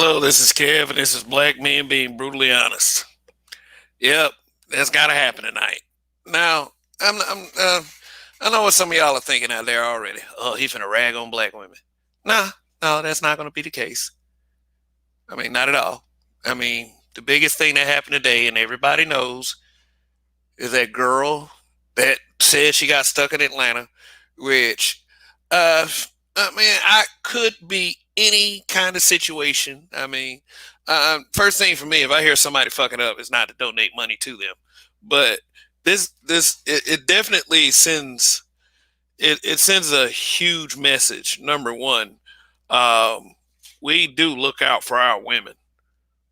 Hello, this is Kev, and this is Black Men Being Brutally Honest. Yep, that's got to happen tonight. Now, I know what some of y'all are thinking out there already. Oh, he finna rag on black women. Nah, no, that's not going to be the case. I mean, not at all. I mean, the biggest thing that happened today, and everybody knows, is that girl that said she got stuck in Atlanta, which, uh, I mean, I could be any kind of situation. I mean, first thing for me, if I hear somebody fucking up, is not to donate money to them, but it definitely sends it sends a huge message. Number one, um, we do look out for our women.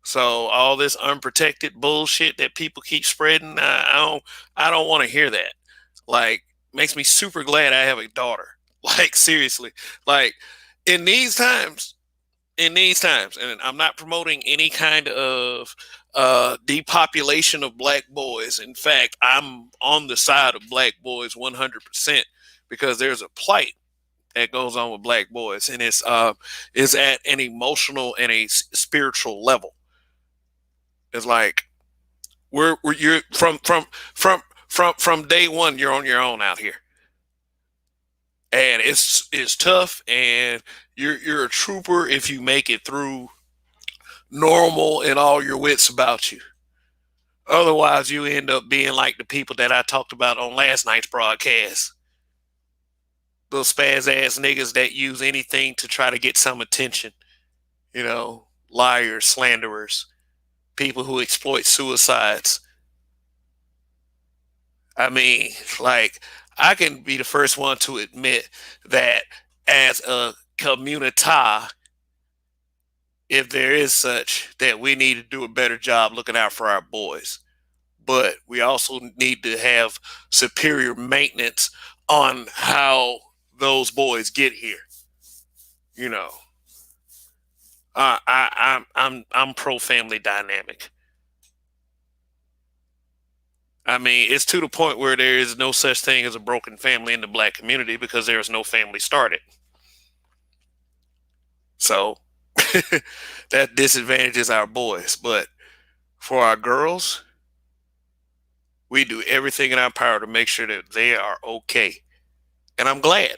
So all this unprotected bullshit that people keep spreading, I don't want to hear that. Like, makes me super glad I have a daughter. Like, seriously, like in these times, and I'm not promoting any kind of depopulation of black boys. In fact, I'm on the side of black boys 100% because there's a plight that goes on with black boys, and it's is at an emotional and a spiritual level. It's like we're you're from day one. You're on your own out here, and it's tough. And you're a trooper if you make it through normal and all your wits about you. Otherwise, you end up being like the people that I talked about on last night's broadcast. Those spaz ass niggas that use anything to try to get some attention. Liars, slanderers, people who exploit suicides. I mean, like, I can be the first one to admit that as a communita, if there is such, that we need to do a better job looking out for our boys. But we also need to have superior maintenance on how those boys get here. You know, I'm pro family dynamic. I mean, it's to the point where there is no such thing as a broken family in the black community because there is no family started. So that disadvantages our boys. But for our girls, we do everything in our power to make sure that they are okay. And I'm glad.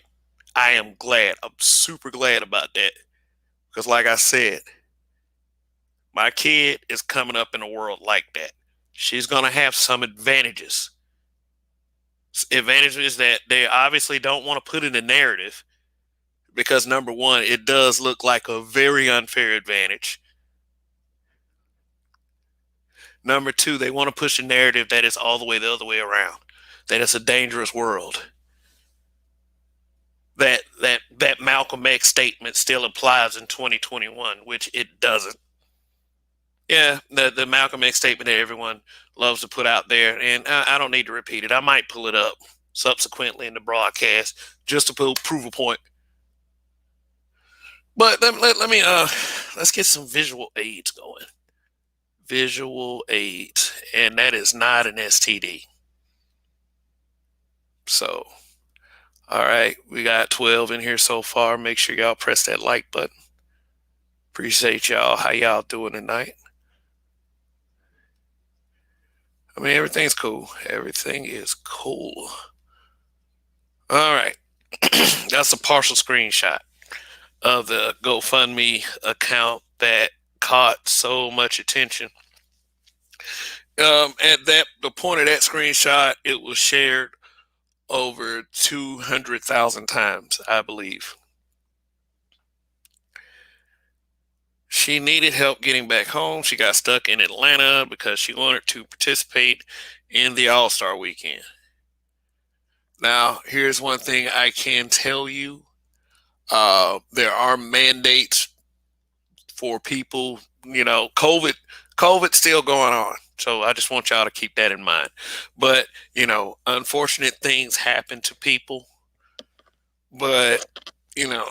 I am glad. I'm super glad about that. Because, like I said, my kid is coming up in a world like that. She's going to have some advantages. Advantages that they obviously don't want to put in the narrative because, number one, it does look like a very unfair advantage. Number two, they want to push a narrative that is all the way the other way around, that it's a dangerous world. That Malcolm X statement still applies in 2021, which it doesn't. Yeah, the Malcolm X statement that everyone loves to put out there, and I don't need to repeat it. I might pull it up subsequently in the broadcast just to prove a point. But let me let's get some visual aids going. Visual aids, and that is not an STD. So, all right, we got 12 in here so far. Make sure y'all press that like button. Appreciate y'all. How y'all doing tonight? I mean, everything's cool. Everything is cool. All right. That's a partial screenshot of the GoFundMe account that caught so much attention. At the point of that screenshot, it was shared over 200,000 times, I believe. She needed help getting back home. She got stuck in Atlanta because she wanted to participate in the All-Star weekend. Now, here's one thing I can tell you. There are mandates for people, COVID's still going on. So I just want y'all to keep that in mind. But, unfortunate things happen to people. But, you know,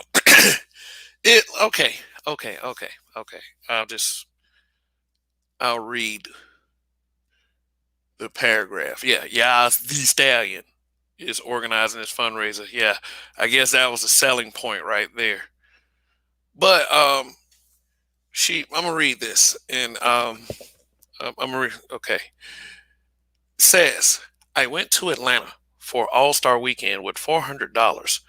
okay, okay. I'll read the paragraph. Yeah, Yas the Stallion is organizing this fundraiser. Yeah, I guess that was a selling point right there. But I'm gonna read this, and I'm gonna okay. Says I went to Atlanta for All Star Weekend with $400.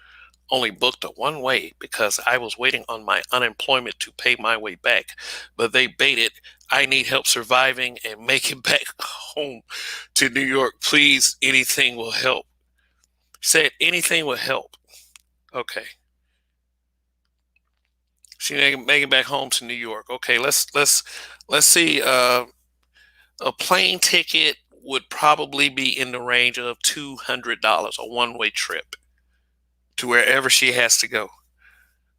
Only booked a one way because I was waiting on my unemployment to pay my way back. But they baited, I need help surviving and making back home to New York. Please, anything will help. Said anything will help. Okay. She making back home to New York. Okay, let's see. A plane ticket would probably be in the range of $200, a one-way trip to wherever she has to go.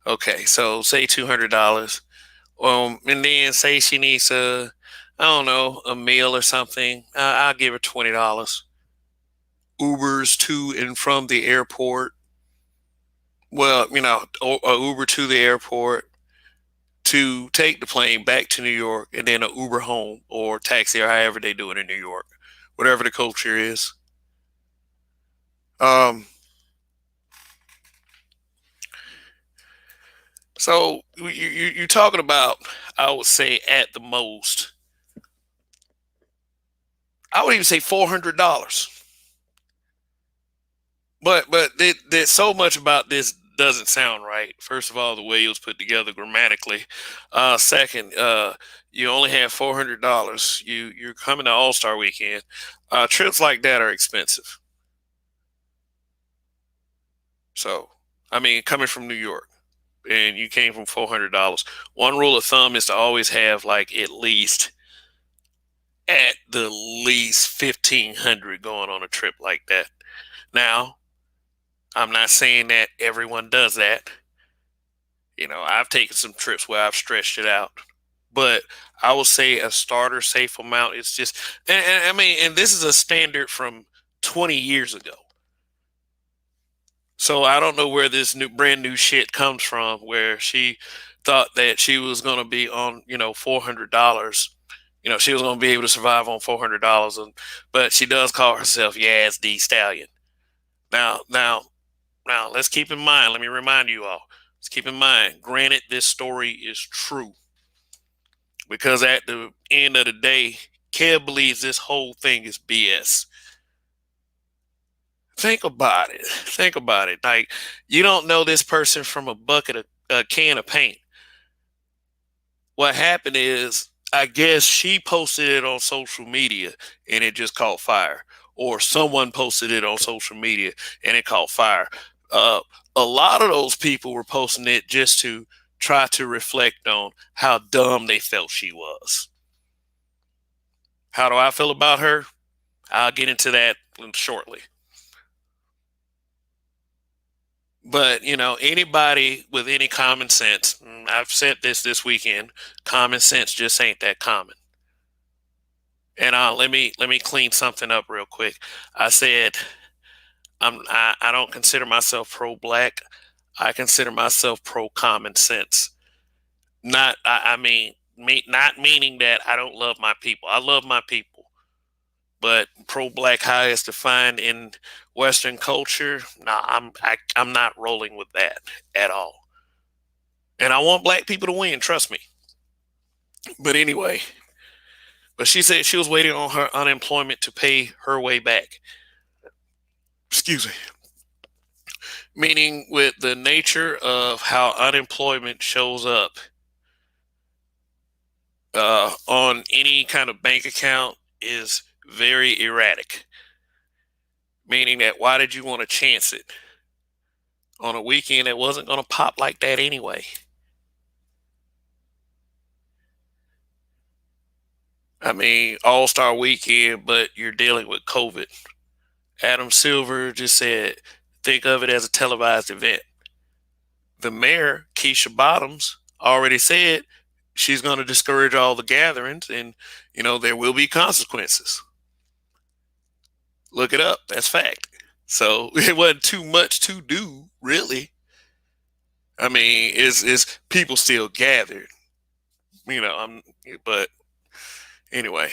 Okay, so say $200. And then say she needs I don't know, a meal or something. I'll give her $20. Ubers to and from the airport. Well, a Uber to the airport to take the plane back to New York, and then a Uber home or taxi or however they do it in New York, whatever the culture is. Um, so you're talking about, I would say at the most, I would even say $400. But there's so much about this doesn't sound right. First of all, the way it was put together grammatically. Second, you only have $400. You're coming to All Star Weekend. Trips like that are expensive. So, I mean, coming from New York and you came from $400. One rule of thumb is to always have like at the least 1,500 going on a trip like that. Now, I'm not saying that everyone does that. I've taken some trips where I've stretched it out, but I will say a starter safe amount is just, and I mean, and this is a standard from 20 years ago. So I don't know where this brand new shit comes from, where she thought that she was going to be on, $400. She was going to be able to survive on $400, but she does call herself Yaz D Stallion. Now, now, Now, let's keep in mind, let me remind you all, let's keep in mind, granted, this story is true because at the end of the day, Kev believes this whole thing is BS. Think about it. Think about it. Like, you don't know this person from a can of paint. What happened is, I guess she posted it on social media and it just caught fire, or someone posted it on social media and it caught fire. Uh, a lot of those people were posting it just to try to reflect on how dumb they felt she was. How do I feel about her? I'll get into that shortly. But anybody with any common sense, I've said this weekend, common sense just ain't that common. And let me clean something up real quick. I said I don't consider myself pro black. I consider myself pro common sense. Not I mean not meaning that I don't love my people. I love my people. But pro black, how it's defined in Western culture, nah, I'm not rolling with that at all. And I want black people to win, trust me. But anyway, but she said she was waiting on her unemployment to pay her way back. Excuse me. Meaning, with the nature of how unemployment shows up on any kind of bank account is very erratic. Meaning that, why did you want to chance it on a weekend that wasn't going to pop like that anyway? I mean, All Star Weekend, but you're dealing with COVID. Adam Silver just said, think of it as a televised event. The mayor, Keisha Bottoms, already said she's going to discourage all the gatherings, and there will be consequences. Look it up. That's fact. So it wasn't too much to do, really. I mean, it's people still gathered, I'm, but anyway,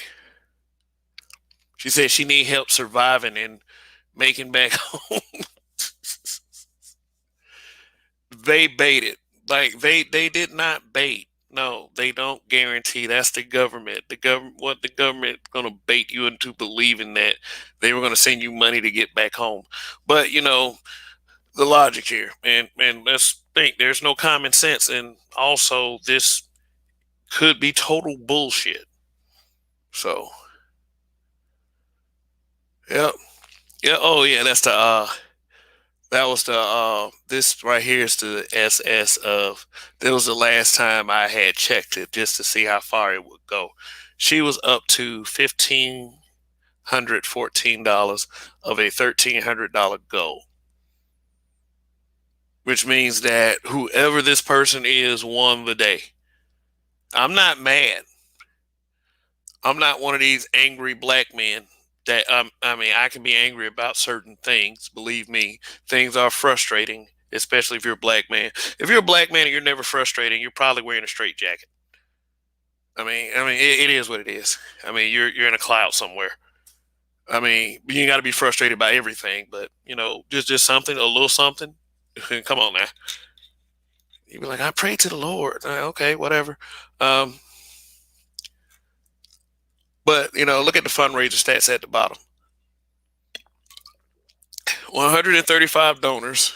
she said she need help surviving and making back home. They baited. Like, they did not bait. No, they don't guarantee. That's the government. The government, what the government going to bait you into believing that they were going to send you money to get back home. But the logic here, and let's think. There's no common sense, and also this could be total bullshit. So, yep, yeah. Oh yeah, that was the this right here is the SS of that was the last time I had checked it just to see how far it would go. She was up to $1,514 of a $1,300 goal, which means that whoever this person is won the day. I'm not mad. I'm not one of these angry black men that I mean, I can be angry about certain things. Believe me, things are frustrating, especially if you're a black man. If you're a black man and you're never frustrated, you're probably wearing a straight jacket. It is what it is. I mean, you're in a cloud somewhere. I mean, you got to be frustrated by everything, but just something, a little something. Come on now. You'd be like, I pray to the Lord. Okay, whatever. Um, but look at the fundraiser stats at the bottom. 135 donors,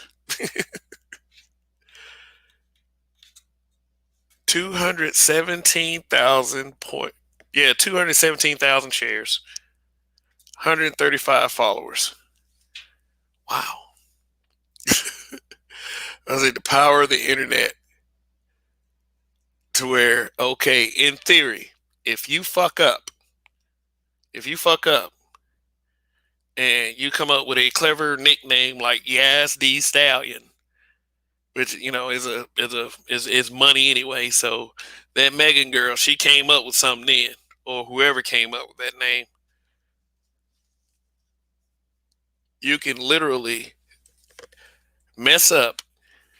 217,000 point. Yeah, 217,000 shares, 135 followers. Wow. I was like the power of the internet to where, okay, in theory, if you fuck up, if you fuck up and you come up with a clever nickname like Yas D Stallion, which is money anyway. So that Megan girl, she came up with something then, or whoever came up with that name. You can literally mess up.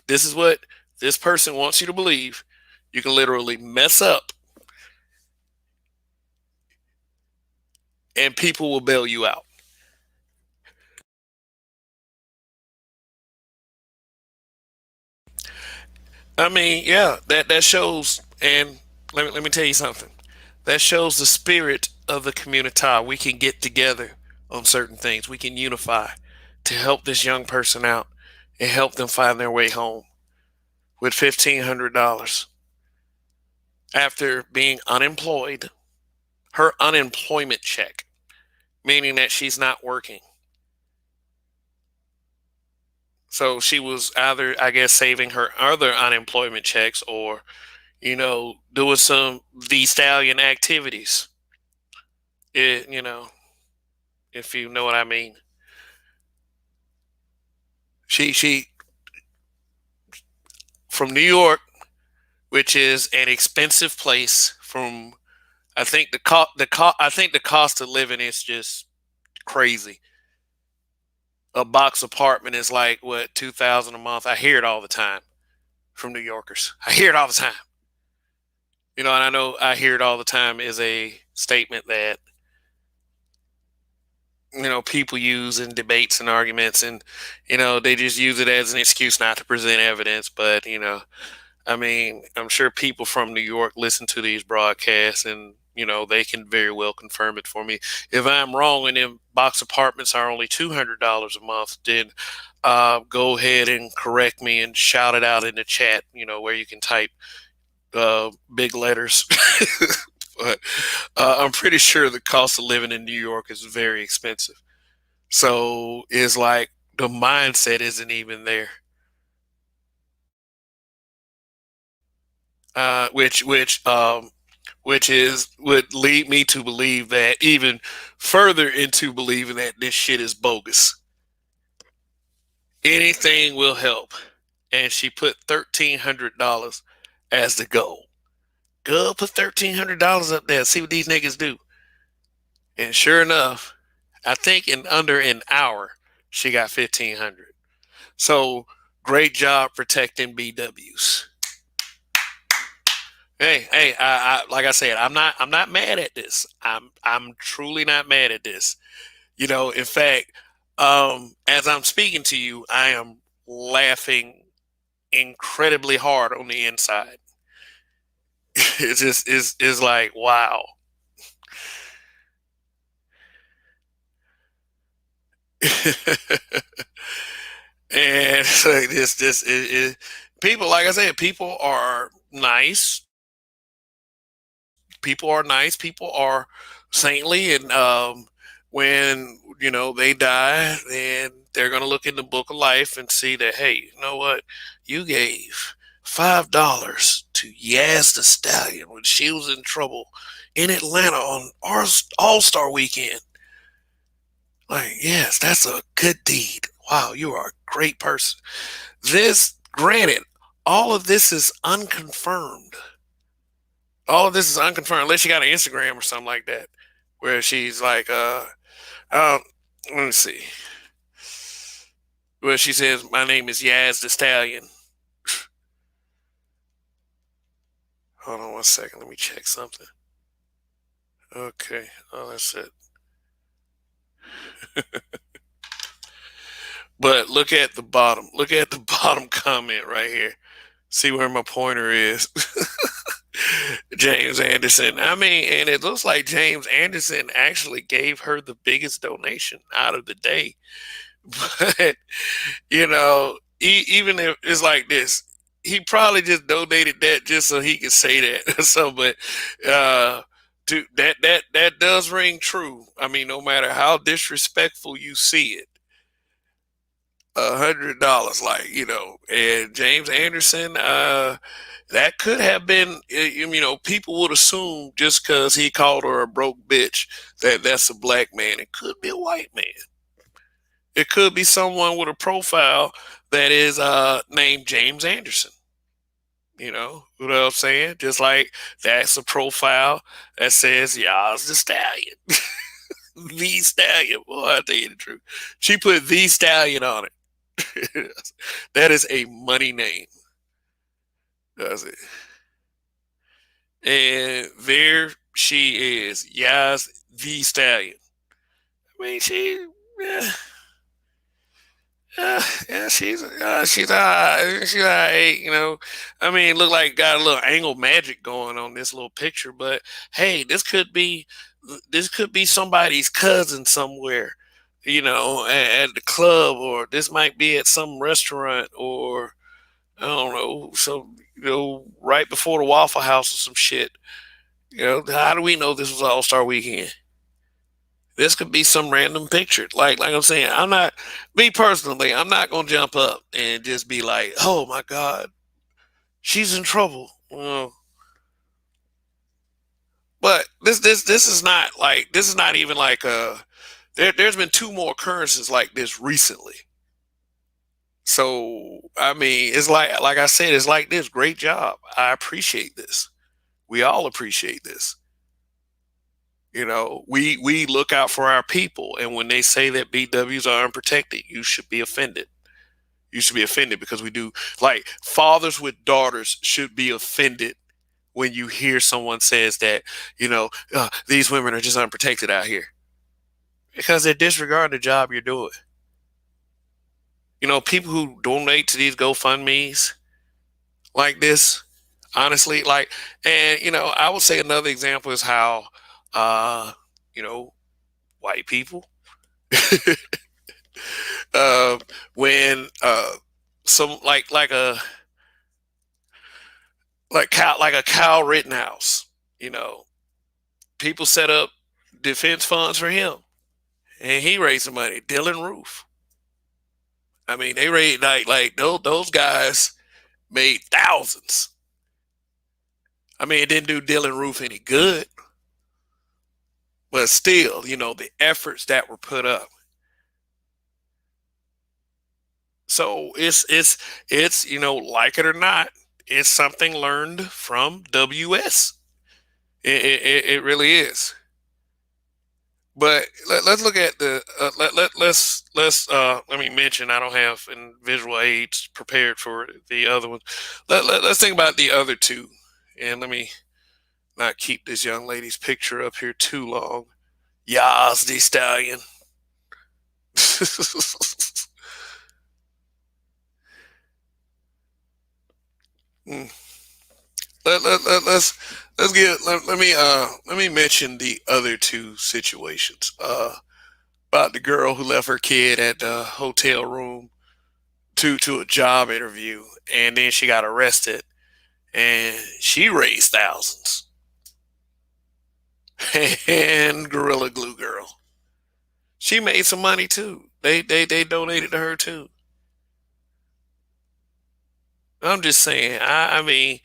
This is what this person wants you to believe. You can literally mess up, and people will bail you out. I mean, yeah, that shows. And let me tell you something. That shows the spirit of the community. We can get together on certain things. We can unify to help this young person out and help them find their way home with $1,500 after being unemployed. Her unemployment check, meaning that she's not working. So she was either, I guess, saving her other unemployment checks or, doing some the stallion activities. It, if you know what I mean. She from New York, which is an expensive place. From I think I think the cost of living is just crazy. A box apartment is like what 2,000 a month. I hear it all the time from New Yorkers. I hear it all the time. And I know I hear it all the time is a statement that people use in debates and arguments, and they just use it as an excuse not to present evidence. But I mean, I'm sure people from New York listen to these broadcasts, and they can very well confirm it for me. If I'm wrong and them box apartments are only $200 a month, then go ahead and correct me and shout it out in the chat. Where you can type big letters. But I'm pretty sure the cost of living in New York is very expensive. So it's like the mindset isn't even there. Which is would lead me to believe that even further into believing that this shit is bogus. Anything will help. And she put $1,300 as the goal. Go put $1,300 up there. See what these niggas do. And sure enough, I think in under an hour, she got 1,500. So great job protecting BWs. Hey, like I said, I'm not mad at this. I'm truly not mad at this. In fact, as I'm speaking to you, I am laughing incredibly hard on the inside. It's just is like wow. And so this people, like I said, people are nice, people are saintly, and when they die, then they're gonna look in the book of life and see that, hey, you know what, you gave $5 to Yaz the Stallion when she was in trouble in Atlanta on our All-Star weekend. Like, yes, that's a good deed. Wow, you are a great person. This, granted, all of this is unconfirmed. All of this is unconfirmed, unless you got an Instagram or something like that, where she's like, uh, let me see, where she says, "My name is Yaz the Stallion." Hold on one second, let me check something. Okay, oh, that's it. But look at the bottom. Look at the bottom comment right here. See where my pointer is. James Anderson. I mean, and it looks like James Anderson actually gave her the biggest donation out of the day. But even if it's like this, he probably just donated that just so he could say that. So, but uh, that does ring true. I mean, no matter how disrespectful you see it, $100, like and James Anderson, that could have been, people would assume just because he called her a broke bitch that that's a black man. It could be a white man. It could be someone with a profile that is named James Anderson. You know what I'm saying? Just like that's a profile that says Yaz the Stallion. The Stallion. Boy, I tell you the truth. She put the Stallion on it. That is a money name. Does it? And there she is. Yaz the Stallion. I mean, yeah, yeah, she's all right, I mean, look like got a little angle magic going on this little picture, but hey, this could be somebody's cousin somewhere, at the club, or this might be at some restaurant, or I don't know, some right before the Waffle House or some shit. How do we know this was All Star Weekend? This could be some random picture. Like I'm saying, I'm not me personally. I'm not gonna jump up and just be like, "Oh my God, she's in trouble." But this is not like this is not even like there's been two more occurrences like this recently. So I mean, it's like I said, it's like this. Great job. I appreciate this. We all appreciate this. We look out for our people, and when they say that BWs are unprotected, you should be offended. You should be offended because we do. Like, fathers with daughters should be offended when you hear someone says that these women are just unprotected out here, because they're disregarding the job you're doing. People who donate to these GoFundmes like this, honestly, like, and I would say another example is how uh you know white people, uh, when some like a Kyle Rittenhouse, you know, people set up defense funds for him, and he raised the money. Dylan Roof. I mean, they raised like those guys made thousands. I mean, it didn't do Dylan Roof any good, but still, the efforts that were put up. So it's like it or not, it's something learned from WS. It really is. But let's look at the let me mention, I don't have visual aids prepared for the other ones. Let's think about the other two, and let me not keep this young lady's picture up here too long. Yas the Stallion. Mm. Let's get let me mention the other two situations. About the girl who left her kid at the hotel room to a job interview, and then she got arrested, and she raised thousands. And Gorilla Glue Girl, she made some money too. They donated to her too. I'm just saying. I mean,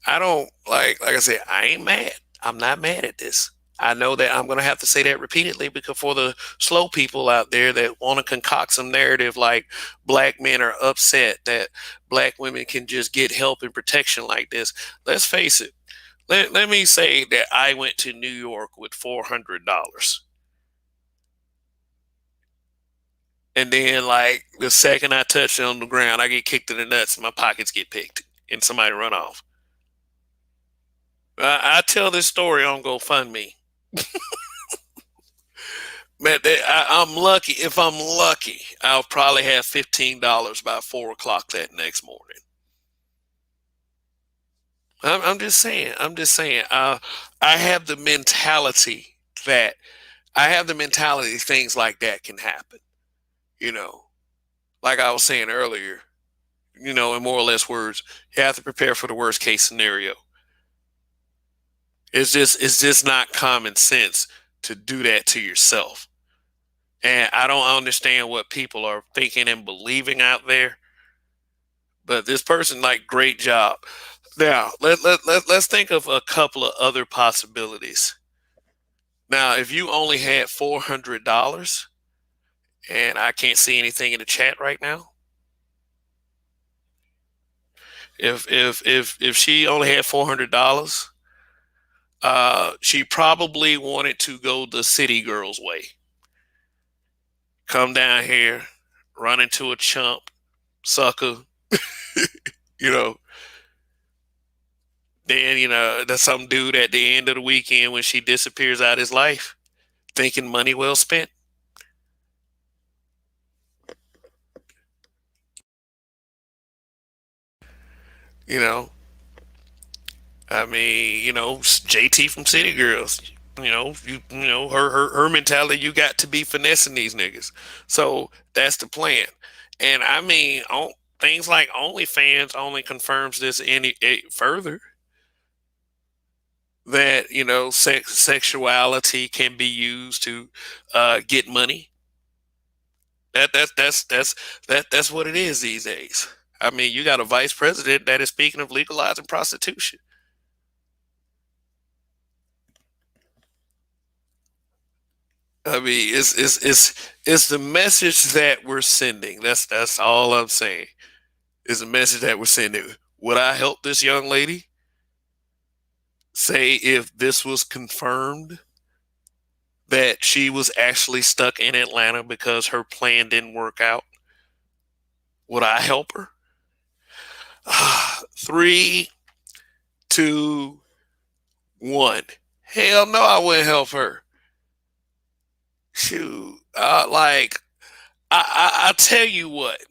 I don't like I said, I ain't mad. I'm not mad at this. I know that I'm going to have to say that repeatedly because for the slow people out there that want to concoct some narrative like black men are upset that black women can just get help and protection like this, let's face it. Let me say that I went to New York with $400. And then, like, the second I touch it on the ground, I get kicked in the nuts and my pockets get picked and somebody run off. I tell this story on GoFundMe. Man, I'm lucky. If I'm lucky, I'll probably have $15 by 4 o'clock that next morning. I'm just saying. I'm just saying. I have the mentality that I have the mentality things like that can happen. You know, like I was saying earlier. In more or less words, you have to prepare for the worst case scenario. It's just not common sense to do that to yourself. And I don't understand what people are thinking and believing out there. But this person, like, great job. Now, let's think of a couple of other possibilities. Now, if you only had $400, and I can't see anything in the chat right now, if she only had $400, she probably wanted to go the city girls way. Come down here, run into a chump, sucker, you know. Then, there's some dude at the end of the weekend when she disappears out of his life, thinking money well spent. You know, I mean, JT from City Girls. Her mentality. You got to be finessing these niggas. So that's the plan. And I mean, things like OnlyFans only confirms this further that sexuality can be used to get money. That's what it is these days. I mean, you got a vice president that is speaking of legalizing prostitution. I mean, it's the message that we're sending. That's all I'm saying. Is the message that we're sending. Would I help this young lady? Say if this was confirmed that she was actually stuck in Atlanta because her plan didn't work out, would I help her? Three, two, one. Hell no, I wouldn't help her. Shoot, like I tell you what,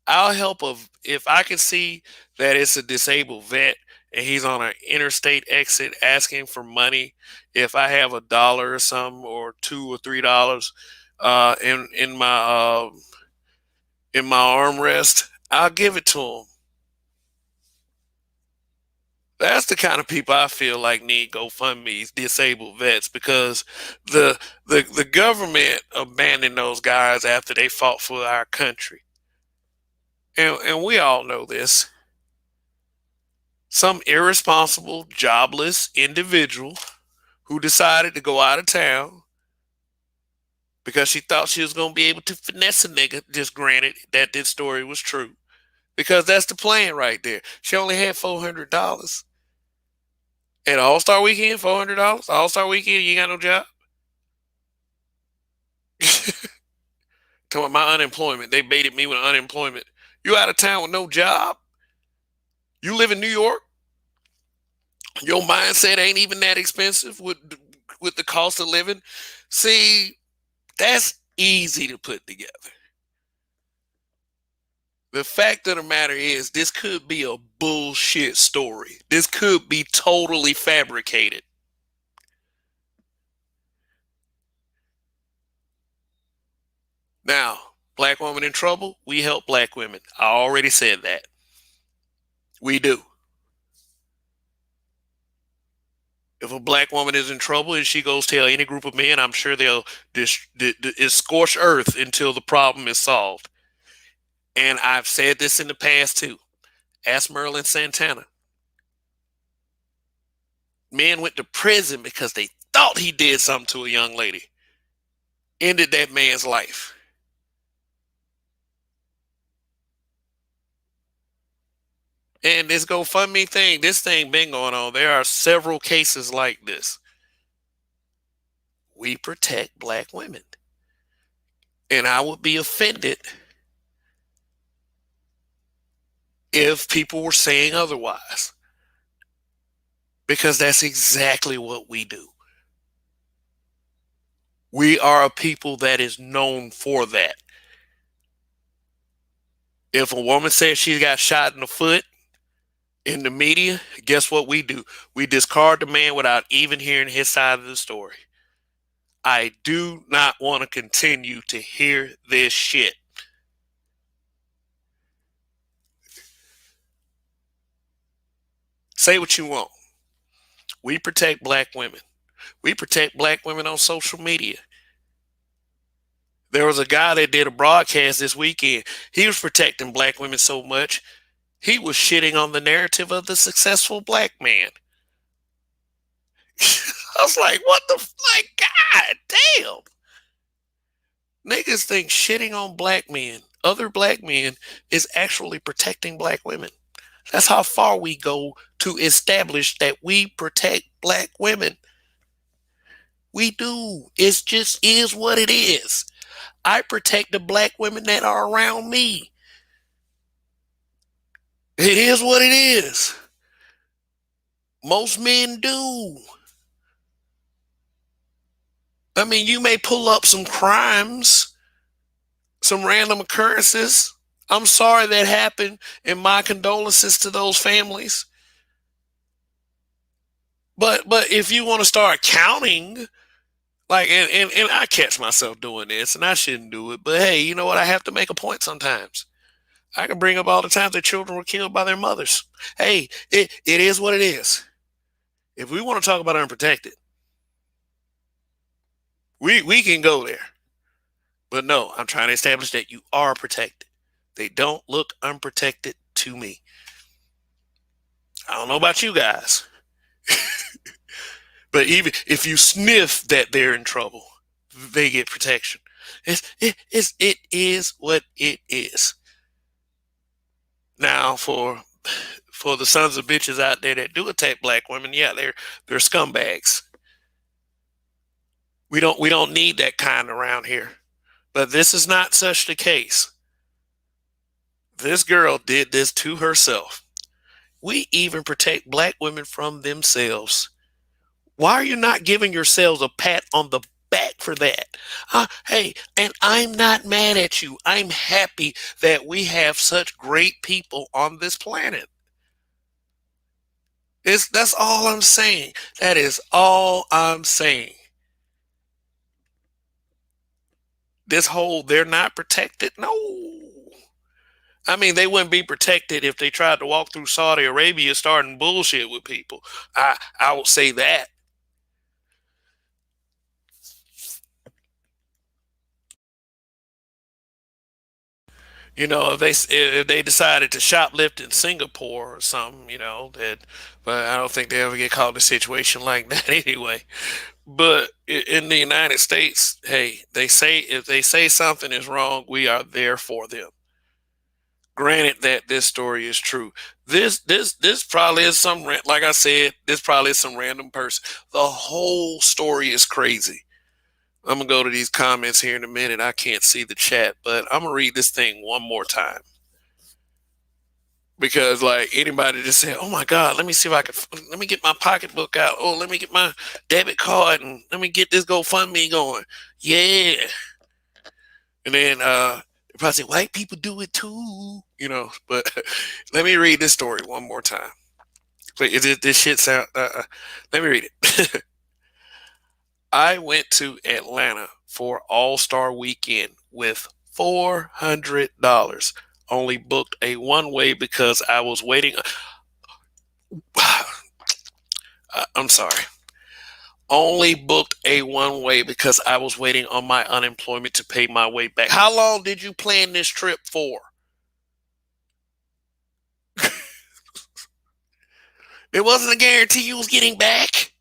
I'll help if I can see that it's a disabled vet and he's on an interstate exit asking for money. If I have $1 or something, or $2 or $3, in my armrest, I'll give it to him. That's the kind of people I feel like need GoFundMe's, disabled vets, because the government abandoned those guys after they fought for our country, and we all know this. Some irresponsible, jobless individual who decided to go out of town because she thought she was going to be able to finesse a nigga. Just granted that this story was true, because that's the plan right there. She only had $400 at All Star Weekend. $400 All Star Weekend. You ain't got no job. Talking about my unemployment. They baited me with unemployment. You out of town with no job. You live in New York. Your mindset ain't even that expensive with the cost of living. See, that's easy to put together. The fact of the matter is, this could be a bullshit story. This could be totally fabricated. Now, black woman in trouble, we help black women. I already said that. We do. If a black woman is in trouble and she goes tell any group of men, I'm sure they'll scorch earth until the problem is solved. And I've said this in the past too. Ask Merlin Santana. Men went to prison because they thought he did something to a young lady. Ended that man's life. And this GoFundMe thing, this thing been going on. There are several cases like this. We protect black women. And I would be offended if people were saying otherwise. Because that's exactly what we do. We are a people that is known for that. If a woman says she got shot in the foot in the media, guess what we do? We discard the man without even hearing his side of the story. I do not want to continue to hear this shit. Say what you want. We protect black women. We protect black women on social media. There was a guy that did a broadcast this weekend. He was protecting black women so much, he was shitting on the narrative of the successful black man. I was like, what the, like, God damn. Niggas think shitting on black men, other black men, is actually protecting black women. That's how far we go to establish that we protect black women. We do. It just is what it is. I protect the black women that are around me. It is what it is. Most men do. I mean, you may pull up some crimes, some random occurrences. I'm sorry that happened, and my condolences to those families. But if you want to start counting, like, and I catch myself doing this, and I shouldn't do it, but hey, you know what? I have to make a point sometimes. I can bring up all the times that children were killed by their mothers. Hey, it is what it is. If we want to talk about unprotected, we can go there. But no, I'm trying to establish that you are protected. They don't look unprotected to me. I don't know about you guys. But even if you sniff that they're in trouble, they get protection. It is what it is. Now, for the sons of bitches out there that do attack black women, yeah, they're scumbags. We don't need that kind around here. But this is not such the case. This girl did this to herself. We even protect black women from themselves. Why are you not giving yourselves a pat on the back for that? Hey, and I'm not mad at you. I'm happy that we have such great people on this planet. That's all I'm saying. That is all I'm saying. This whole they're not protected. No. I mean, they wouldn't be protected if they tried to walk through Saudi Arabia starting bullshit with people. I will say that. You know, if they decided to shoplift in Singapore or something, that. But I don't think they ever get caught in a situation like that anyway. But in the United States, hey, they say if they say something is wrong, we are there for them. Granted that this story is true. This probably is some, like I said, this probably is some random person. The whole story is crazy. I'm gonna go to these comments here in a minute. I can't see the chat, but I'm gonna read this thing one more time because, like, anybody just said, "Oh my God, let me see if I can. Let me get my pocketbook out. Oh, let me get my debit card and let me get this GoFundMe going." Yeah, and then probably say white people do it too, But let me read this story one more time. Wait, this shit sound? Let me read it. I went to Atlanta for All Star Weekend with $400. Only booked a one way because I was waiting. I'm sorry. Only booked a one way because I was waiting on my unemployment to pay my way back. How long did you plan this trip for? It wasn't a guarantee you was getting back.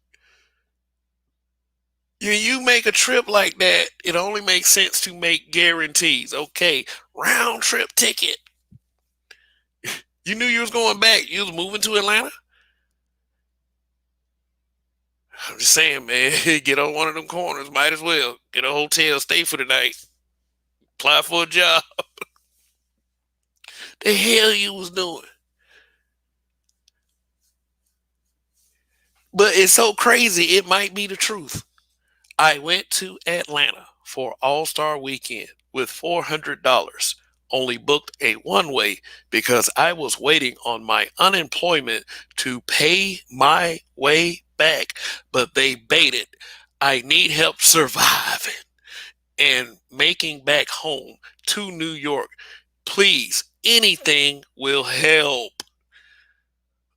You make a trip like that, it only makes sense to make guarantees. Okay, round trip ticket. You knew you was going back. You was moving to Atlanta. I'm just saying, man, get on one of them corners. Might as well get a hotel, stay for the night, apply for a job. The hell you was doing? But it's so crazy. It might be the truth. I went to Atlanta for All Star Weekend with $400. Only booked a one way because I was waiting on my unemployment to pay my way back. But they baited. I need help surviving and making back home to New York. Please, anything will help.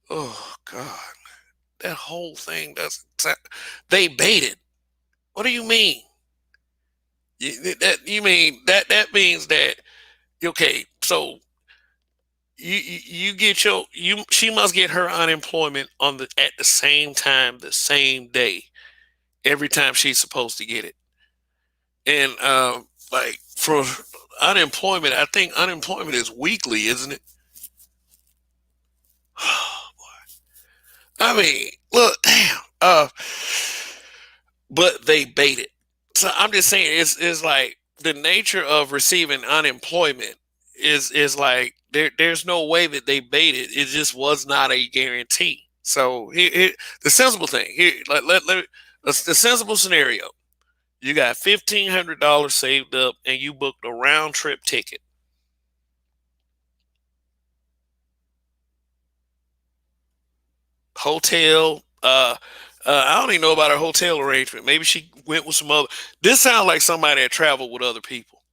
Oh, God. That whole thing doesn't sound. They baited. What do you mean? You mean that means that okay? So you get your you she must get her unemployment on the at the same time, the same day, every time she's supposed to get it. And like for unemployment, I think unemployment is weekly, isn't it? I mean, look, damn. But they bait it. So I'm just saying, it's like the nature of receiving unemployment is like there's no way that they bait it. It just was not a guarantee. So the sensible thing here, the sensible scenario. You got $1,500 saved up, and you booked a round trip ticket, hotel. I don't even know about her hotel arrangement. Maybe she went with some other. This sounds like somebody that traveled with other people.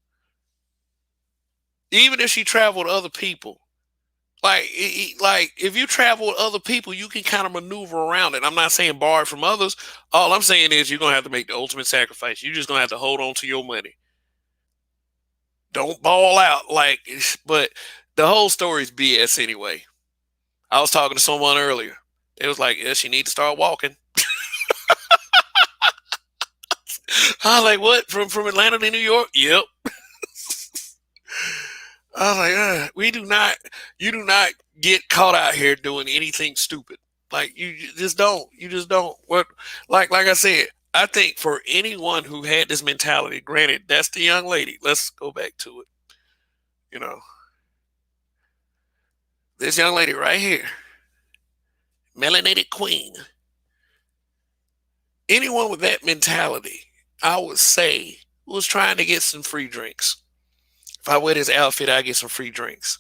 Even if she traveled with other people, like if you travel with other people, you can kind of maneuver around it. I'm not saying borrow from others. All I'm saying is you're gonna have to make the ultimate sacrifice. You're just gonna have to hold on to your money. Don't ball out like. But the whole story is BS anyway. I was talking to someone earlier. It was like, yeah, she need to start walking. I was like, what? From Atlanta to New York? Yep. I was like, we do not. You do not get caught out here doing anything stupid. Like you just don't. You just don't. What? Like I said, I think for anyone who had this mentality, granted, that's the young lady. Let's go back to it. You know, this young lady right here, melanated queen. Anyone with that mentality, I would say, was trying to get some free drinks. If I wear this outfit, I get some free drinks.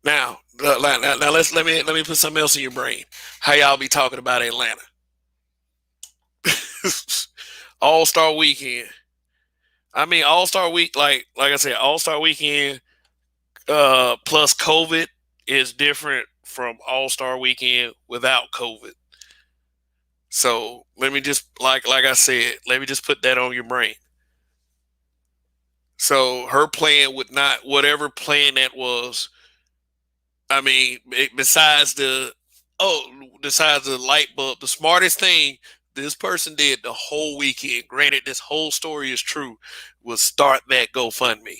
Now, let me put something else in your brain. How y'all be talking about Atlanta? All Star Weekend. I mean, All Star Week, like I said, All Star Weekend plus COVID is different from All Star Weekend without COVID. So let me just like I said, let me just put that on your brain. So her plan would not whatever plan that was. I mean, besides besides the light bulb, the smartest thing this person did the whole weekend. Granted, this whole story is true. Was start that GoFundMe.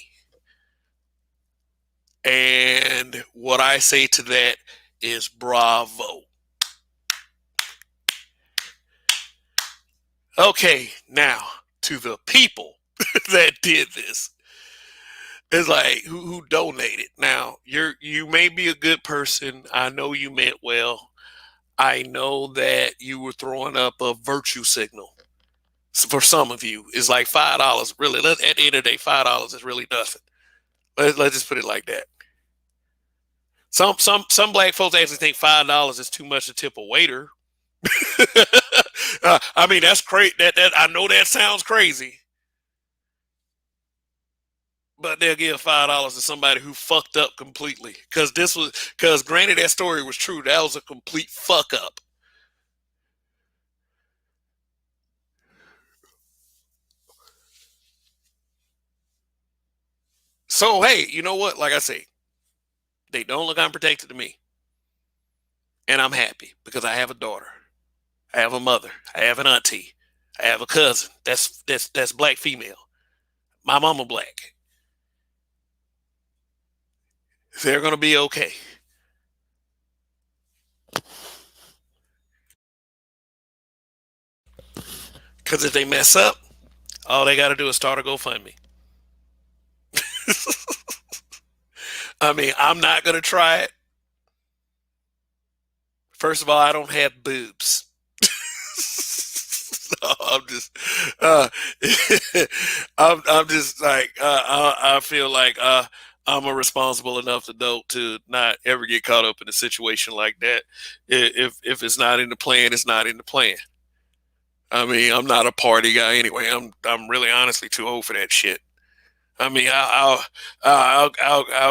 And what I say to that is bravo. Okay, now to the people that did this. It's like who donated. Now you may be a good person. I know you meant well. I know that you were throwing up a virtue signal. For some of you, it's like $5. Really, at the end of the day, $5 is really nothing. Let's just put it like that. Some black folks actually think $5 is too much to tip a waiter. I mean, that's crazy. That I know that sounds crazy, but they'll give $5 to somebody who fucked up completely. Because granted that story was true, that was a complete fuck up. So hey, you know what? Like I say, they don't look unprotected to me, and I'm happy because I have a daughter, I have a mother, I have an auntie, I have a cousin. That's black female. My mama black. They're gonna be okay. Because if they mess up, all they got to do is start a GoFundMe. I mean, I'm not gonna try it. First of all, I don't have boobs. No, I'm just, uh, I'm just like, I feel like I'm a responsible enough adult to not ever get caught up in a situation like that. If it's not in the plan, it's not in the plan. I mean, I'm not a party guy anyway. I'm really honestly too old for that shit. I mean, I'll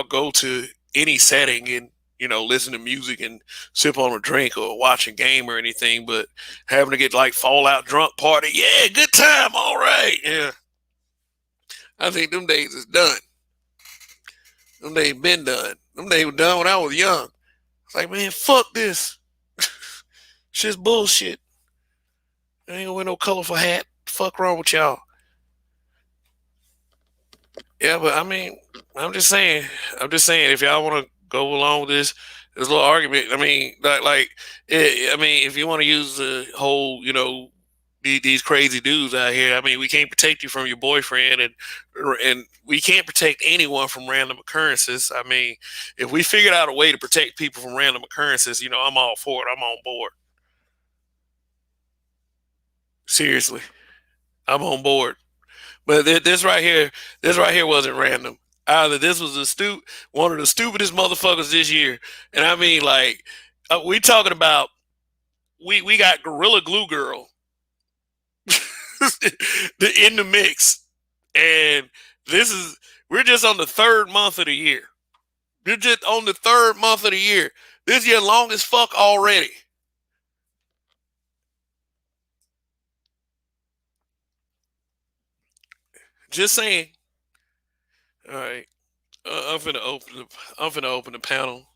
go to any setting and listen to music and sip on a drink or watch a game or anything, but having to get like fallout drunk party, yeah, good time, all right, yeah. I think them days is done. Them days been done. Them days were done when I was young. It's like, man, fuck this. Shit's bullshit. I ain't gonna wear no colorful hat. Fuck wrong with y'all. Yeah, but I mean, I'm just saying. I'm just saying. If y'all want to go along with this little argument, I mean, I mean, if you want to use the whole, these crazy dudes out here, I mean, we can't protect you from your boyfriend, and we can't protect anyone from random occurrences. I mean, if we figured out a way to protect people from random occurrences, I'm all for it. I'm on board. Seriously, I'm on board. But this right here wasn't random. Either this was one of the stupidest motherfuckers this year, and I mean, like, we talking about we got Gorilla Glue Girl in the mix, and this is we're just on the third month of the year. We're just on the third month of the year. This year long as fuck already. Just saying. All right, I'm finna open the panel.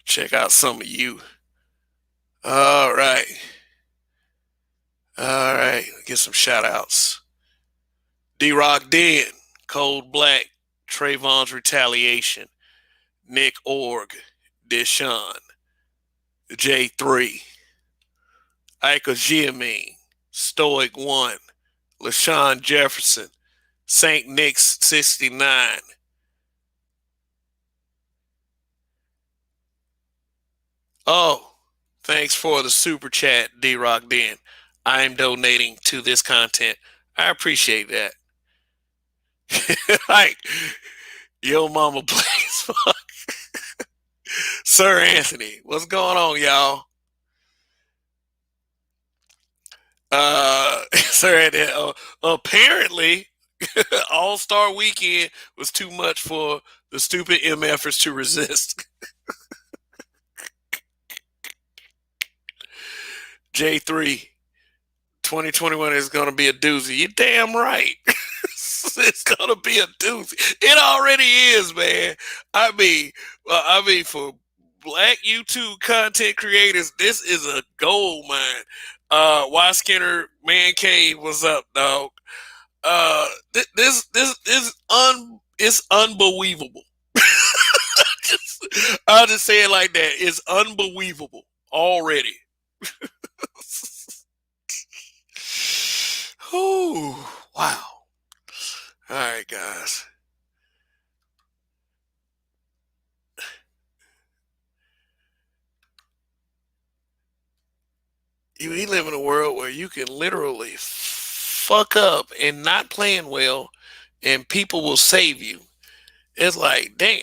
Check out some of you. All right. All right. Get some shout outs. D Rock Den, Cold Black, Trayvon's Retaliation, Nick Org, Deshaun, J3, Ika Jiamine, Stoic One, LaShawn Jefferson, St. Nick's 69. Oh, thanks for the super chat, D Rock Den. I'm donating to this content. I appreciate that. Like, yo mama plays fuck. Sir Anthony, what's going on, y'all? Sir Anthony, apparently, All Star Weekend was too much for the stupid MFers to resist. J3, 2021 is going to be a doozy. You're damn right. It's going to be a doozy. It already is, man. I mean, for black YouTube content creators, this is a gold mine. Y Skinner Man Cave was up, dog. This it's unbelievable. I'll just say it like that. It's unbelievable already. Ooh, wow. All right, guys. We live in a world where you can literally fuck up and not playing well, and people will save you. It's like, damn.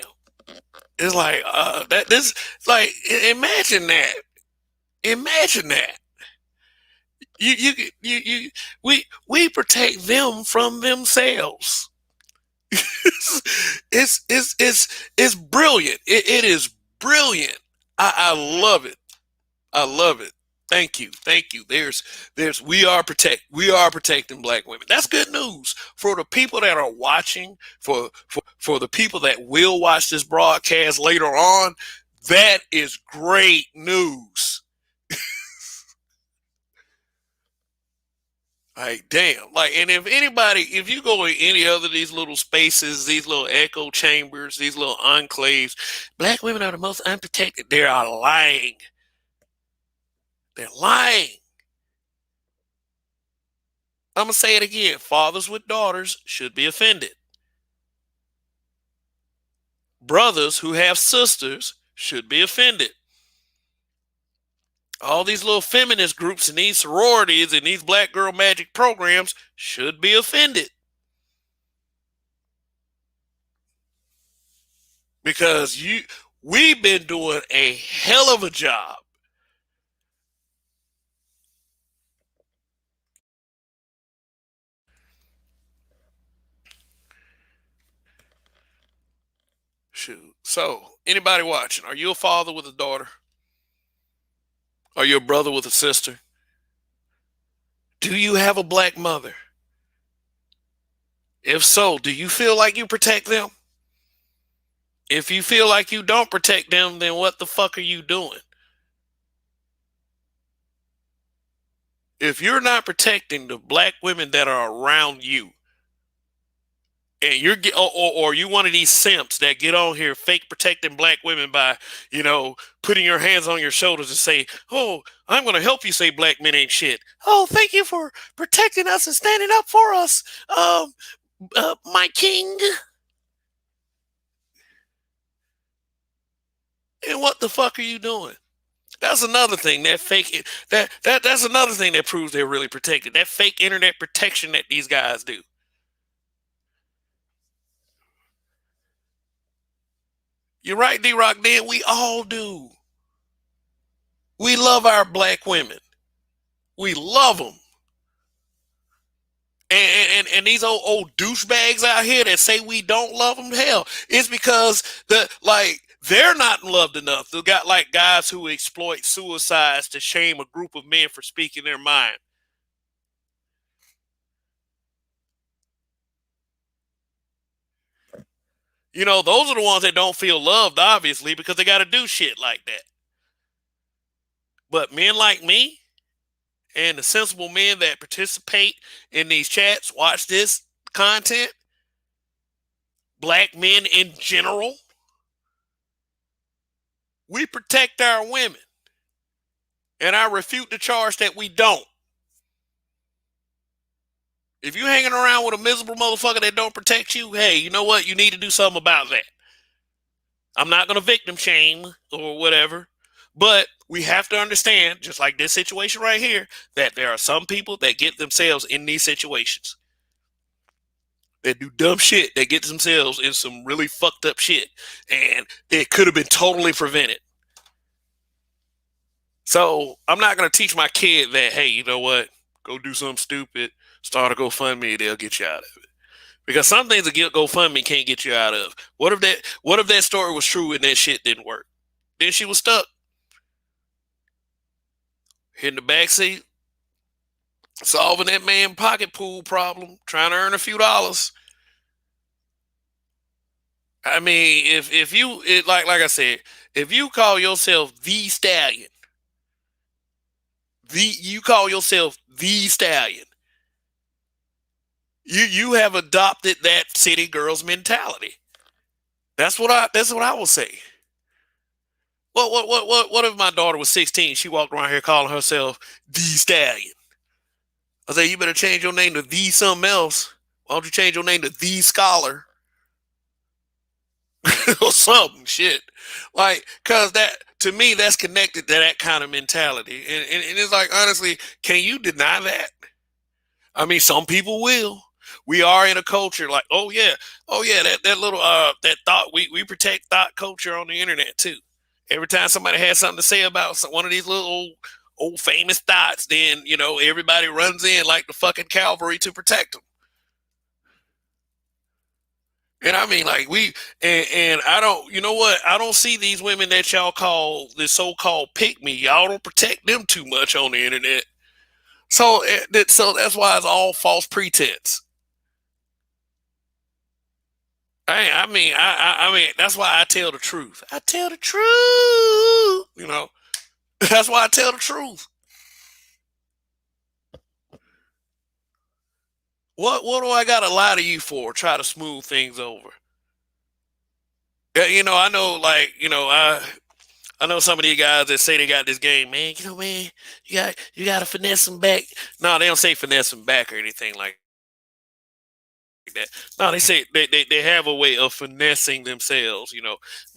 It's like that. This like imagine that. Imagine that. You. We protect them from themselves. It's brilliant. It is brilliant. I love it. I love it. Thank you. Thank you. There's we are protecting black women. That's good news for the people that are watching, for the people that will watch this broadcast later on. That is great news. Like damn. Like and if you go in any other of these little spaces, these little echo chambers, these little enclaves, black women are the most unprotected. They are lying. They're lying. I'm going to say it again. Fathers with daughters should be offended. Brothers who have sisters should be offended. All these little feminist groups and these sororities and these black girl magic programs should be offended. Because we've been doing a hell of a job. Shoot. So, anybody watching, are you a father with a daughter? Are you a brother with a sister? Do you have a black mother? If so, do you feel like you protect them? If you feel like you don't protect them, then what the fuck are you doing? If you're not protecting the black women that are around you, and you're or you one of these simps that get on here fake protecting black women by putting your hands on your shoulders and say, "Oh, I'm going to help you say black men ain't shit." Oh, thank you for protecting us and standing up for us, my king. And what the fuck are you doing? That's another thing that fake that's another thing that proves they're really protected. That fake internet protection that these guys do. You're right, D Rock. Then we all do. We love our black women. We love them. And these old douchebags out here that say we don't love them, hell, it's because they're not loved enough. They got like guys who exploit suicides to shame a group of men for speaking their mind. Those are the ones that don't feel loved, obviously, because they got to do shit like that. But men like me and the sensible men that participate in these chats, watch this content, black men in general, we protect our women. And I refute the charge that we don't. If you're hanging around with a miserable motherfucker that don't protect you, hey, you know what? You need to do something about that. I'm not going to victim shame or whatever, but we have to understand, just like this situation right here, that there are some people that get themselves in these situations. They do dumb shit. They get themselves in some really fucked up shit, and it could have been totally prevented. So I'm not going to teach my kid that, hey, you know what? Go do something stupid, start a GoFundMe, they'll get you out of it. Because some things a GoFundMe can't get you out of. What if that story was true and that shit didn't work? Then she was stuck in the backseat, solving that man pocket pool problem, trying to earn a few dollars. I mean, if you like I said, if you call yourself the stallion, you call yourself the stallion, you have adopted that city girls mentality. That's what I will say. What if my daughter was 16? She walked around here calling herself the stallion. I say you better change your name to the something else. Why don't you change your name to the scholar or something? Shit, like cause To me, that's connected to that kind of mentality. And it's like, honestly, can you deny that? I mean, some people will. We are in a culture like, oh yeah, that little that thought we protect thought culture on the internet too. Every time somebody has something to say about one of these little old famous thoughts, then everybody runs in like the fucking cavalry to protect them. And I mean, like and I don't, you know what? I don't see these women that y'all call the so-called pick me. Y'all don't protect them too much on the internet. So that's why it's all false pretense. I mean, that's why I tell the truth. I tell the truth. That's why I tell the truth. What do I gotta lie to you for? Try to smooth things over. Yeah, I know, like, I know some of these guys that say they got this game, man. Man, you got to finesse them back. No, they don't say finesse them back or anything like that. No, they say they have a way of finessing themselves.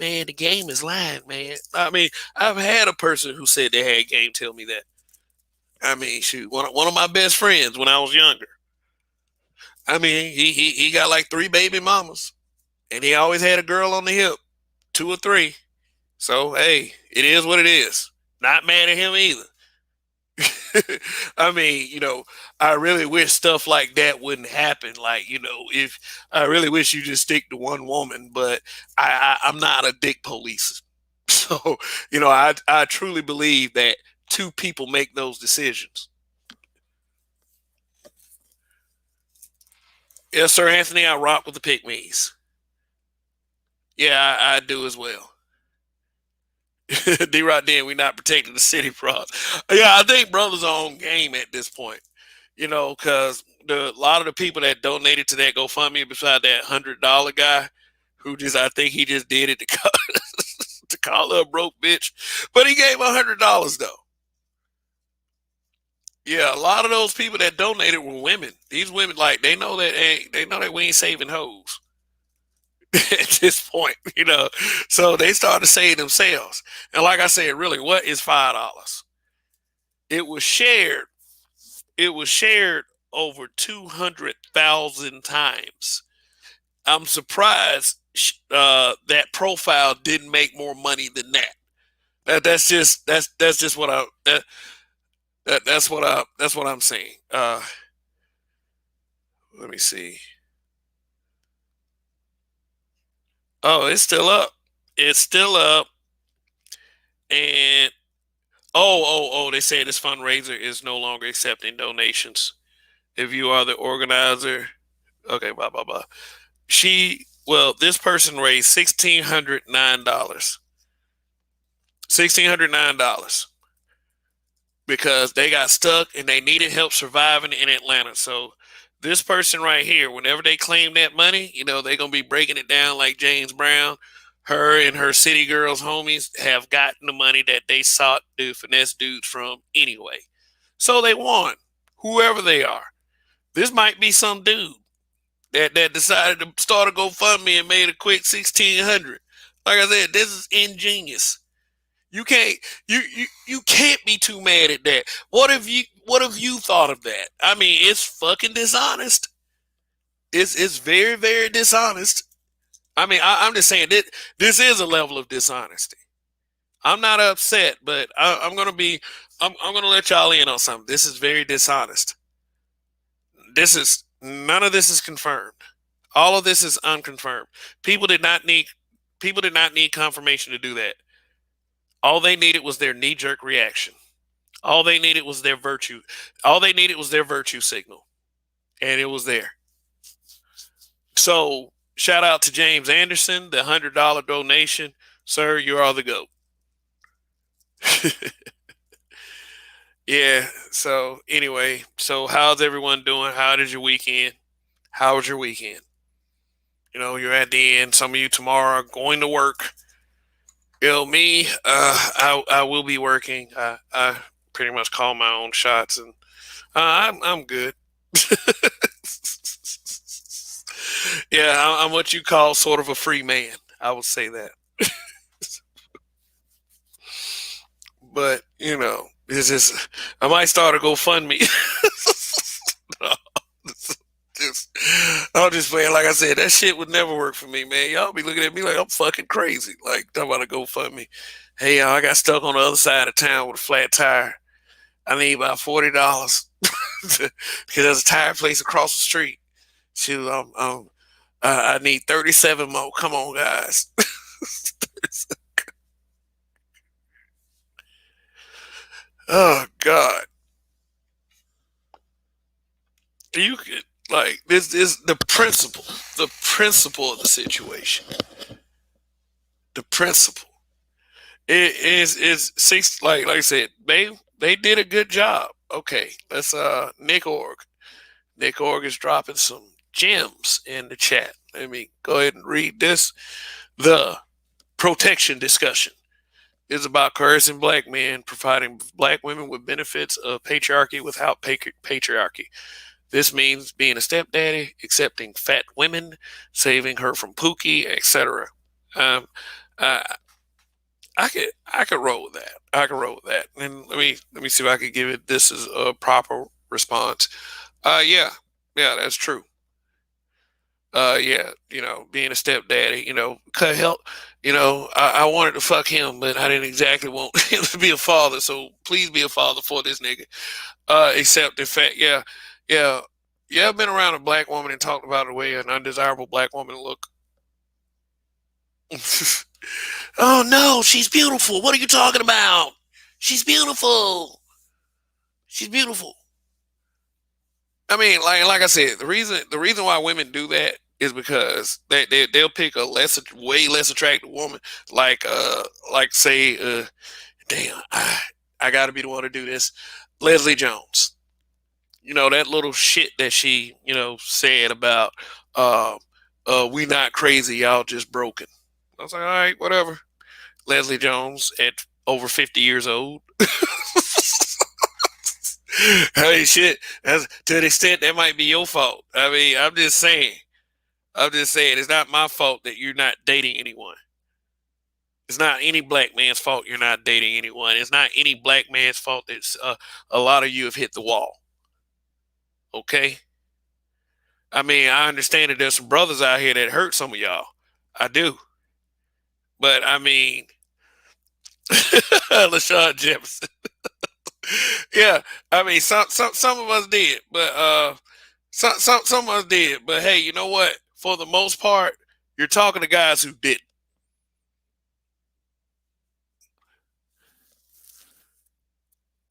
Man, the game is lying, man. I mean, I've had a person who said they had game tell me that. I mean, shoot, one of my best friends when I was younger. I mean, he got like three baby mamas, and he always had a girl on the hip, two or three. So hey, it is what it is. Not mad at him either. I mean, I really wish stuff like that wouldn't happen. Like, if I really wish you just stick to one woman, but I'm not a dick police. So, I truly believe that two people make those decisions. Yes, sir, Anthony, I rock with the pygmies. Yeah, I do as well. D Rod then we not protecting the city frauds. Yeah, I think brothers are on game at this point. Because a lot of the people that donated to that GoFundMe, beside that $100 guy, who just I think he just did it to call, to call her a broke bitch, but he gave $100 though. Yeah, a lot of those people that donated were women. These women, like, they know that we ain't saving hoes at this point, So they started to save themselves. And like I said, really, what is $5? It was shared. It was shared over 200,000 times. I'm surprised that profile didn't make more money than that. That's just what that's what I'm saying. Let me see. Oh, it's still up. It's still up. And oh, they say this fundraiser is no longer accepting donations. If you are the organizer, okay, blah blah blah. This person raised $1,609. $1,609 because they got stuck and they needed help surviving in Atlanta. So this person right here, whenever they claim that money, they're gonna be breaking it down like James Brown. Her and her city girls homies have gotten the money that they sought to finesse dudes from anyway. So they won, whoever they are. This might be some dude that decided to start a GoFundMe and made a quick 1,600. Like I said, this is ingenious. You can't you can't be too mad at that. What have you thought of that? I mean, it's fucking dishonest. It's very, very dishonest. I mean, I'm just saying that this is a level of dishonesty. I'm not upset, but I'm gonna be I'm gonna let y'all in on something. This is very dishonest. This is none of this is confirmed. All of this is unconfirmed. People did not need people did not need confirmation to do that. All they needed was their knee jerk reaction. All they needed was their virtue. All they needed was their virtue signal, and it was there. So shout out to James Anderson, the $100 donation, sir. You are the goat. Yeah. So anyway, so how's everyone doing? How did your weekend? How was your weekend? You're at the end. Some of you tomorrow are going to work. Me, I will be working. I pretty much call my own shots, and I'm good. Yeah, I'm what you call sort of a free man. I would say that. But it's just I might start a GoFundMe. No, just, I'm just playing. Like I said, that shit would never work for me, man. Y'all be looking at me like I'm fucking crazy. Like talking about a GoFundMe. Hey, y'all, I got stuck on the other side of town with a flat tire. I need about $40 because there's a tire place across the street. Shoot, I need 37 more. Come on, guys. Oh God, you could like this is the principle of the situation. The principle it is six. Like I said, they did a good job. Okay, let's Nick Org is dropping some gems in the chat. Let me go ahead and read this. The protection discussion is about coercing black men, providing black women with benefits of patriarchy without patriarchy. This means being a stepdaddy, accepting fat women, saving her from Pookie, etc. Um, uh, I could roll with that. I could roll with that. And let me see if I could give it this as a proper response. Yeah, yeah, that's true. Yeah, being a stepdaddy, cut help. I wanted to fuck him, but I didn't exactly want him to be a father. So please be a father for this nigga. Except in fact, yeah, yeah, yeah. I've been around a black woman and talked about the way an undesirable black woman look. Oh no, she's beautiful. What are you talking about? She's beautiful. She's beautiful. I mean, like I said, the reason why women do that is because they'll pick a way less attractive woman, like say, damn, I got to be the one to do this, Leslie Jones. That little shit that she said about uh we not crazy, y'all just broken. I was like, all right, whatever. Leslie Jones at over 50 years old. Hey, shit. That's, to an extent, that might be your fault. I mean, I'm just saying. I'm just saying, it's not my fault that you're not dating anyone. It's not any black man's fault you're not dating anyone. It's not any black man's fault that a lot of you have hit the wall. Okay? I mean, I understand that there's some brothers out here that hurt some of y'all. I do. But I mean, LaShawn Jefferson. Yeah, I mean, some of us did, but some of us did. But hey, you know what? For the most part, you're talking to guys who didn't.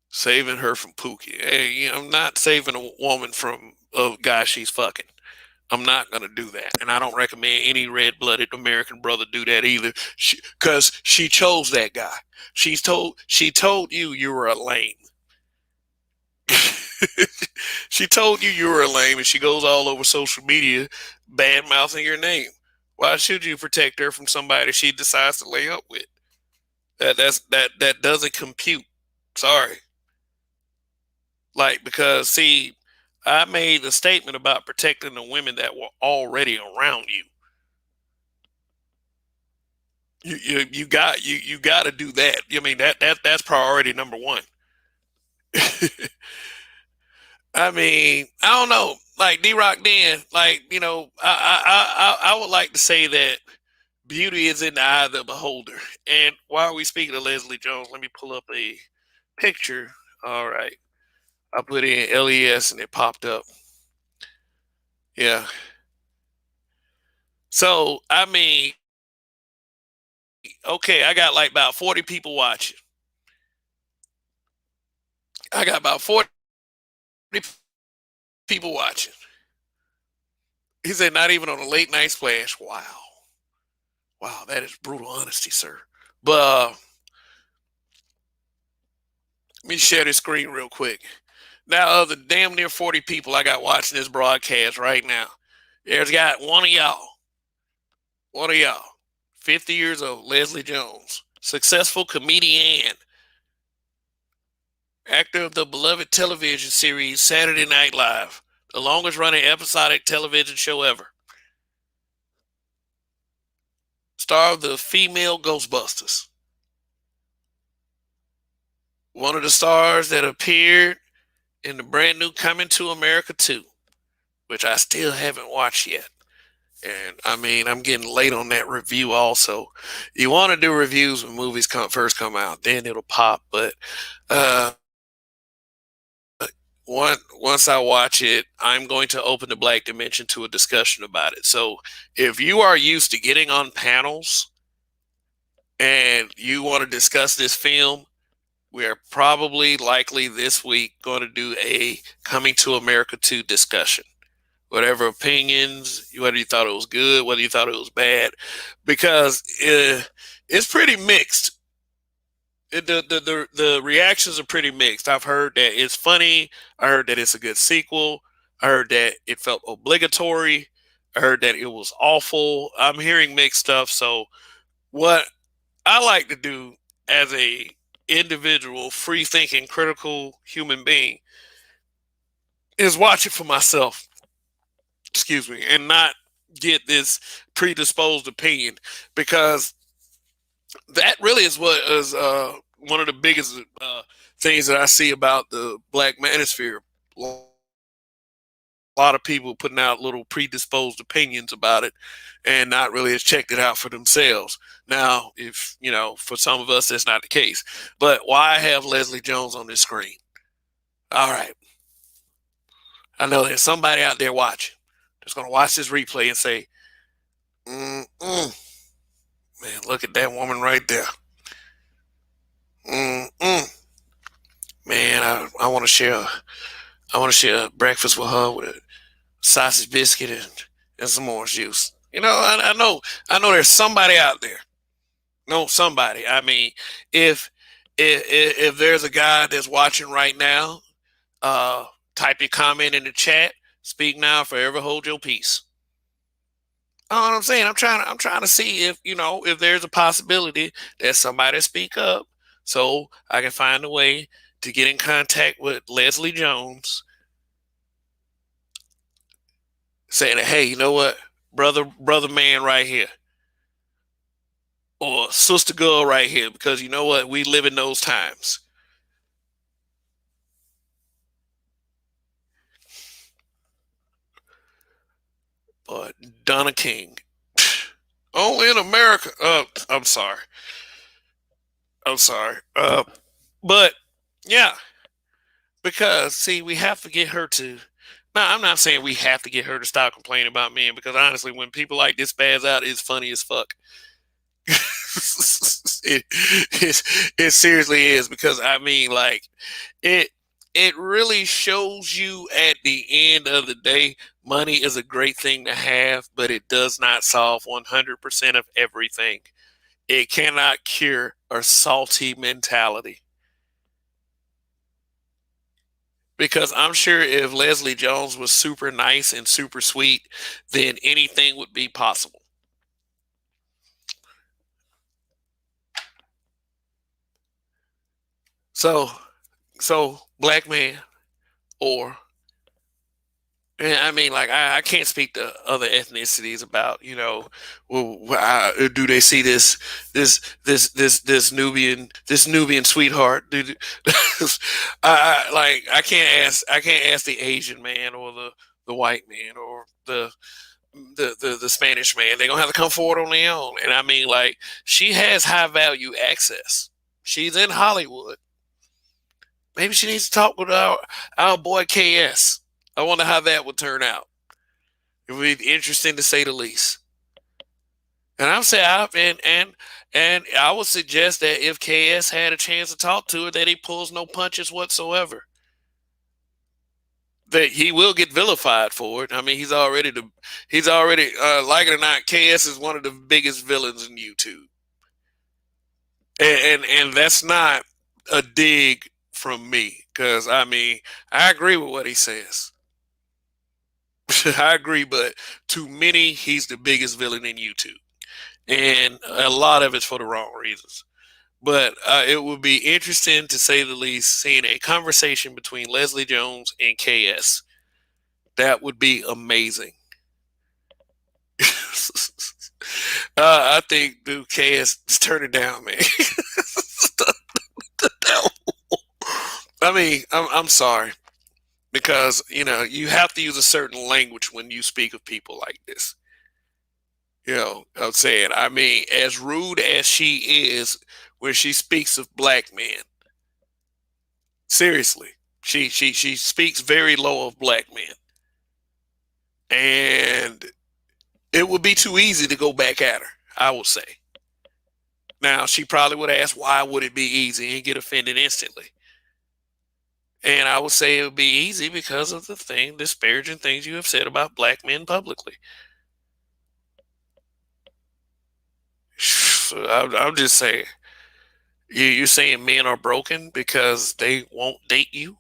Saving her from Pookie. Hey, I'm not saving a woman from a guy she's fucking. I'm not gonna do that, and I don't recommend any red-blooded American brother do that either, because she chose that guy. She told you you were a lame. She told you were a lame, and she goes all over social media bad mouthing your name. Why should you protect her from somebody she decides to lay up with? That doesn't compute. Sorry. Like, because see, I made a statement about protecting the women that were already around you. You got to do that. I mean that's priority number one. I mean, I don't know. Like D Rock, then, like I would like to say that beauty is in the eye of the beholder. And while we speaking of Leslie Jones, let me pull up a picture. All right, I put in LES and it popped up. Yeah. So I mean, okay, I got like about 40 people watching. I got about 40 people watching. He said, not even on a late night splash. Wow. Wow, that is brutal honesty, sir. But let me share this screen real quick. Now, of the damn near 40 people I got watching this broadcast right now, there's got one of y'all, 50 years old, Leslie Jones, successful comedian, actor of the beloved television series Saturday Night Live, the longest running episodic television show ever. Star of the female Ghostbusters. one of the stars that appeared in the brand new Coming to America 2, which I still haven't watched yet. And I mean, I'm getting late on that review also. You want to do reviews when movies first come out, then it'll pop. But uh, once I watch it, I'm going to open the Black Dimension to a discussion about it. So if you are used to getting on panels and you want to discuss this film, we are probably likely this week going to do a Coming to America 2 discussion. Whatever opinions, whether you thought it was good, whether you thought it was bad, because it's pretty mixed. The reactions are pretty mixed. I've heard that it's funny. I heard that it's a good sequel. I heard that it felt obligatory. I heard that it was awful. I'm hearing mixed stuff. So what I like to do as a individual, free thinking, critical human being is watch it for myself. Excuse me, and not get this predisposed opinion, because that really is what is one of the biggest things that I see about the Black Manosphere. A lot of people putting out little predisposed opinions about it and not really has checked it out for themselves. Now, if you know, for some of us, that's not the case. But why have Leslie Jones on this screen? All right, I know there's somebody out there watching that's going to watch this replay and say, "Mm-mm, man, look at that woman right there. Mm-mm. Man, I want to share. I want to share breakfast with her with a sausage biscuit and some orange juice. You know, I know there's somebody out there. No, somebody. I mean, if if there's a guy that's watching right now, uh, type your comment in the chat. Speak now, forever hold your peace. You know what I'm saying? I'm trying to see if you know if there's a possibility that somebody speak up, so I can find a way to get in contact with Leslie Jones, saying that, hey, you know what, brother man right here, or sister girl right here, because you know what, we live in those times. But Donna King, only in America. I'm sorry. I'm sorry. But yeah, because see, we have to get her to. Now, I'm not saying we have to get her to stop complaining about men, because honestly, when people like this spaz out, it's funny as fuck. it, it seriously is, because I mean, like it it really shows you at the end of the day, money is a great thing to have, but it does not solve 100% of everything. It cannot cure a salty mentality. Because I'm sure if Leslie Jones was super nice and super sweet, then anything would be possible. So, black man, or and I mean, like I can't speak to other ethnicities about well, do they see this Nubian sweetheart? I can't ask the Asian man or the white man or the Spanish man. They're gonna have to come forward on their own. And I mean, like she has high value access. She's in Hollywood. Maybe she needs to talk with our boy KS. I wonder how that would turn out. It would be interesting to say the least. And I'm saying, and I would suggest that if KS had a chance to talk to her, that he pulls no punches whatsoever. That he will get vilified for it. I mean, he's already like it or not, KS is one of the biggest villains in YouTube, and that's not a dig from me, because I mean I agree with what he says. I agree, but to many, he's the biggest villain in YouTube, and a lot of it's for the wrong reasons. But it would be interesting, to say the least, seeing a conversation between Leslie Jones and KS. That would be amazing. I think, dude, KS, just turn it down, man. I mean, I'm sorry because you have to use a certain language when you speak of people like this. I'm saying, I mean, as rude as she is when she speaks of black men, seriously, she speaks very low of black men, and it would be too easy to go back at her. I would say. Now she probably would ask, "Why would it be easy?" and get offended instantly. And I would say it would be easy because of the disparaging things you have said about black men publicly. I'm just saying, you're saying men are broken because they won't date you.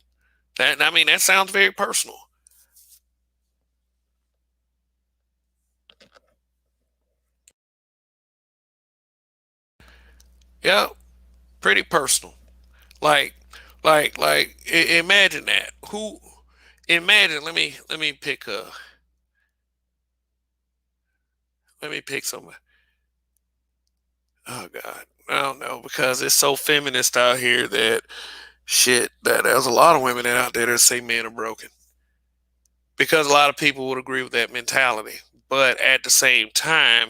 That I mean, that sounds very personal. Yeah, pretty personal. Like, imagine that. Who? Imagine. Let me pick a. Let me pick some. Oh God, I don't know because it's so feminist out here that shit. That there's a lot of women out there that say men are broken because a lot of people would agree with that mentality. But at the same time,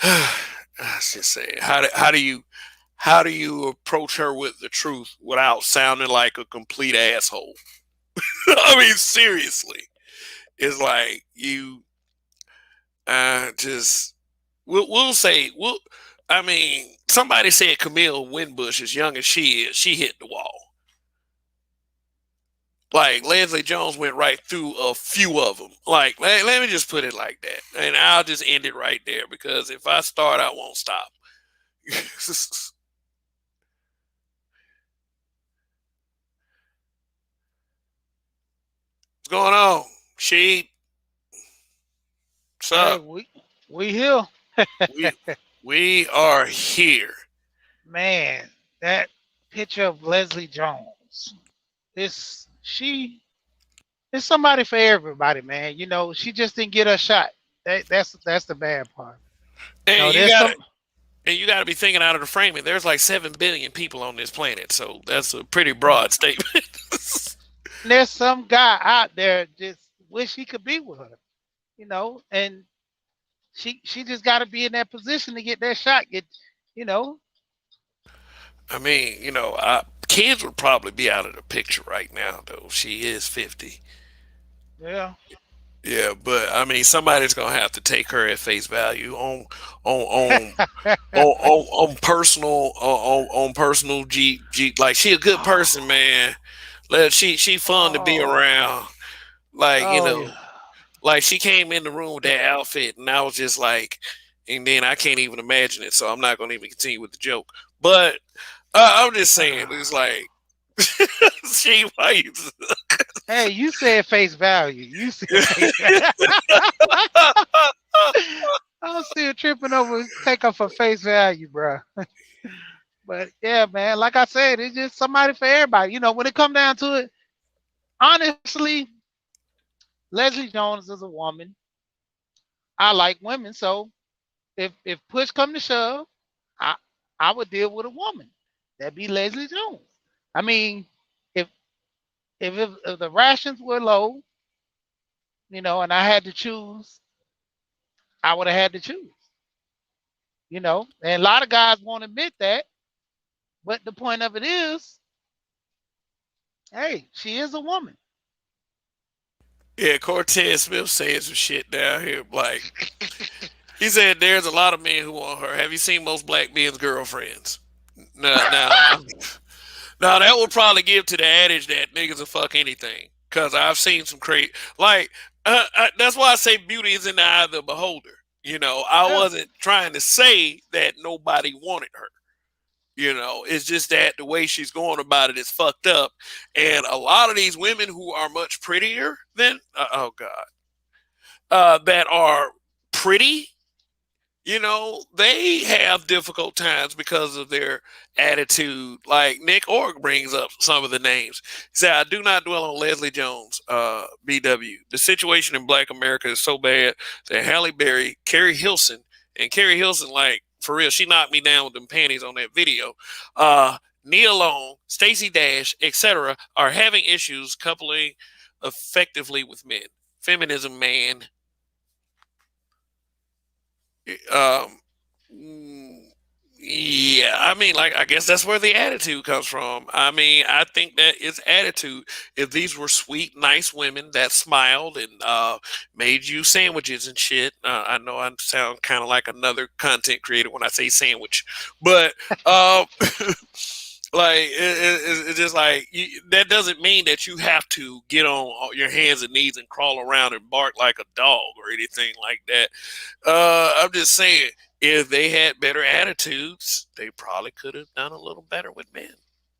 I was just saying, how do you approach her with the truth without sounding like a complete asshole? I mean, seriously, it's like you just we'll say we'll. I mean, somebody said Camille Winbush, as young as she is, she hit the wall. Like Leslie Jones went right through a few of them. Like let me just put it like that, and I'll just end it right there because if I start, I won't stop. What's going on? She, what's Hey, up? we here, We we are here. man. That picture of Leslie Jones. This she is somebody for everybody, man. She just didn't get her shot. That's the bad part. And No, you there's got some to and you got to be thinking out of the framing. There's like 7 billion people on this planet, so that's a pretty broad statement. there's some guy out there just wish he could be with her. And she just got to be in that position to get that shot. You know, I mean, kids would probably be out of the picture right now, though. She is 50. yeah. Yeah, but I mean, somebody's gonna have to take her at face value on on personal on personal G. Like she a good person, man. She fun to be oh, around. Like oh yeah. like she came in the room with that outfit, and I was just like, and then I can't even imagine it, so I'm not gonna even continue with the joke. But I'm just saying, it's like, she why you Hey, you said face value. You said face value. I'm still tripping over take her for face value, bro. But yeah, man, like I said, it's just somebody for everybody. When it come down to it, honestly, Leslie Jones is a woman. I like women, so if push come to shove, I I would deal with a woman. That'd be Leslie Jones. I mean, if if the rations were low, and I had to choose, I would have had to choose. And a lot of guys won't admit that, but the point of it is, hey, she is a woman. Yeah, Cortez Smith saying some shit down here. Like he said, there's a lot of men who want her. Have you seen most black men's girlfriends? No, now that would probably give to the adage that niggas will fuck anything. Cause I've seen some crazy. Like that's why I say beauty is in the eye of the beholder. I Yeah. wasn't trying to say that nobody wanted her. It's just that the way she's going about it is fucked up. And a lot of these women who are much prettier than, oh God, that are pretty, they have difficult times because of their attitude. Like Nick Org brings up some of the names. He said, I do not dwell on Leslie Jones, BW. The situation in black America is so bad that Halle Berry, Carrie Hilson, like, for real, she knocked me down with them panties on that video, Nia Long, Stacey Dash, etc., are having issues coupling effectively with men. Feminism, man. Um, mm, yeah, I mean, like, I guess that's where the attitude comes from. I mean, I think that it's attitude. If these were sweet, nice women that smiled and made you sandwiches and shit, I know I sound kind of like another content creator when I say sandwich, but uh, like it's just like that doesn't mean that you have to get on your hands and knees and crawl around and bark like a dog or anything like that. I'm just saying, if they had better attitudes, they probably could have done a little better with men.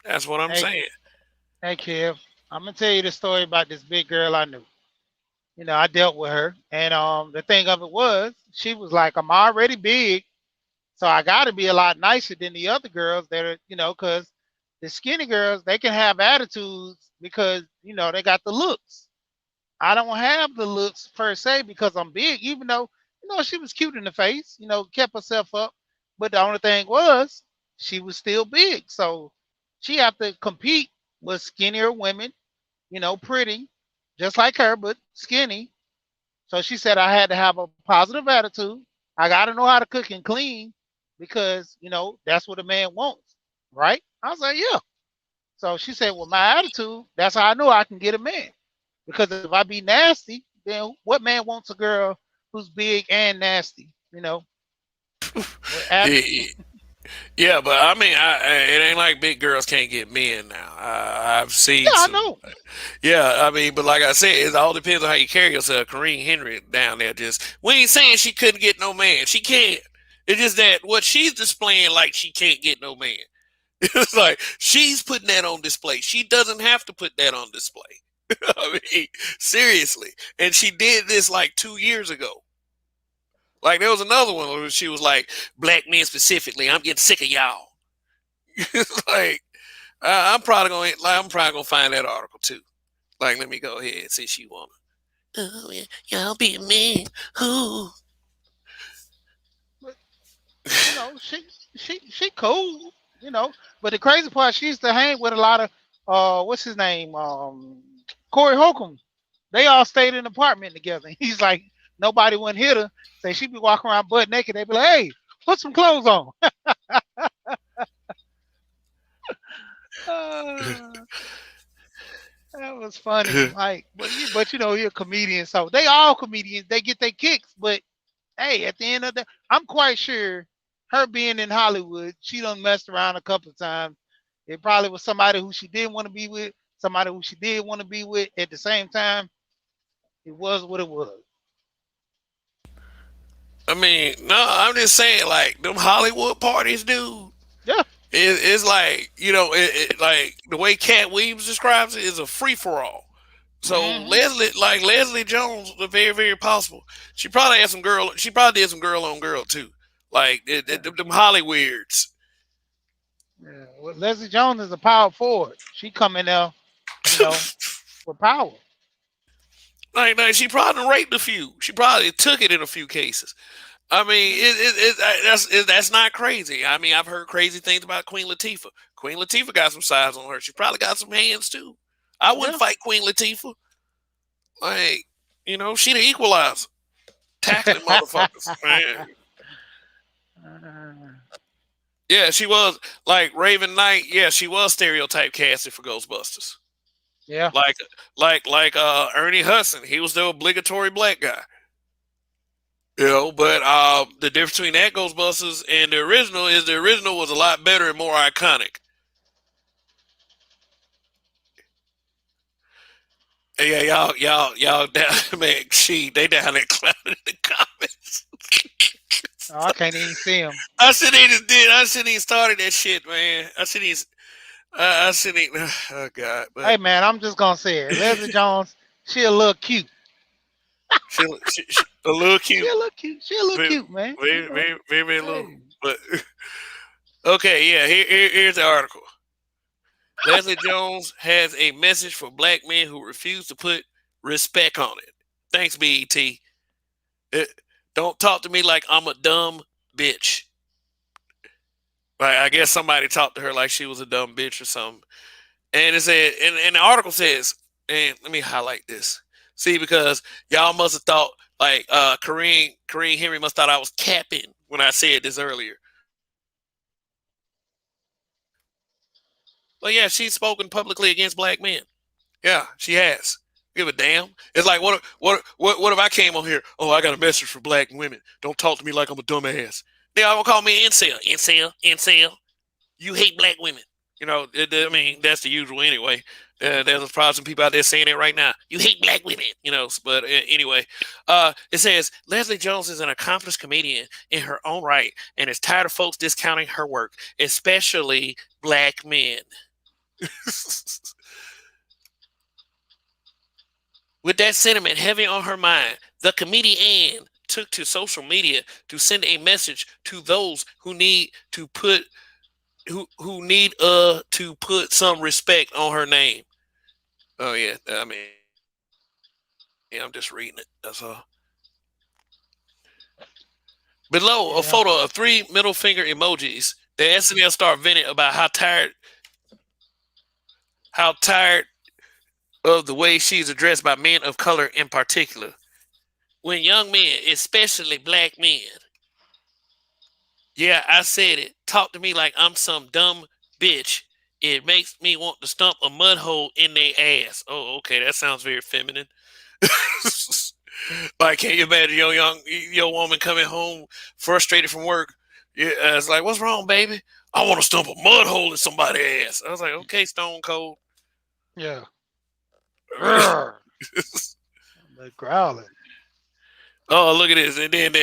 That's what I'm Hey, saying. hey, Kev, I'm gonna tell you the story about this big girl I knew. I dealt with her, and the thing of it was, she was like, "I'm already big, so I got to be a lot nicer than the other girls that are, because the skinny girls they can have attitudes because they got the looks. I don't have the looks per se because I'm big, even though she was cute in the face, kept herself up. But the only thing was she was still big, so she had to compete with skinnier women, pretty, just like her, but skinny. So she said I had to have a positive attitude. I got to know how to cook and clean because that's what a man wants, right? I was like, yeah. So she said, well, my attitude, that's how I know I can get a man. Because if I be nasty, then what man wants a girl who's big and nasty? With Yeah, yeah, but I mean, it ain't like big girls can't get men now. I've yeah, seen I some. know. Yeah, I mean, but like I said, it all depends on how you carry yourself. Kareem Henry down there just, we ain't saying she couldn't get no man. She can't. It's just that what she's displaying, like she can't get no man. It's like she's putting that on display. She doesn't have to put that on display. I mean, seriously. And she did this like 2 years ago. Like there was another one where she was like, black men specifically, I'm getting sick of y'all. It's like I'm probably gonna find that article too. Like, let me go ahead and see she wanna. Oh yeah, y'all be mean. Who? But she cool, you know. But the crazy part, she used to hang with a lot of what's his name? Corey Holcomb. They all stayed in an apartment together. He's like, nobody wouldn't hit her. Say she'd be walking around butt naked. They'd be like, hey, put some clothes on. Uh, that was funny. Like, but you're a comedian, so they all comedians. They get their kicks, but hey, at the end of the, I'm quite sure her being in Hollywood, she done messed around a couple of times. It probably was somebody who she didn't want to be with, somebody who she did want to be with. At the same time, it was what it was. I mean, no, I'm just saying, like them Hollywood parties, dude. Yeah. It's like like the way Cat Williams describes it is a free for all. So Hmm. Leslie Jones, was very very possible. She probably had some girl. She probably did some girl on girl too. Like Yeah. them Hollyweirds. Yeah. Well, Leslie Jones is a power forward. She come in there, you know, with power. Like she probably raped a few. She probably took it in a few cases. I mean, that's not crazy. I mean, I've heard crazy things about Queen Latifah. Queen Latifah got some size on her. She probably got some hands too. I wouldn't Yeah. fight Queen Latifah. Like, she the equalizer, tackling motherfuckers. Man. Yeah, she was like Raven Knight. Yeah, she was stereotype casted for Ghostbusters. yeah. Like, Ernie Hudson. He was the obligatory black guy. But the difference between that Ghostbusters and the original is the original was a lot better and more iconic. Yeah, y'all down, man. They down there clowning in the comments. Oh, I can't even see him. I shouldn't even did. I shouldn't even started that shit, man. I shouldn't even. I shouldn't even. Oh God, but Hey man, I'm just gonna say it. Leslie Jones, she a little cute. she a little She cute, a little cute. She a little very, cute, man. very little. Hey. But okay, yeah. Here's the article. Leslie Jones has a message for black men who refuse to put respect on it. Thanks, BET. Don't talk to me like I'm a dumb bitch. Like I guess somebody talked to her like she was a dumb bitch or something. And it said, and the article says, and let me highlight this. See, because y'all must have thought like Kareem Henry must thought I was capping when I said this earlier. But yeah, she's spoken publicly against black men. Yeah, she has. Give a damn. It's like what if I came on here? Oh, I got a message for black women. Don't talk to me like I'm a dumbass. They all gonna call me incel, incel, incel. You hate black women. I mean, that's the usual anyway. There's probably some people out there saying it right now. You hate black women, But anyway, it says Leslie Jones is an accomplished comedian in her own right and is tired of folks discounting her work, especially black men. With that sentiment heavy on her mind, the comedian took to social media to send a message to those who need to put some respect on her name. Oh yeah, I mean, I'm just reading it. That's all. Below, a photo of Yeah, three middle finger emojis. The SNL star vented about how tired of the way she's addressed by men of color in particular. When young men, especially black men, yeah, I said it, talk to me like I'm some dumb bitch. It makes me want to stump a mud hole in their ass. Oh, okay, that sounds very feminine. Like, can you imagine your woman coming home frustrated from work? Yeah, it's like, what's wrong, baby? I want to stump a mud hole in somebody's ass. I was like, okay, Stone Cold. yeah. Grr, the growling. Oh, look at this, and then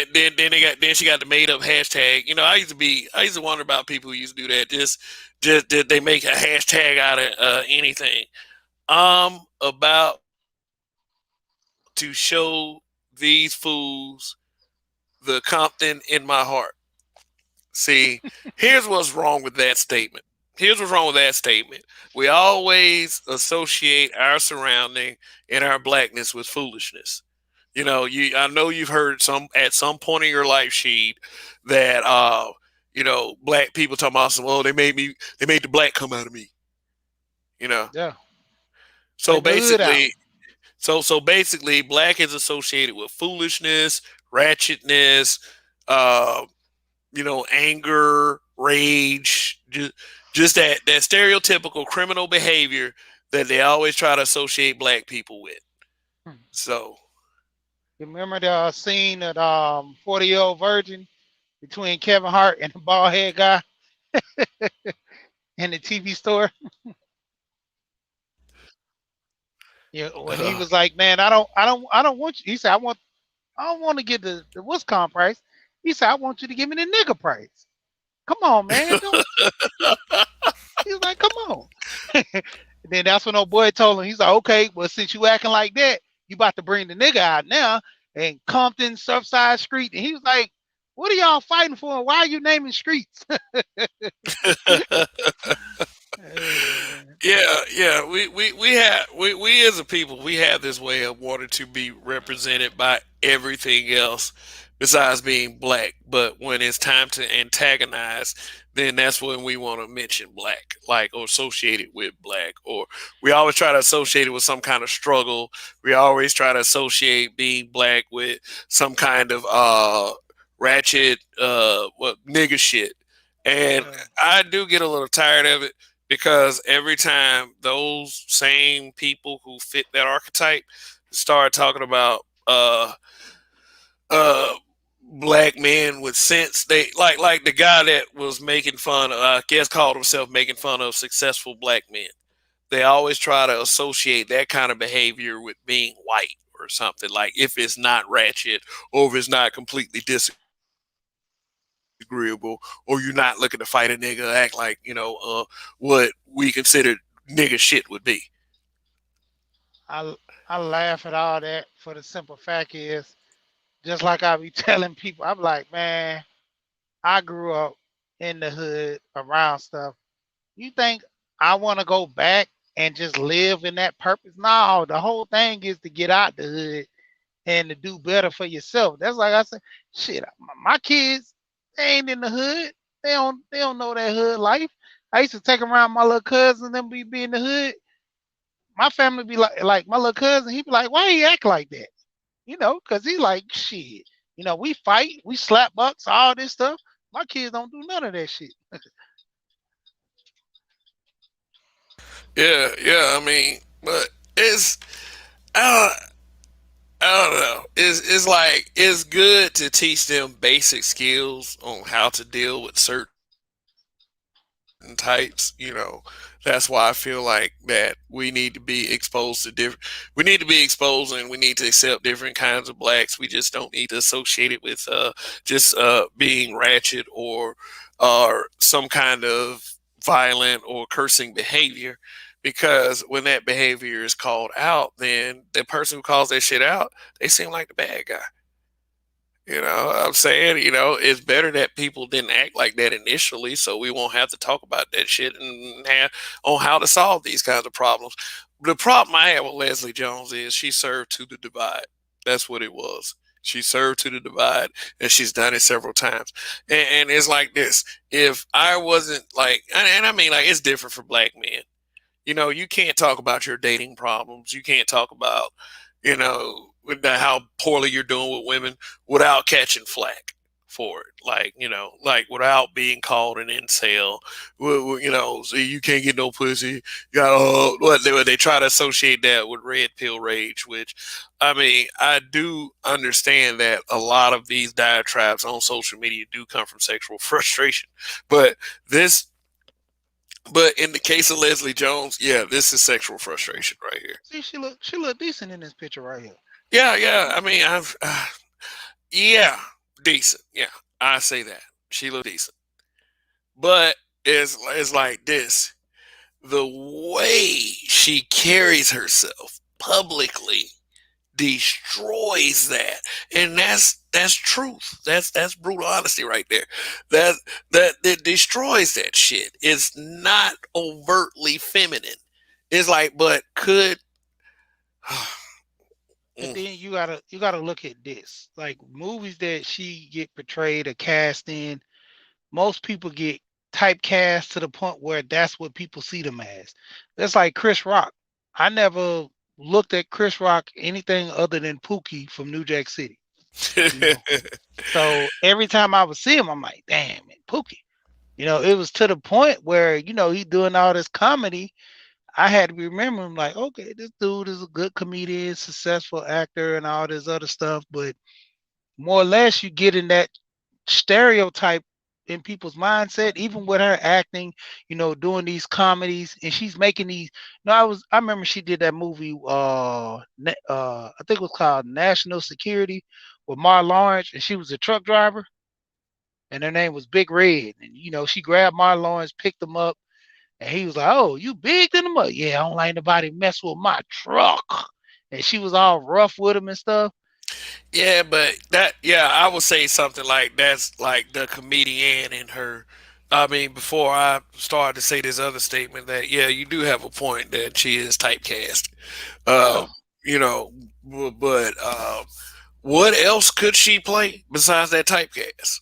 she got the made up hashtag. I used to wonder about people who used to do that. Just did they make a hashtag out of anything? I'm about to show these fools the Compton in my heart. See, here's what's wrong with that statement. Here's what's wrong with that statement. We always associate our surrounding and our blackness with foolishness. I know you've heard some at some point in your life, sheet, that black people talking about some, oh, they made the black come out of me. You know. Yeah, So bring the hood out. basically, so basically, black is associated with foolishness, ratchetness, uh, anger, rage, just that stereotypical criminal behavior that they always try to associate black people with. Hmm. So, You remember the scene at 40-year-old virgin between Kevin Hart and the bald head guy in the TV store? Yeah, when he uh, was like, "Man, I don't want you." He said, I don't want to get the Wiscom price." He said, "I want you to give me the nigga price." Come on, man, don't. He was like, "Come on." And then that's when old boy told him, he's like, "Okay, well, since you acting like that, you about to bring the nigga out now." And Compton, Surfside Street, and he was like, "What are y'all fighting for? And why are you naming streets?" Uh, yeah. We as a people, we have this way of wanting to be represented by everything else besides being black. But when it's time to antagonize, then that's when we want to mention black, like, or associate it with black, or we always try to associate it with some kind of struggle. We always try to associate being black with some kind of ratchet what nigga shit. And yeah, I do get a little tired of it because every time those same people who fit that archetype start talking about uh black men with sense, they like the guy that was making fun of, I guess called himself making fun of successful black men. They always try to associate that kind of behavior with being white or something, like if it's not ratchet or if it's not completely disagreeable or you're not looking to fight a nigga, act like what we consider nigga shit would be. I I laugh at all that for the simple fact is, just like I be telling people, I'm like, man, I grew up in the hood around stuff. You think I want to go back and just live in that purpose? No, the whole thing is to get out the hood and to do better for yourself. That's like I said, shit, my kids, they ain't in the hood. They don't know that hood life. I used to take 'em around my little cousin and them be in the hood. My family be like my little cousin. He be like, why he act like that? Cause he like shit. We fight, we slap bucks, all this stuff. My kids don't do none of that shit. Yeah, yeah. I mean, but it's I I don't know. It's like it's good to teach them basic skills on how to deal with certain types. That's why I feel like that we need to be exposed to different. We need to be exposed and we need to accept different kinds of blacks. We just don't need to associate it with just being ratchet or some kind of violent or cursing behavior. Because when that behavior is called out, then the person who calls that shit out, they seem like the bad guy. I'm saying, it's better that people didn't act like that initially, so we won't have to talk about that shit and on how to solve these kinds of problems. The problem I have with Leslie Jones is she served to the divide. That's what it was. She served to the divide, and she's done it several times. And it's like this: if I wasn't like, and I mean, like, it's different for black men. You can't talk about your dating problems. You can't talk about, with how poorly you're doing with women without catching flack for it. Like, like without being called an incel. So you can't get no pussy. You got what they try to associate that with red pill rage, which I mean, I do understand that a lot of these diatribes on social media do come from sexual frustration. But this but in the case of Leslie Jones, yeah, this is sexual frustration right here. See, she look decent in this picture right here. Yeah, yeah. I mean, yeah, decent. Yeah, I say that she looked decent, but it's like this: the way she carries herself publicly destroys that, and that's truth. That's brutal honesty right there. That that destroys that shit. It's not overtly feminine. It's like, but could But then you gotta look at this. Like movies that she get portrayed or cast in, most people get typecast to the point where that's what people see them as. That's like Chris Rock. I never looked at Chris Rock anything other than Pookie from New Jack City. You know. So every time I would see him, I'm like, damn, man, Pookie. It was to the point where, he doing all this comedy. I had to remember him like, okay, this dude is a good comedian, successful actor, and all this other stuff. But more or less, you get in that stereotype in people's mindset, even with her acting, doing these comedies, and she's making these. No, I remember she did that movie, I think it was called National Security with Martin Lawrence, and she was a truck driver, and her name was Big Red, and she grabbed Martin Lawrence, picked him up, and he was like, "Oh, you big in the mud? Yeah, I don't like nobody mess with my truck." And she was all rough with him and stuff. yeah, but yeah, I would say something like that's like the comedian in her. I mean, before I started to say this other statement, that yeah, you do have a point that she is typecast. Yeah. Uh, but what else could she play besides that typecast?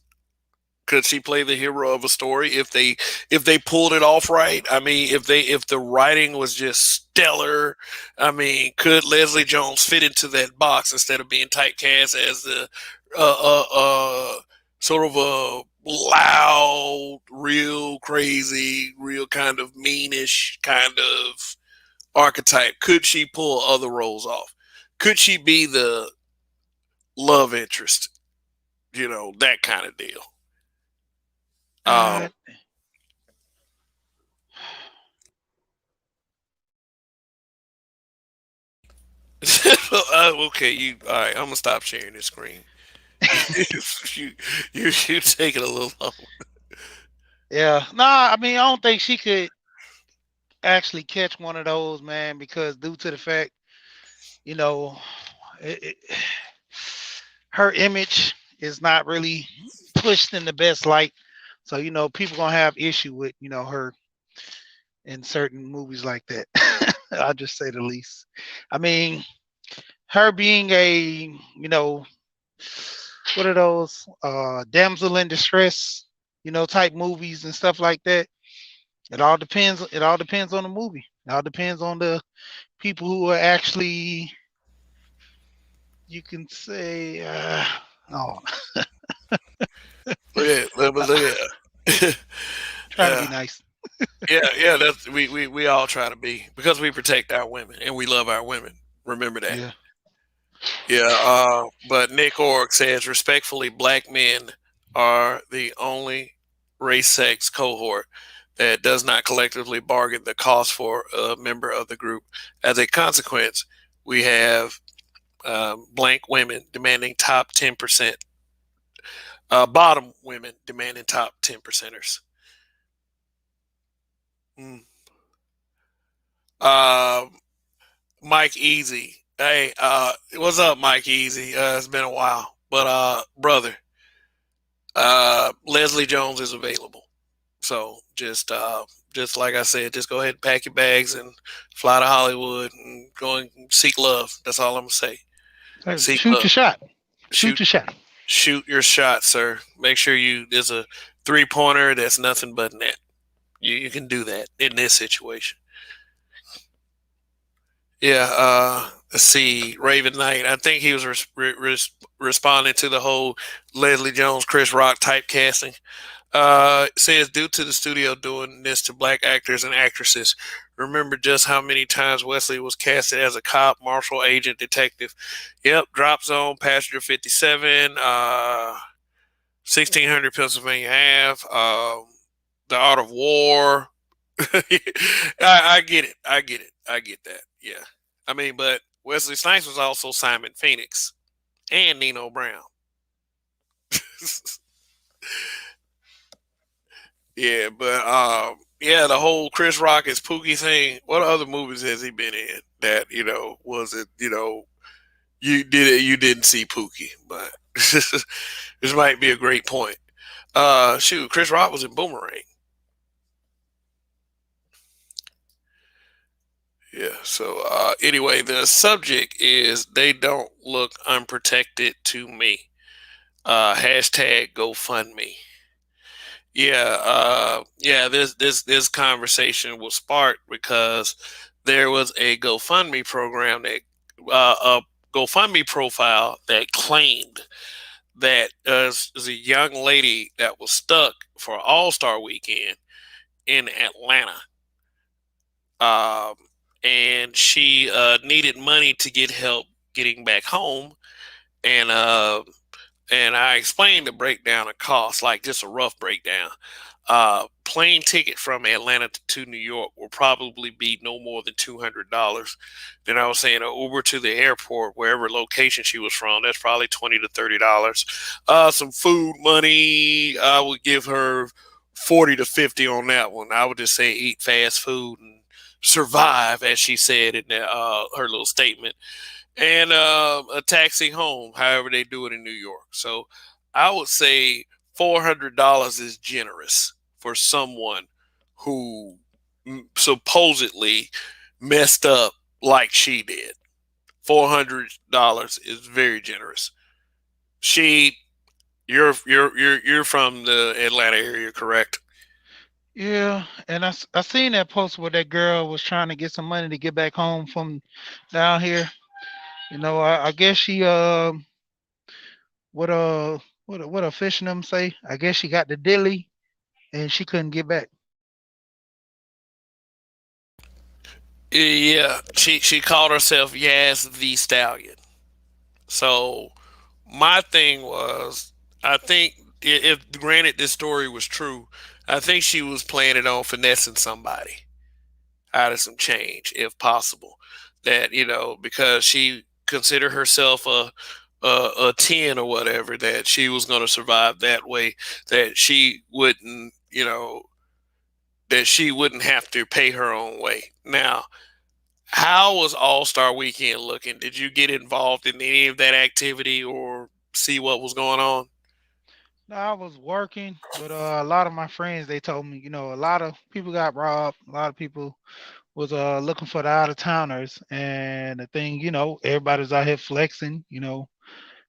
Could she play the hero of a story if they pulled it off right? I mean, if the writing was just stellar, I mean, could Leslie Jones fit into that box instead of being typecast as the sort of a loud, real crazy, real kind of meanish kind of archetype? Could she pull other roles off? Could she be the love interest? That kind of deal. Um, Uh, okay, you all right? I'm gonna stop sharing this screen. you you take it a little long. yeah. Nah, I mean, I don't think she could actually catch one of those, man, because due to the fact, you know, it, it, her image is not really pushed in the best light. So, people gonna have issue with, her in certain movies like that. I'll just say the least. I mean, her being what are those damsel in distress, type movies and stuff like that. It all depends. It all depends on the movie. It all depends on the people who are actually, you can say, oh, Look at trying to be nice. yeah, yeah. That's we all try to be because we protect our women and we love our women. Remember that. Yeah. Yeah. But Nick Org says respectfully, black men are the only race sex cohort that does not collectively bargain the cost for a member of the group. As a consequence, we have blank women demanding top 10%, bottom women demanding top 10 percenters. Mm. Uh, Mike Easy. Hey, what's up, Mike Easy? It's been a while, but brother, Leslie Jones is available. So just like I said, just go ahead and pack your bags and fly to Hollywood and go and seek love. That's all I'm gonna say. Seek Shoot love. your shot. Shoot Shoot, your shot. shoot your shot, sir. Make sure there's a 3-pointer that's nothing but net. You can do that in this situation. Yeah, let's see, Raven Knight. I think he was responding to the whole Leslie Jones, Chris Rock typecasting. Says due to the studio doing this to black actors and actresses. Remember just how many times Wesley was casted as a cop, marshal, agent, detective. Yep, Drop Zone, Passenger 57, 1600 Pennsylvania Ave, The Art of War. I get it. I get it. I get that. Yeah. I mean, but Wesley Snipes was also Simon Phoenix and Nino Brown. Yeah, but yeah, the whole Chris Rock is Pookie thing. What other movies has he been in that was it you didn't see Pookie, but this might be a great point. Shoot, Chris Rock was in Boomerang. Yeah. So anyway, the subject is they don't look unprotected to me. Hashtag GoFundMe. Yeah, yeah. This conversation was sparked because there was a GoFundMe program that a GoFundMe profile that claimed that was a young lady that was stuck for All Star Weekend in Atlanta, um, and she needed money to get help getting back home, and I explained the breakdown of costs, like just a rough breakdown. Plane ticket from Atlanta to New York will probably be no more than $200. Then I was saying an Uber to the airport, wherever location she was from, that's probably $20 to $30. Some food money, I would give her 40 to 50 on that one. I would just say eat fast food and survive, as she said in her little statement, and a taxi home, however they do it in New York. So I would say $400 is generous for someone who supposedly messed up like she did. $400 is very generous. She, you're from the Atlanta area, correct? Yeah, and I seen that post where that girl was trying to get some money to get back home from down here. I guess she what what a fish and them say. I guess she got the dilly and she couldn't get back. Yeah, she called herself Yaz the Stallion. So my thing was, I think if granted this story was true, I think she was planning on finessing somebody out of some change, if possible. That because she considered herself a 10 or whatever, that she was going to survive that way. That she wouldn't have to pay her own way. Now, how was All Star Weekend looking? Did you get involved in any of that activity or see what was going on? No, I was working, but a lot of my friends they told me, a lot of people got robbed. A lot of people was looking for the out of towners, and the thing, everybody's out here flexing,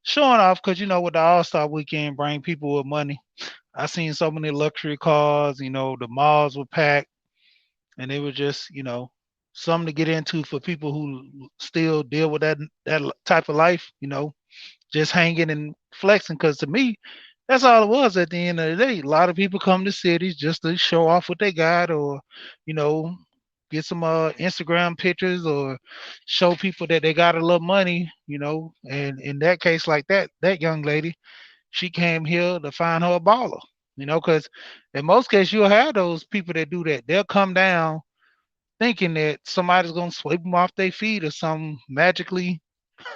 showing off because with the All Star Weekend bring people with money. I seen so many luxury cars. The malls were packed, and it was just something to get into for people who still deal with that type of life. Just hanging and flexing. Because to me, that's all it was at the end of the day. A lot of people come to cities just to show off what they got, or you know, get some Instagram pictures, or show people that they got a little money. And in that case, like that young lady, she came here to find her a baller. Because in most cases you'll have those people that do that. They'll come down thinking that somebody's gonna sweep them off their feet or something magically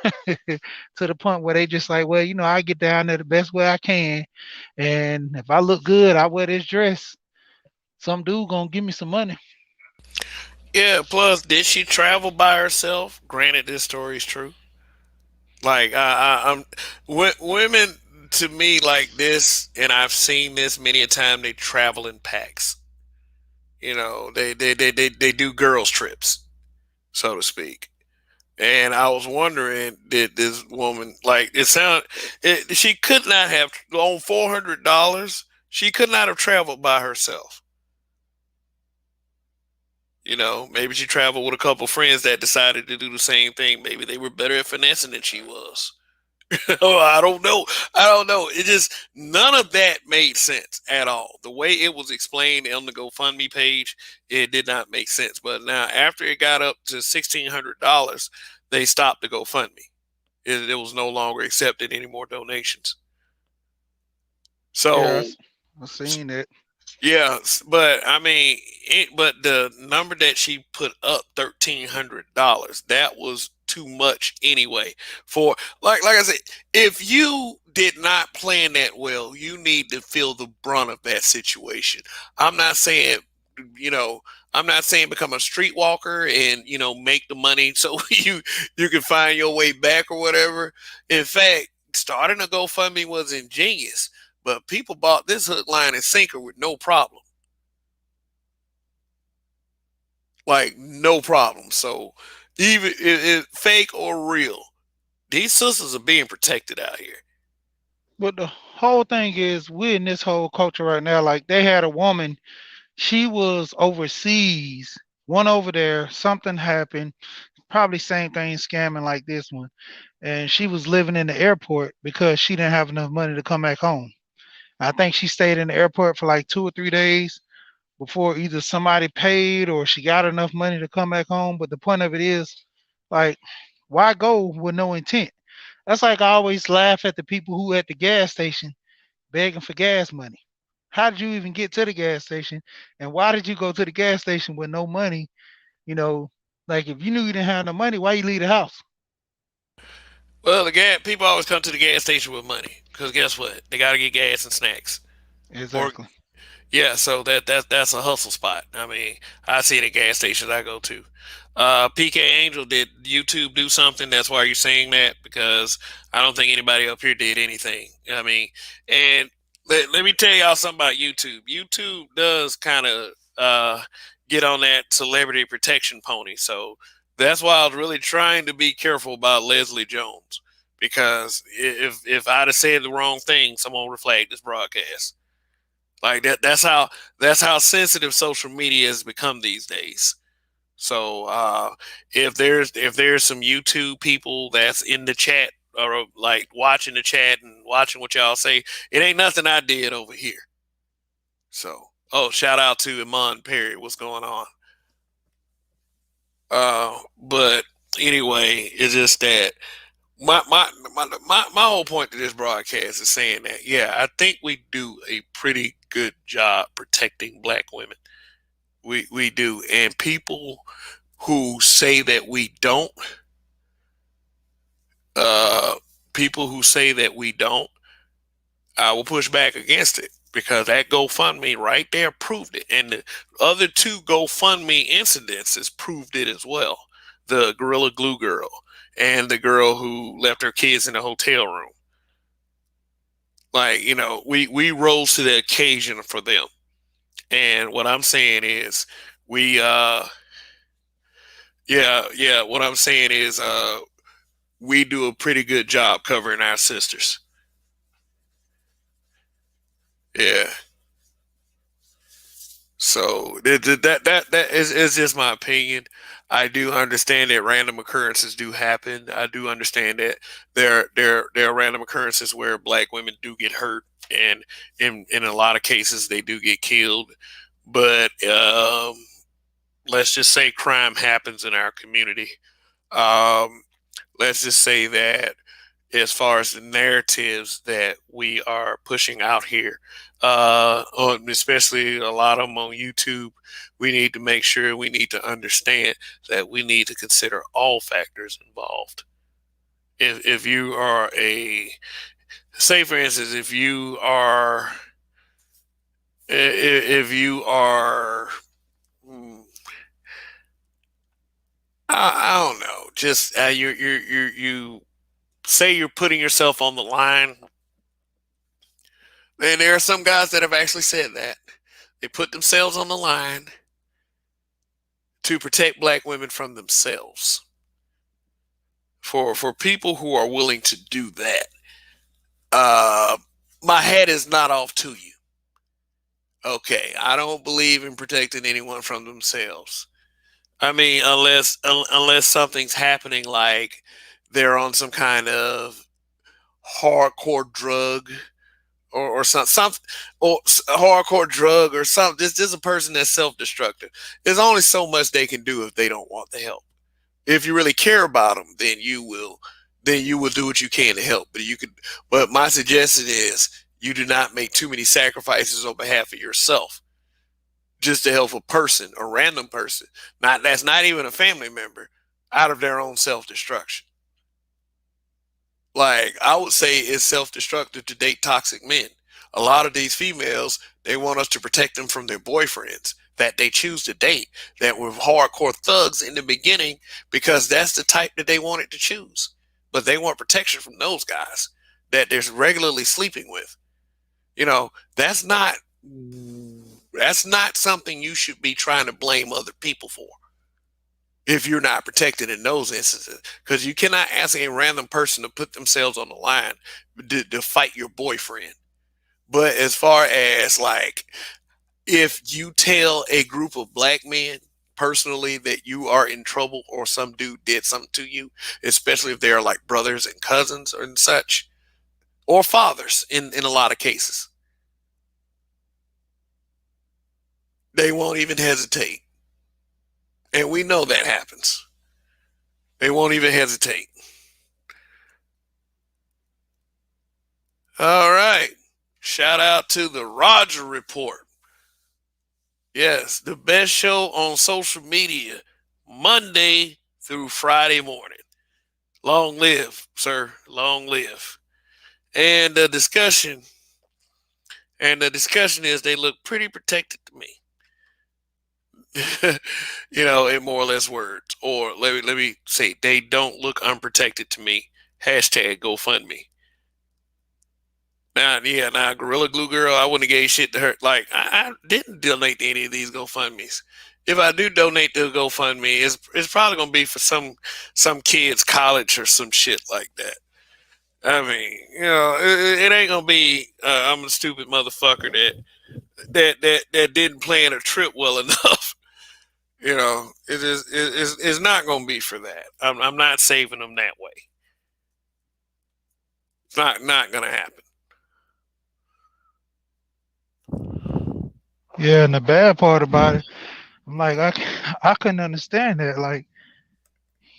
to the point where they just like, well, I get down there the best way I can, and if I look good, I wear this dress. Some dude gonna give me some money. Yeah. Plus, did she travel by herself? Granted, this story is true. Like women to me like this, and I've seen this many a time. They travel in packs. They do girls trips, so to speak. And I was wondering, did this woman like it sound? She could not have on $400. She could not have traveled by herself. Maybe she traveled with a couple friends that decided to do the same thing. Maybe they were better at finessing than she was. Oh, I don't know. I don't know. It just none of that made sense at all. The way it was explained on the GoFundMe page, it did not make sense. But now, after it got up to $1,600, they stopped the GoFundMe. It was no longer accepted any more donations. So Yes, I seen it. yeah, but I mean, but the number that she put up, $1,300, that was too much anyway. For like I said, if you did not plan that well, you need to feel the brunt of that situation. I'm not saying, you know, I'm not saying become a streetwalker and make the money so you can find your way back or whatever. In fact, starting a GoFundMe was ingenious, but people bought this hook, line, and sinker with no problem. Like, no problem. So, even if fake or real, these sisters are being protected out here. But the whole thing is, we're in this whole culture right now. Like they had a woman, she was overseas, one over there, something happened, probably same thing scamming like this one. And she was living in the airport because she didn't have enough money to come back home. I think she stayed in the airport for like 2 or 3 days before either somebody paid or she got enough money to come back home. But the point of it is, like, why go with no intent? That's like I always laugh at the people who at the gas station begging for gas money. How did you even get to the gas station? And why did you go to the gas station with no money? You know, like if you knew you didn't have no money, why you leave the house? Well, the gas people always come to the gas station with money because guess what? They got to get gas and snacks. Or Exactly. yeah, so that's a hustle spot. I mean, I see it at gas stations I go to. PK Angel, did YouTube do something? That's why you're saying that, because I don't think anybody up here did anything. I mean, and let me tell y'all something about YouTube. YouTube does kind of get on that celebrity protection pony. So that's why I was really trying to be careful about Leslie Jones, because if I'd have said the wrong thing, someone would flag this broadcast. Like that. That's how sensitive social media has become these days. So if there's some YouTube people that's in the chat or like watching the chat and watching what y'all say, it ain't nothing I did over here. So shout out to Iman Perry. What's going on? But anyway, it's just that my whole point to this broadcast is saying that, yeah, I think we do a pretty good job protecting black women. We do, and people who say that we don't, uh, people who say that we don't, I will push back against it, because that GoFundMe right there proved it, and the other two GoFundMe incidences proved it as well. The Gorilla Glue girl and the girl who left her kids in a hotel room. Like, we rose to the occasion for them. And what I'm saying is, we yeah, what I'm saying is, we do a pretty good job covering our sisters. Yeah. So that is just my opinion. I do understand that random occurrences do happen. I do understand that there are random occurrences where black women do get hurt, and in a lot of cases they do get killed. But let's just say crime happens in our community. Um, let's just say that as far as the narratives that we are pushing out here, especially a lot of them on YouTube, we need to make sure we need to understand that we need to consider all factors involved. If you are a, say for instance, if you are, hmm, I don't know, just you say you're putting yourself on the line. And there are some guys that have actually said that. They put themselves on the line to protect black women from themselves. For people who are willing to do that, uh, my hat is not off to you. Okay, I don't believe in protecting anyone from themselves. I mean, unless something's happening, like they're on some kind of hardcore drug or some or hardcore drug or something. This is a person that's self-destructive. There's only so much they can do if they don't want the help. If you really care about them, then you will do what you can to help. But my suggestion is you do not make too many sacrifices on behalf of yourself just to help a person, a random person, not that's not even a family member, out of their own self-destruction. Like, I would say it's self-destructive to date toxic men. A lot of these females, they want us to protect them from their boyfriends that they choose to date, that were hardcore thugs in the beginning, because that's the type that they wanted to choose. But they want protection from those guys that they're regularly sleeping with. You know, that's not something you should be trying to blame other people for if you're not protected in those instances, because you cannot ask a random person to put themselves on the line to fight your boyfriend. But as far as, like, if you tell a group of black men personally that you are in trouble or some dude did something to you, especially if they are like brothers and cousins and such, or fathers in a lot of cases, they won't even hesitate. And we know that happens. They won't even hesitate. All right. Shout out to the Roger Report. Yes, the best show on social media, Monday through Friday morning. Long live, sir. Long live. And the discussion is they look pretty protected to me. In more or less words. Or let me say they don't look unprotected to me. Hashtag GoFundMe. Now, Gorilla Glue Girl, I wouldn't have gave shit to her. Like, I didn't donate to any of these GoFundMe's. If I do donate to a GoFundMe, it's probably gonna be for some kid's college or some shit like that. I mean, it ain't gonna be. I'm a stupid motherfucker that didn't plan a trip well enough. It's not gonna be for that. I'm not saving them that way. It's not gonna happen. Yeah, and the bad part about it, I'm like, I couldn't understand that. Like,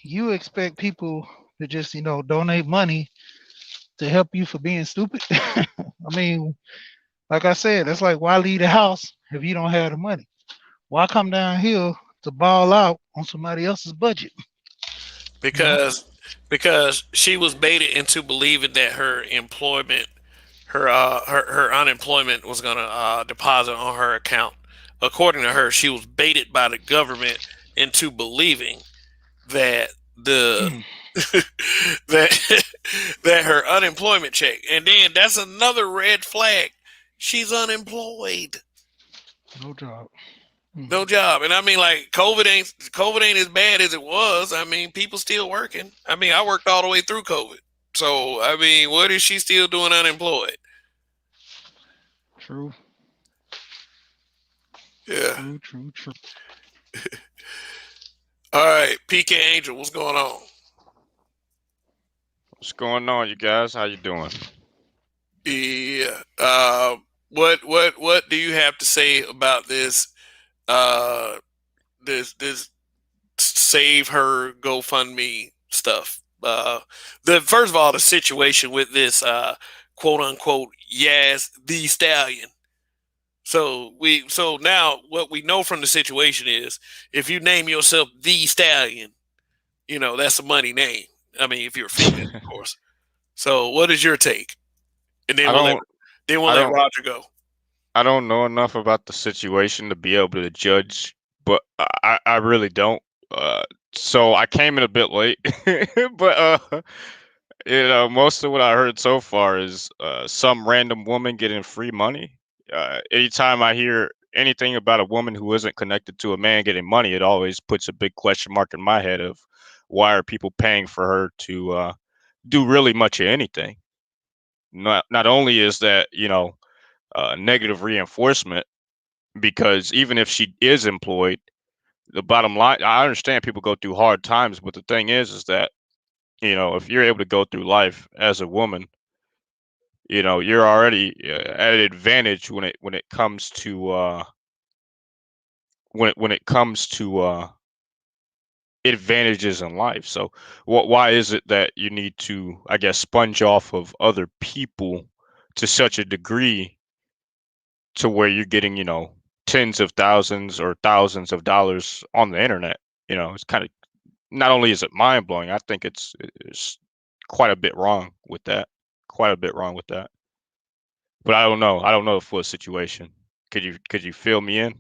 you expect people to just, donate money to help you for being stupid. I mean, like I said, that's like, why leave the house if you don't have the money? Why come down here to ball out on somebody else's budget? You know? because because she was baited into believing that her unemployment was gonna deposit on her account. According to her, she was baited by the government into believing that the Mm, that that her unemployment check, and then that's another red flag. She's unemployed, no job. Mm. no job, and I mean, like, COVID ain't as bad as it was. I mean, people still working. I mean, I worked all the way through COVID, so I mean, what is she still doing unemployed? True, Yeah. true, true, true. All right, PK Angel, what's going on? What's going on, you guys? How you doing? Yeah. What do you have to say about this? Uh, this save her GoFundMe stuff. The first of all, the situation with this quote unquote yes the stallion. So now what we know from the situation is if you name yourself the stallion, you know that's a money name. I mean, if you're a female, of course. So what is your take? And I don't then we'll I let don't Roger go. I don't know enough about the situation to be able to judge, but I really don't. Uh, so I came in a bit late, but most of what I heard so far is some random woman getting free money. Anytime I hear anything about a woman who isn't connected to a man getting money, it always puts a big question mark in my head of why are people paying for her to do really much of anything? Not only is that negative reinforcement because even if she is employed, the bottom line, I understand people go through hard times, but the thing is that if you're able to go through life as a woman, you're already at an advantage when it comes to when it comes to advantages in life. So why is it that you need to, I guess, sponge off of other people to such a degree to where you're getting, tens of thousands or thousands of dollars on the internet? It's kind of, not only is it mind blowing, I think it's quite a bit wrong with that. Quite a bit wrong with that. But I don't know. I don't know the full situation. Could you fill me in?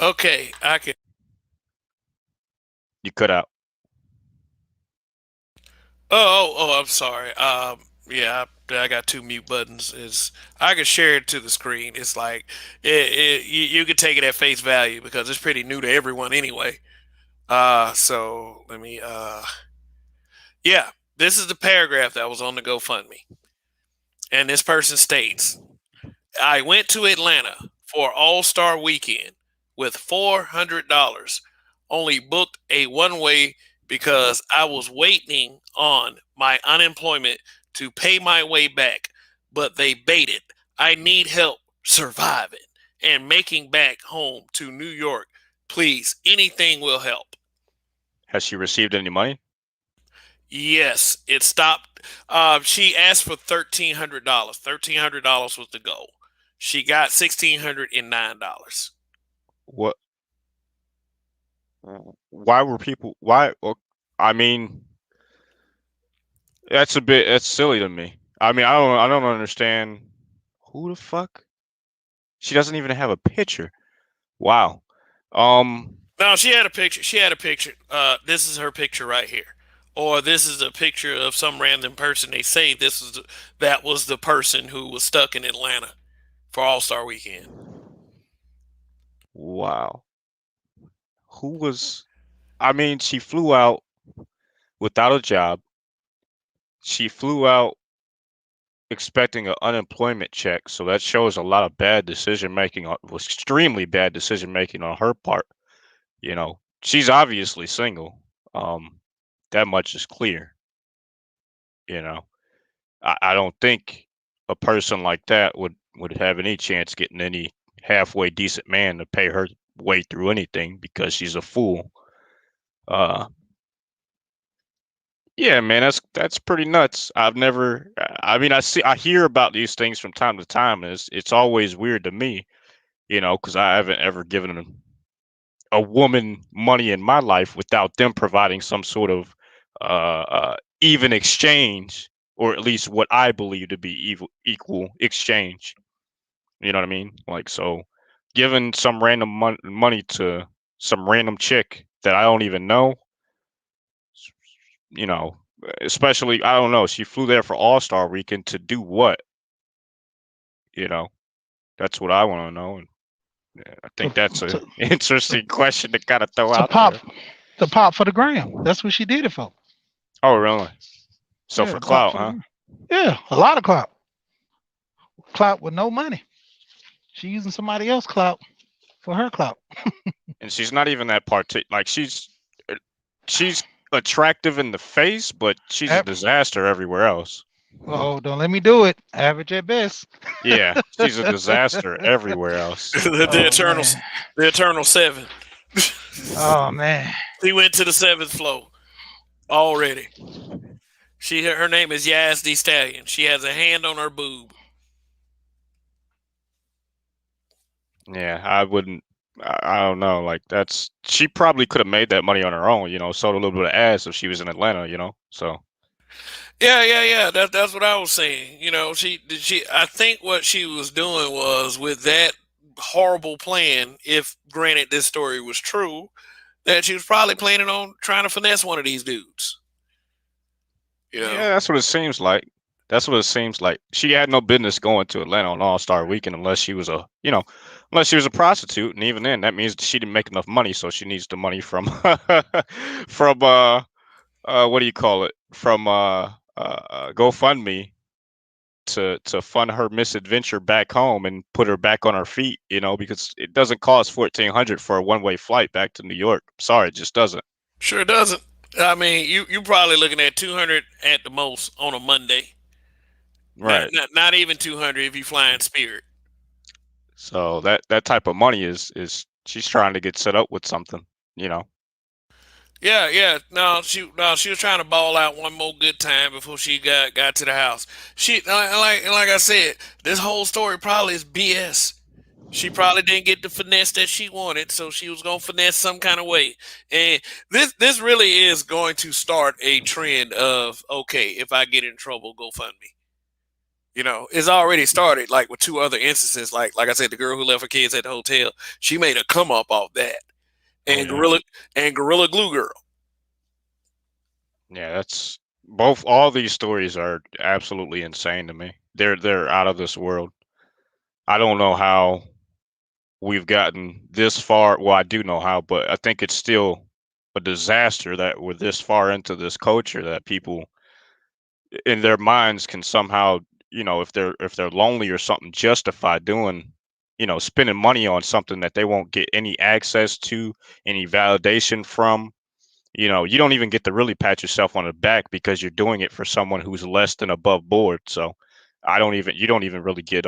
Okay, I can. You cut out. I'm sorry. Yeah, I got two mute buttons. Is I can share it to the screen. It's like you could take it at face value because it's pretty new to everyone anyway. So let me. Yeah, this is the paragraph that was on the GoFundMe, and this person states, I went to Atlanta for All Star Weekend with $400. Only booked a one way because I was waiting on my unemployment to pay my way back, but they baited. I need help surviving and making back home to New York. Please, anything will help. Has she received any money? Yes, it stopped. She asked for $1,300. $1,300 was the goal. She got $1,609. What? Why were people? Why? Well, I mean, that's silly to me. I mean, I don't understand. Who the fuck? She doesn't even have a picture. Wow. Um. No, she had a picture. She had a picture. This is her picture right here, or this is a picture of some random person. They say that was the person who was stuck in Atlanta for All Star Weekend. Wow. Who was? I mean, she flew out without a job. She flew out expecting an unemployment check, so that shows a lot of bad decision making on was extremely bad decision making on her part. She's obviously single. That much is clear. You know, I don't think a person like that would have any chance getting any halfway decent man to pay her way through anything because she's a fool. Uh, yeah, man, that's pretty nuts. I've never. I mean, I hear about these things from time to time, and it's always weird to me. Because I haven't ever given a woman money in my life without them providing some sort of even exchange, or at least what I believe to be equal exchange. You know what I mean? Like, so, giving some random money to some random chick that I don't even know, you know, especially, I don't know, she flew there for All Star Weekend to do what? You know, that's what I want to know. And I To think that's a to to, interesting question to kind of throw to out pop there. to pop for the gram. That's what she did it for. Oh, really? So Yeah, for to pop clout, for the huh? gram. Yeah, a lot of clout. clout with no money. She using somebody else clout for her clout. And she's not even that like uh, she's attractive in the face, but she's a Ab- disaster everywhere else. oh, don't let me do it. Average at best. Yeah, she's a disaster everywhere else. The Oh eternal, man. the eternal seven. Oh man. He went to the seventh floor already. Her name is Yazdi Stallion. She has a hand on her boob. Yeah, I wouldn't. I don't know. Like she probably could have made that money on her own. Sold a little bit of ass if she was in Atlanta. So Yeah. That's what I was saying. She. I think what she was doing was with that horrible plan. If granted this story was true, that she was probably planning on trying to finesse one of these dudes. You know. yeah, that's what it seems like. That's what it seems like. She had no business going to Atlanta on All Star Weekend unless she was unless she was a prostitute, and even then, that means she didn't make enough money, so she needs the money from from what do you call it? From GoFundMe to fund her misadventure back home and put her back on her feet. Because it doesn't cost 1,400 for a one-way flight back to New York. Sorry, it just doesn't. Sure doesn't. I mean, you probably looking at 200 at the most on a Monday. Not Right. not even 200 if you fly in Spirit. So that type of money is she's trying to get set up with something. You know. Yeah. No, she was trying to ball out one more good time before she got to the house. She like I said, this whole story probably is BS. She probably didn't get the finesse that she wanted, so she was gonna finesse some kind of way. And this really is going to start a trend of, okay, if I get in trouble, go fund me. It's already started, like with two other instances. Like I said, the girl who left her kids at the hotel, she made a come up off that. Oh And yeah. Gorilla Glue Girl. Yeah. That's both. All these stories are absolutely insane to me. They're out of this world. I don't know how we've gotten this far. Well, I do know how, but I think it's still a disaster that we're this far into this culture that people in their minds can somehow, if they're lonely or something, justify doing, spending money on something that they won't get any access to, any validation from. You don't even get to really pat yourself on the back because you're doing it for someone who's less than above board. So you don't even really get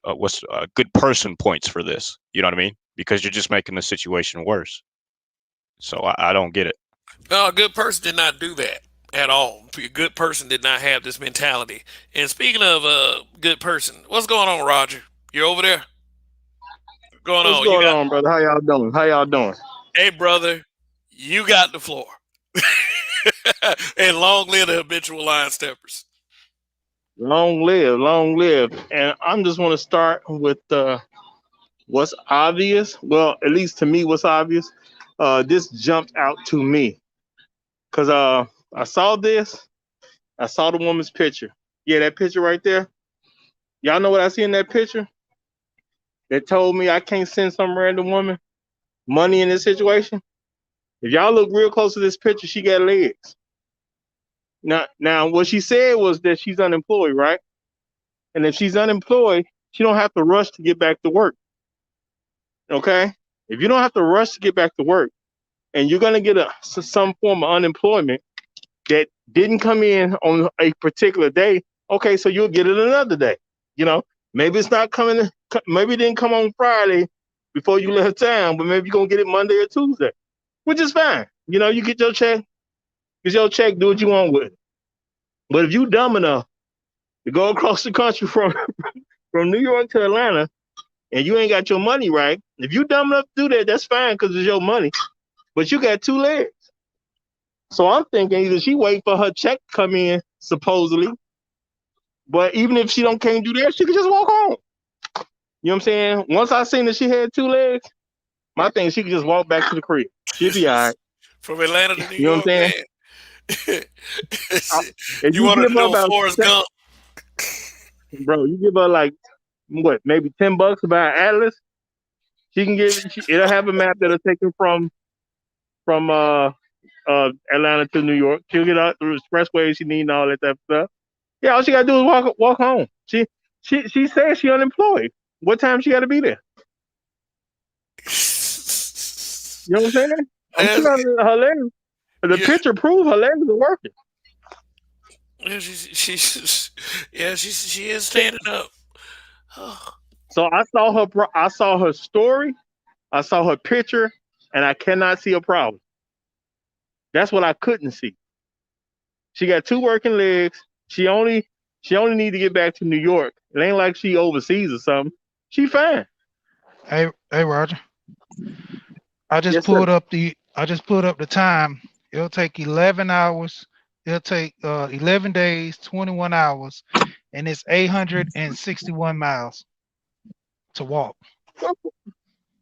what's good person points for this. You know what I mean? Because you're just making the situation worse. So I don't get it. No, a good person did not do that at all. A good person did not have this mentality. And speaking of a good person, what's going on, Roger? You over there? What's going What's on? You going got on, brother? How y'all doing? How y'all doing? Hey brother, you got the floor. And long live the habitual line steppers. Long live, long live. And I'm just want to start with what's obvious. Well, at least to me, what's obvious. This jumped out to me because I saw this. I saw the woman's picture. Yeah, that picture right there. Y'all know what I see in that picture? That told me I can't send some random woman money in this situation. If y'all look real close to this picture, she got legs. Now, what she said was that she's unemployed, right? And if she's unemployed, she don't have to rush to get back to work. Okay? If you don't have to rush to get back to work, and you're gonna get some form of unemployment that didn't come in on a particular day, okay, so you'll get it another day. You know, maybe it's not coming. Maybe it didn't come on Friday before you left town, but maybe you're gonna get it Monday or Tuesday, which is fine. You get your check, do what you want with it. But if you dumb enough to go across the country from New York to Atlanta and you ain't got your money right, if you dumb enough to do that, that's fine because it's your money. But you got two legs. So I'm thinking either she wait for her check to come in, supposedly, but even if she don't can't do that, she can just walk home. You know what I'm saying? Once I seen that she had two legs, my thing she could just walk back to the crib. She'll be all right. From Atlanta to New You know what York, I'm saying? man. If You you wanted give to her know about, Forrest Gump? bro, you give her like what, maybe $10 to buy an atlas. She can it'll have a map that'll take her from Atlanta to New York. She'll get out the expressway she need and all that type of stuff. Yeah, all she gotta do is walk home. She says she unemployed. What time she got to be there? You know what I'm saying? I'm Yes, sure her legs. The yeah, picture proves her legs are working. yeah, yeah, she is standing up. So I saw her. I saw her story. I saw her picture, and I cannot see a problem. That's what I couldn't see. She got two working legs. She only need to get back to New York. It ain't like she overseas or something. She fine. Hey, Roger. Yes, sir. I just pulled up the time. It'll take 11 hours. It'll take 11 days, 21 hours, and it's 861 miles to walk.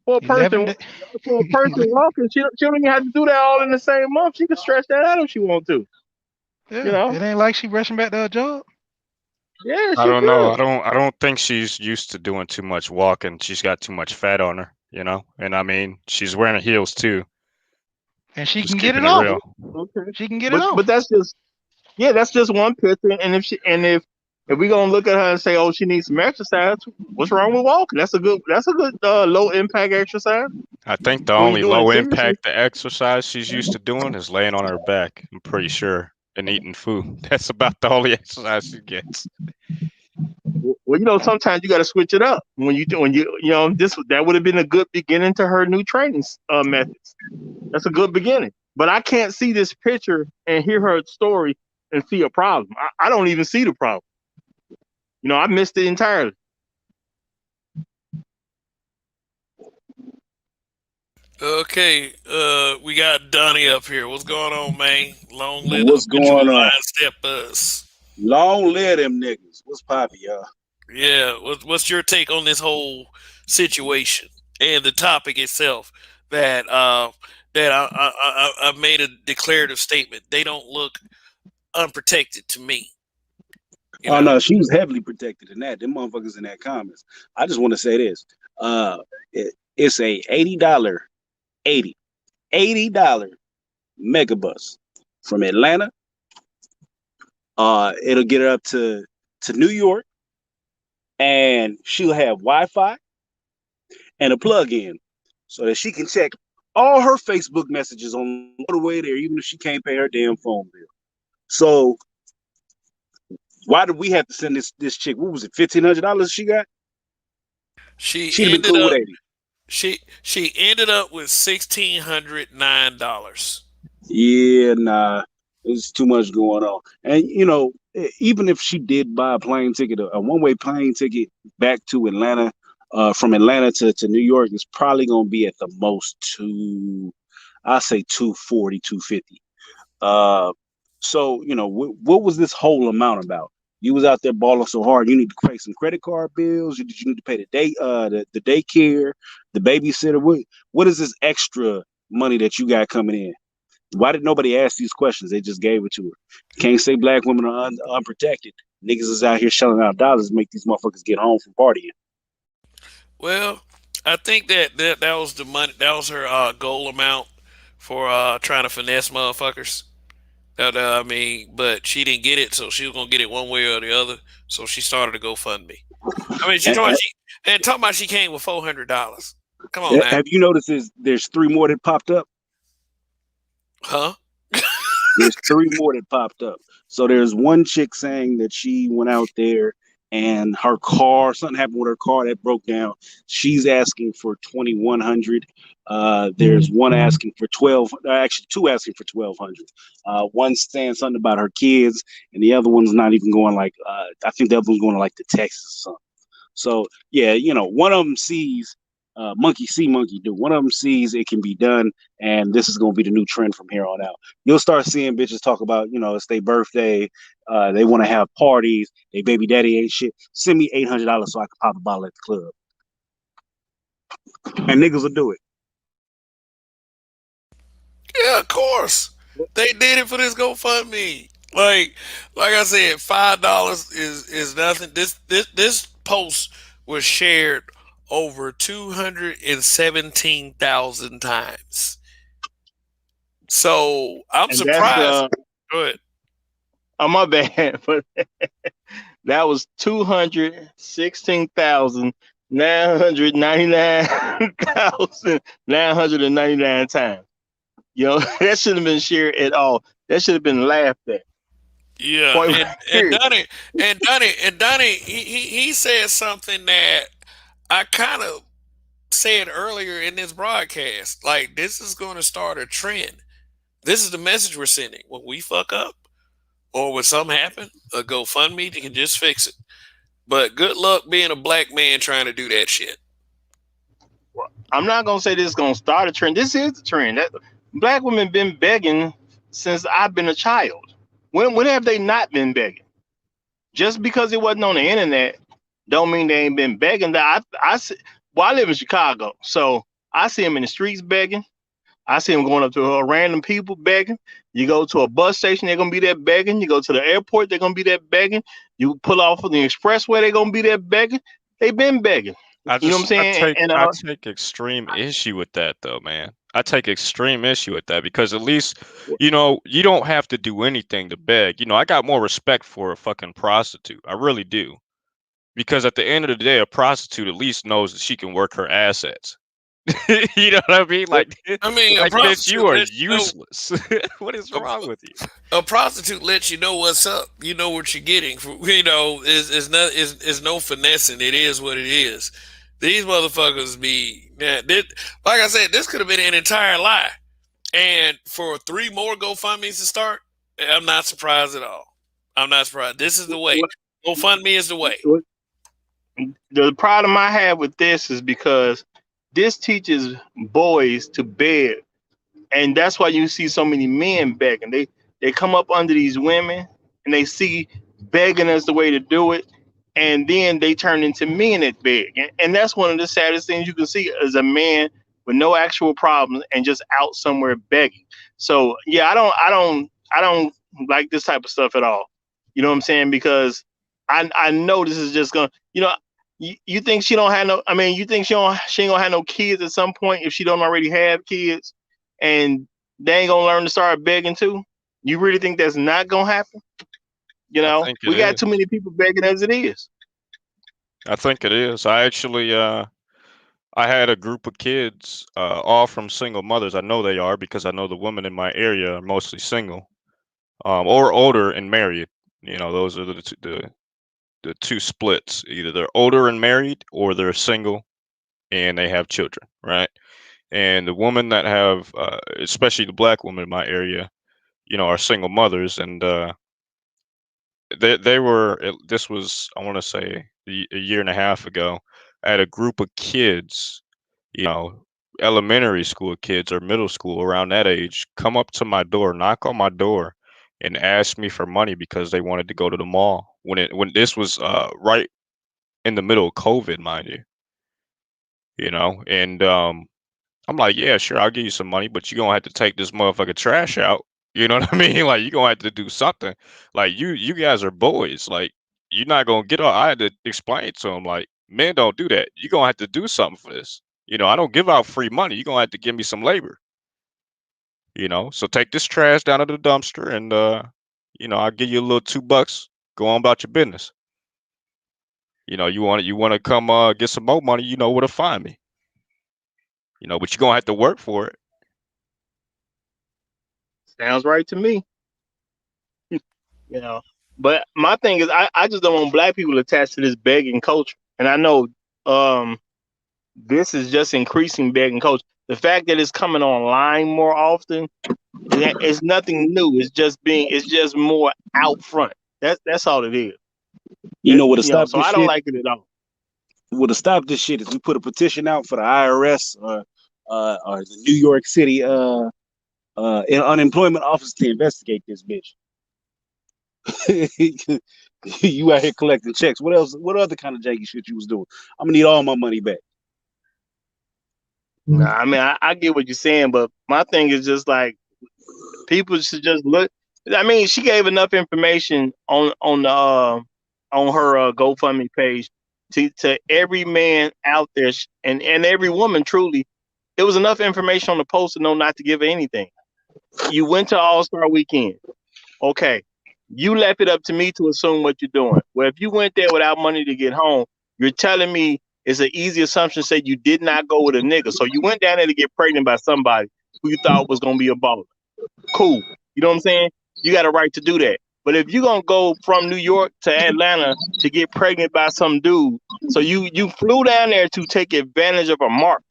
For a 11 person, days. for a person walking, she don't even have to do that all in the same month. She can stretch that out if she want to. You Yeah, know? it ain't like she rushing back to her job. Yeah, I she don't know. good. I don't think she's used to doing too much walking. She's got too much fat on her, you know. And I mean, she's wearing heels too. And she Just can get keeping it it off. real. Okay. She can get it But off. that's just one picture. And if we gonna look at her and say, oh, she needs some exercise, what's wrong with walking? That's a good low impact exercise I think the when you're only doing it low seriously. impact the exercise she's used to doing is laying on her back. I'm pretty sure, and eating food. That's about the only exercise she gets. Well, sometimes you got to switch it up when this that would have been a good beginning to her new training methods. That's a good beginning. But I can't see this picture and hear her story and see a problem. I don't even see the problem. I missed it entirely. Okay, we got Donnie up here. What's going on, man? Long live the What's habitual going on? line steppers. Long live them niggas. What's poppin', y'all? Yeah, what's your take on this whole situation and the topic itself? That I made a declarative statement. They don't look unprotected to me. You Oh know, no, she was heavily protected in that. Them motherfuckers in that comments. I just want to say this. It's a $80, $80 megabus from Atlanta. It'll get her up to New York, and she'll have Wi-Fi and a plug-in, so that she can check all her Facebook messages on all the way there, even if she can't pay her damn phone bill. So why did we have to send this chick? What was it? $1,500 she got? she She'd have been ended cool with up 80. she ended up with $1,609. Yeah, nah, there's too much going on. And even if she did buy a plane ticket, a one-way plane ticket back to Atlanta, from Atlanta to New York, is probably gonna be at the most I say 240, 250. Uh, so what was this whole amount about? You was out there balling so hard. You need to pay some credit card bills. Did you need to pay the daycare, the babysitter? What is this extra money that you got coming in? Why did nobody ask these questions? They just gave it to her. Can't say black women are unprotected. Niggas is out here shelling out dollars to make these motherfuckers get home from partying. Well, I think that was the money. That was her goal amount for trying to finesse motherfuckers. I mean, but she didn't get it, so she was gonna get it one way or the other. So she started a GoFundMe. I mean, she And, talking about and, she came with $400. Come on now, have you noticed there's three more that popped up? huh? There's three more that popped up. So there's one chick saying that she went out there and her car, something happened with her car that broke down. She's asking for 2,100. There's one asking for 12. Actually, two asking for 1,200. One's saying something about her kids, and the other one's not even going like. I think the other one's going to like to Texas or something. So yeah, one of them sees monkey see, monkey do. One of them sees it can be done, and this is going to be the new trend from here on out. You'll start seeing bitches talk about, it's their birthday, they want to have parties, they baby daddy ain't shit. Send me $800 so I can pop a bottle at the club, and niggas will do it. Yeah, of course. They did it for this GoFundMe. Like I said, $5 is nothing. This post was shared over 217,000 times. So I'm And that's surprised. Go ahead. my bad, but That was 216,999,999 times. That shouldn't have been shared at all. That should have been laughed at. Yeah, Point and period. Donnie, he said something that I kind of said earlier in this broadcast. Like, this is going to start a trend. This is the message we're sending. When we fuck up or when something happen, a GoFundMe can just fix it. But good luck being a black man trying to do that shit. I'm not gonna say this is gonna start a trend. This is the trend. Black women been begging since I've been a child. When have they not been begging? Just because it wasn't on the internet, don't mean they ain't been begging. Well, I live in Chicago, so I see them in the streets begging. I see them going up to random people begging. You go to a bus station, they're gonna be there begging. You go to the airport, they're gonna be there begging. You pull off of the expressway, they're gonna be there begging. They've been begging. You know what I'm I saying? take And I take extreme issue with that though, man. I take extreme issue with that because at least, you don't have to do anything to beg. I got more respect for a fucking prostitute. I really do. Because at the end of the day, a prostitute at least knows that she can work her assets. You know what I mean? well, I mean, a Like bitch, you prostitute are lets you know. useless. What is A, wrong with you? a prostitute lets you know what's up. You know what you're getting. Is not is no finessing. It is what it is. These motherfuckers be like I said. This could have been an entire lie. And for three more GoFundMe's to start, I'm not surprised at all. I'm not surprised. This is the way. what, GoFundMe is the way. what, the problem I have with this is because this teaches boys to beg, and that's why you see so many men begging. They come up under these women and they see begging as the way to do it, and then they turn into men that beg. And that's one of the saddest things you can see as a man with no actual problems and just out somewhere begging. So yeah, I don't like this type of stuff at all. You know what I'm saying? Because I know this is just gonna, you think she don't have no, I mean, you think she ain't gonna have no kids at some point if she don't already have kids, and they ain't gonna learn to start begging too? You really think that's not gonna happen? I think it We got is. too many people begging as it is. I think it is. I actually I had a group of kids, all from single mothers. I know they are because I know the women in my area are mostly single, or older and married. Those are the two splits. Either they're older and married, or they're single and they have children, right? And the women that have, especially the black women in my area, are single mothers, and they were. This was, I want to say, a year and a half ago. I had a group of kids, you know, elementary school kids or middle school around that age, come up to my door, knock on my door, and ask me for money because they wanted to go to the mall. When this was right in the middle of COVID, mind you, and I'm like, yeah, sure, I'll give you some money, but you're gonna have to take this motherfucking trash out. You know what I mean? Like you're gonna have to do something. Like you guys are boys. Like you're not gonna get all. I had to explain to them like men don't do that. You're gonna have to do something for this. I don't give out free money. You're gonna have to give me some labor. So take this trash down to the dumpster and I'll give you a little $2. Go on about your business. You wanna come get some more money, you know where to find me. But you're gonna have to work for it. Sounds right to me. You know. But my thing is, I just don't want black people attached to this begging culture. And I know um, this is just increasing begging culture. The fact that it's coming online more often, it's nothing new. It's just more out front. That's all it is. You know what to stop So this I don't shit? like it at all. What to stop this shit is we put a petition out for the IRS or the New York City unemployment office to investigate this bitch. You out here collecting checks. What else? What other kind of janky shit you was doing? I'm gonna need all my money back. Nah, I mean, I get what you're saying, but my thing is just like people should just look. I mean, she gave enough information on her GoFundMe page to every man out there, and every woman. Truly, it was enough information on the post to know not to give her anything. You went to All Star Weekend, okay? You left it up to me to assume what you're doing. Well, if you went there without money to get home, you're telling me it's an easy assumption to say you did not go with a nigga. So you went down there to get pregnant by somebody who you thought was gonna be a baller. Cool. You know what I'm saying? You got a right to do that. But if you're gonna go from New York to Atlanta to get pregnant by some dude, so you flew down there to take advantage of a mark,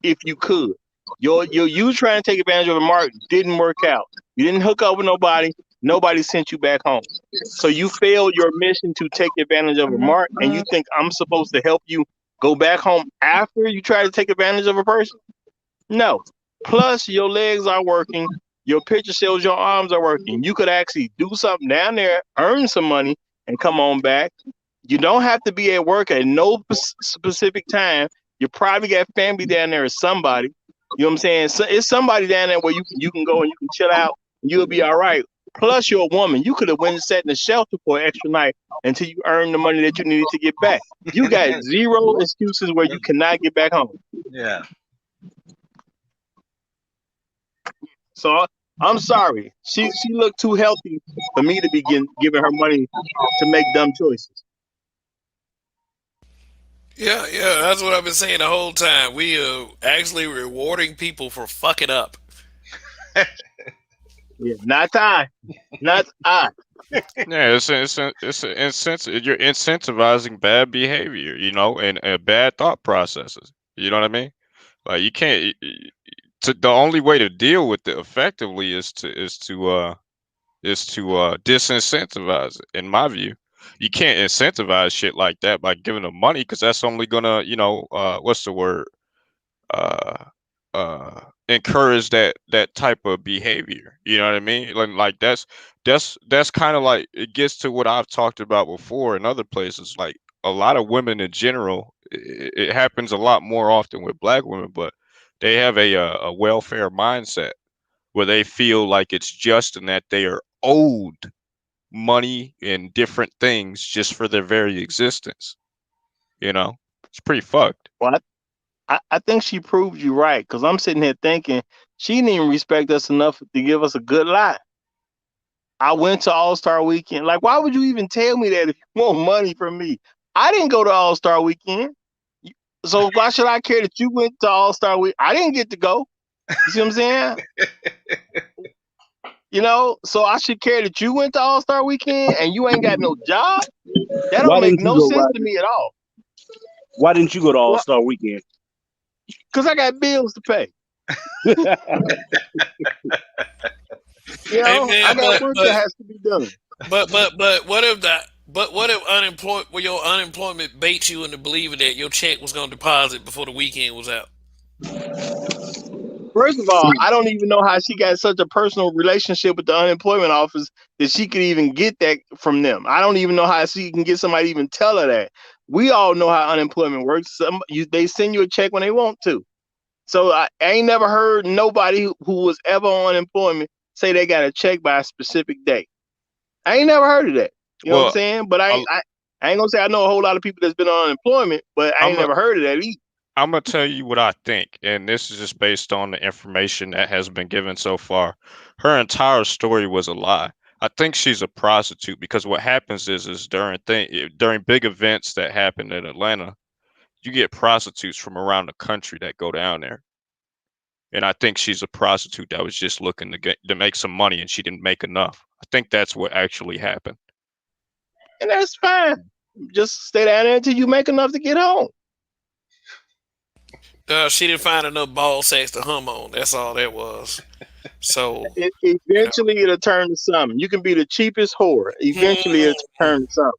if you could. Your you trying to take advantage of a mark didn't work out. You didn't hook up with nobody. Nobody sent you back home. So you failed your mission to take advantage of a mark, and you think I'm supposed to help you go back home after you try to take advantage of a person? No. Plus, your legs are working. Your picture shows your arms are working. You could actually do something down there, earn some money, and come on back. You don't have to be at work at no specific time. You probably got family down there or somebody. You know what I'm saying? So it's somebody down there where you can go and you can chill out and you'll be all right. Plus, you're a woman. You could have went and sat in the shelter for an extra night until you earned the money that you needed to get back. You got zero excuses where you cannot get back home. Yeah. So I'm sorry. She looked too healthy for me to be giving her money to make dumb choices. Yeah, yeah, that's what I've been saying the whole time. We are actually rewarding people for fucking up. Yeah, not I, not I. Yeah, it's a you're incentivizing bad behavior, and bad thought processes. You know what I mean? Like you can't. The only way to deal with it effectively is to disincentivize it. In my view, you can't incentivize shit like that by giving them money because that's only gonna, what's the word? uh Encourage that type of behavior. You know what I mean? Like that's kind of like it gets to what I've talked about before in other places. Like a lot of women in general, it happens a lot more often with black women, but they have a welfare mindset where they feel like it's just and that they are owed money and different things just for their very existence. It's pretty fucked. Well, I think she proved you right because I'm sitting here thinking she didn't even respect us enough to give us a good lie. I went to All Star Weekend. Like, why would you even tell me that if you want money from me? I didn't go to All Star Weekend. So why should I care that you went to All Star Week? I didn't get to go. You see what I'm saying? So I should care that you went to All Star Weekend and you ain't got no job. That don't Why make didn't you no go, sense to Rodney? me at all. Why didn't you go to All Well, Star Weekend? because I got bills to pay. Hey man, I got work that has to be done. but what if unemployment, well, your unemployment baits you into believing that your check was going to deposit before the weekend was out? First of all, I don't even know how she got such a personal relationship with the unemployment office that she could even get that from them. I don't even know how she can get somebody to even tell her that. We all know how unemployment works. They send you a check when they want to. So I ain't never heard nobody who was ever on unemployment say they got a check by a specific date. I ain't never heard of that. You know what I'm Well, saying? But I, I ain't gonna say I know a whole lot of people that's been on unemployment, but I ain't I'm never heard of that either. I'm gonna tell you what I think, and this is just based on the information that has been given so far. Her entire story was a lie. I think she's a prostitute because what happens is during big events that happen in Atlanta, you get prostitutes from around the country that go down there, and I think she's a prostitute that was just looking to make some money and she didn't make enough. I think that's what actually happened. And that's fine. Just stay down there until you make enough to get home. She didn't find enough ball sacks to hum on. That's all that was. So, yeah. Eventually it'll turn to something. You can be the cheapest whore. Eventually it'll turn to something.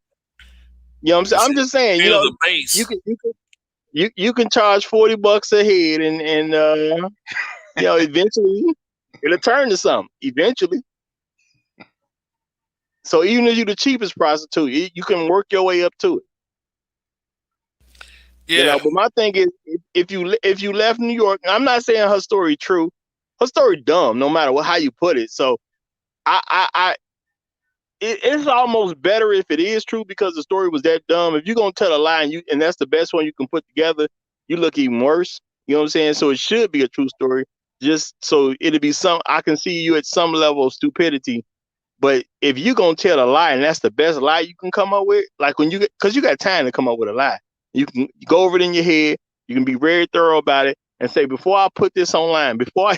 You know what I'm saying? I'm just saying, Feel the you bass. can you can charge $40 a head and eventually it'll turn to something. Eventually. So even if you're the cheapest prostitute, you can work your way up to it. Yeah. But my thing is, if you left New York, I'm not saying her story true. Her story dumb, no matter how you put it. So I it's almost better if it is true because the story was that dumb. If you're gonna tell a lie and that's the best one you can put together, you look even worse. You know what I'm saying? So it should be a true story. Just so it'll be I can see you at some level of stupidity But if you gonna tell a lie and that's the best lie you can come up with, like when you get, because you got time to come up with a lie, you can go over it in your head. You can be very thorough about it and say, before I put this online, before I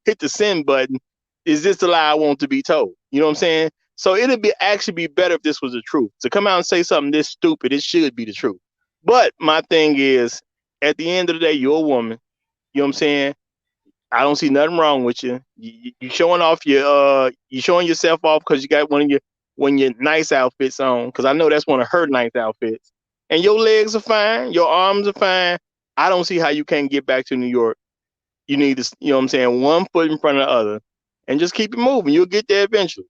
hit the send button, is this the lie I want to be told? You know what I'm saying? So it'd be actually be better if this was the truth. To come out and say something this stupid, it should be the truth. But my thing is, at the end of the day, you're a woman. You know what I'm saying? I don't see nothing wrong with you. You showing off you showing yourself off because you got one of your nice outfits on. Because I know that's one of her nice outfits. And your legs are fine, your arms are fine. I don't see how you can't get back to New York. You need to, you know what I'm saying, one foot in front of the other, and just keep it moving. You'll get there eventually.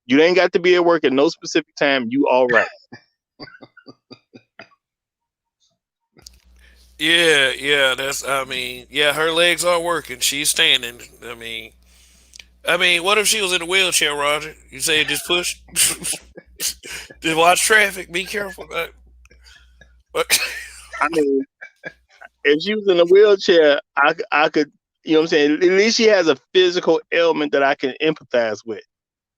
You ain't got to be at work at no specific time. You all right. Yeah, yeah, that's. I mean, yeah, her legs are working. She's standing. What if she was in a wheelchair, Roger? You say just push, just watch traffic. Be careful. But I mean, if she was in a wheelchair, I could, you know what I'm saying? At least she has a physical ailment that I can empathize with.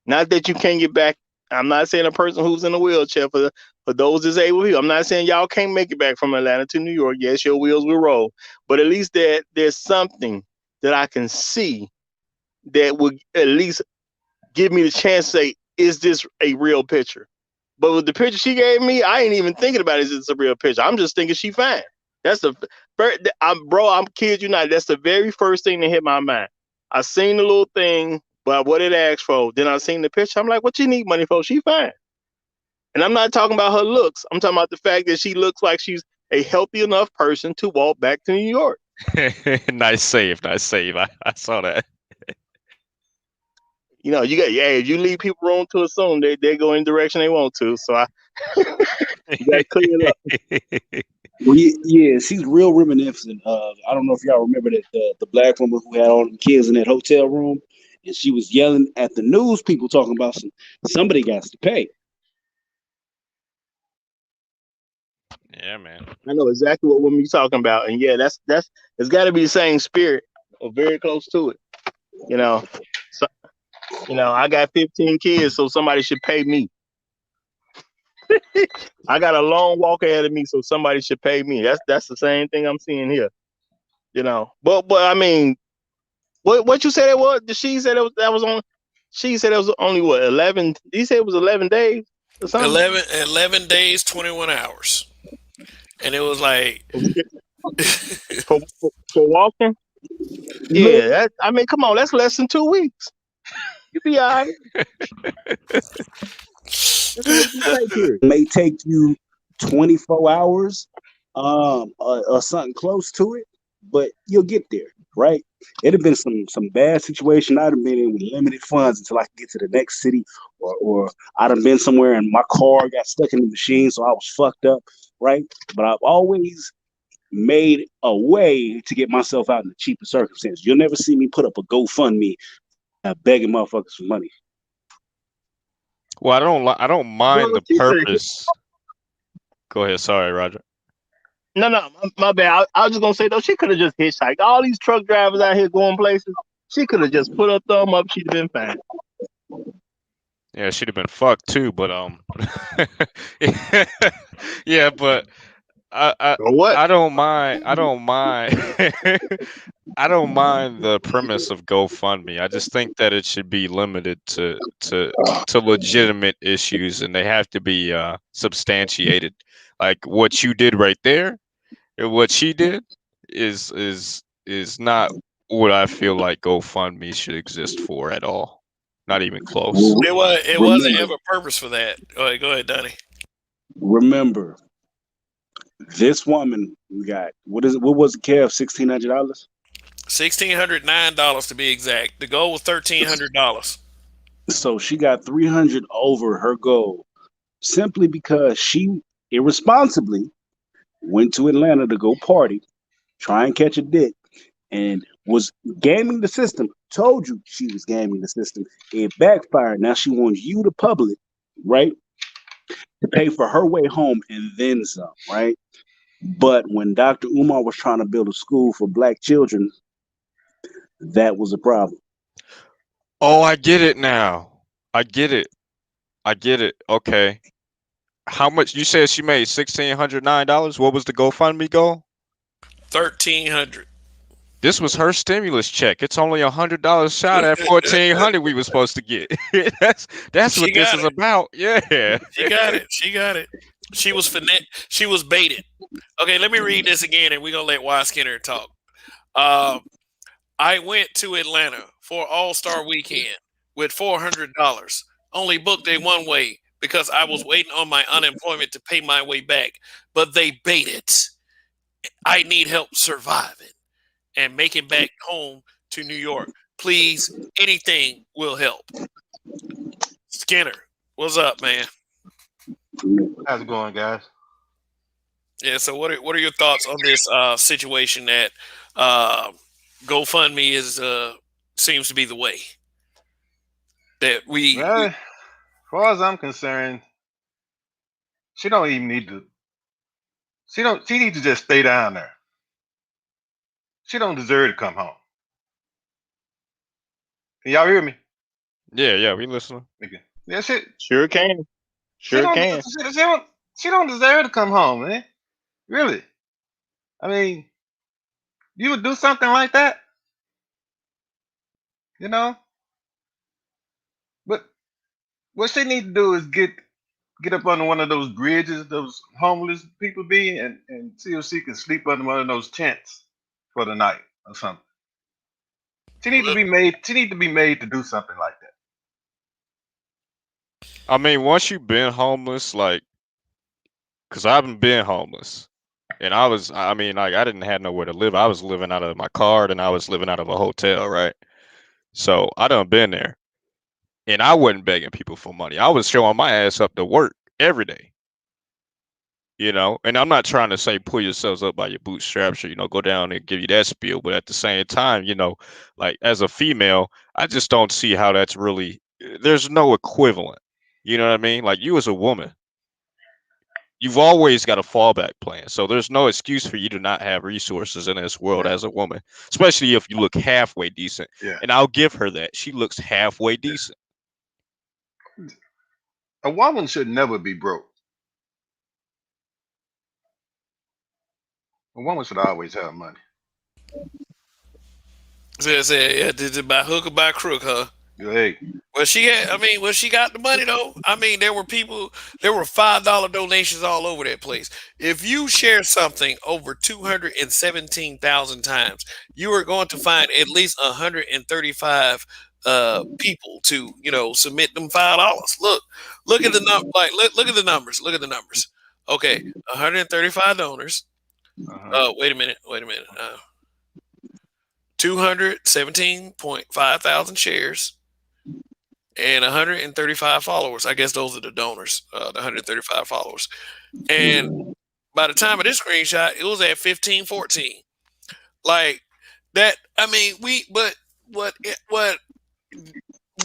Not that you can't get back. I'm not saying a person who's in a wheelchair for those disabled people. I'm not saying y'all can't make it back from Atlanta to New York. Yes, your wheels will roll, but at least there's something that I can see that would at least give me the chance to say, is this a real picture? But with the picture she gave me, I ain't even thinking about is this a real picture. I'm just thinking she fine. That's the first, I'm kid you not. That's the very first thing that hit my mind. I seen the little thing, but what it asked for. Then I seen the picture. I'm like, what you need money for? She fine. And I'm not talking about her looks. I'm talking about the fact that she looks like she's a healthy enough person to walk back to New York. Nice save, nice save. I saw that. You know, you got yeah. If you leave people room to assume they go in the direction they want to, so you got to clear it up. Well, yeah, she's real reminiscent of. I don't know if y'all remember that the black woman who had all the kids in that hotel room, and she was yelling at the news people talking about somebody got to pay. Yeah, man. I know exactly what woman you're talking about, and yeah, that's it's got to be the same spirit or very close to it. You know, so I got 15 kids, so somebody should pay me. I got a long walk ahead of me, so somebody should pay me. That's the same thing I'm seeing here. But I mean, what you said it was? She said it was that was on. She said it was only what 11. He said it was 11 days or something 11 days, 21 hours, and it was like, for walking. Look, Yeah, I mean, come on, that's less than 2 weeks. You be all right. That's a real good pay period. may take you 24 hours, or something close to it, but you'll get there, right? It'd have been some bad situation. I'd have been in with limited funds until I could get to the next city, or I'd have been somewhere and my car got stuck in the machine, so I was fucked up, right? But I've always made a way to get myself out in the cheapest circumstance. You'll never see me put up a GoFundMe begging motherfuckers for money. Well, I don't mind Well, the she said, purpose. Go ahead. Sorry, Roger. no, my bad. I was just gonna say though, she could have just hitchhiked. All these truck drivers out here going places. She could have just put her thumb up. She'd have been fine. Yeah, she'd have been fucked too, but yeah, but I I Or what? I don't mind. I don't mind. I don't mind the premise of GoFundMe. I just think that it should be limited to legitimate issues, and they have to be substantiated. Like what you did right there, and what she did is not what I feel like GoFundMe should exist for at all. Not even close. it wasn't Remember, ever purpose for that. Go ahead, Donnie. remember, this woman got what is it? What was the Kev? $1,600. $1,609 to be exact. The goal was $1,300. So she got 300 over her goal simply because she irresponsibly went to Atlanta to go party, try and catch a dick, and was gaming the system. Told you she was gaming the system. It backfired. Now she wants you, the public, right, to pay for her way home and then some, right? But when Dr. Umar was trying to build a school for black children, that was a problem. Oh, I get it now. I get it. I get it. Okay. How much you said she made $1,609? What was the GoFundMe goal? 1,300. This was her stimulus check. It's only $100 shot at 1,400 we were supposed to get. that's She what this got is it. about. Yeah. She got it. She got it. She was She was baited. Okay, let me read this again, and we're gonna let Y Skinner talk. Uh, I went to Atlanta for All Star Weekend with $400. Only booked a one way because I was waiting on my unemployment to pay my way back. But they baited. I need help surviving and making back home to New York. Please, anything will help. Skinner, what's up, man? How's it going, guys? Yeah. So, what are your thoughts on this situation that uh, GoFundMe is seems to be the way that Well, as far as I'm concerned, she don't even need to. She needs to just stay down there. She don't deserve to come home. Can y'all hear me? Yeah, we listening. Okay. Yeah, she Sure can. she Sure don't can. she don't deserve to come home, man. Really. I mean, you would do something like that, you know? But what she need to do is get up under one of those bridges those homeless people be and see if she can sleep under one of those tents for the night or something. She need to be made to do something like that. I mean, once you've been homeless, like, cause I haven't been homeless, and I mean, like, I didn't have nowhere to live. I was living out of my car, and I was living out of a hotel, right? So I done been there, and I wasn't begging people for money. I was showing my ass up to work every day, And I'm not trying to say pull yourselves up by your bootstraps or go down and give you that spiel, but at the same time, like as a female, I just don't see how that's really. There's no equivalent. You know what I mean? Like you as a woman, you've always got a fallback plan. So there's no excuse for you to not have resources in this world Yeah, as a woman, especially if you look halfway decent. yeah. And I'll give her that. She looks halfway decent. A woman should never be broke. A woman should always have money. said, yeah, did it by hook or by crook, huh? Hey, Well, she had. I mean, well, she got the money though. I mean, there were people. There were $5 donations all over that place. If you share something over 217,000 times, you are going to find at least 135 people to submit them $5. Look at the look at the numbers. Look at the numbers. Okay, 135 donors. uh-huh. Wait a minute. Wait a minute. 217.5 thousand shares and 135 followers. I guess those are the donors, the 135 followers. And by the time of this screenshot, it was at 1514. Like that. I mean, what what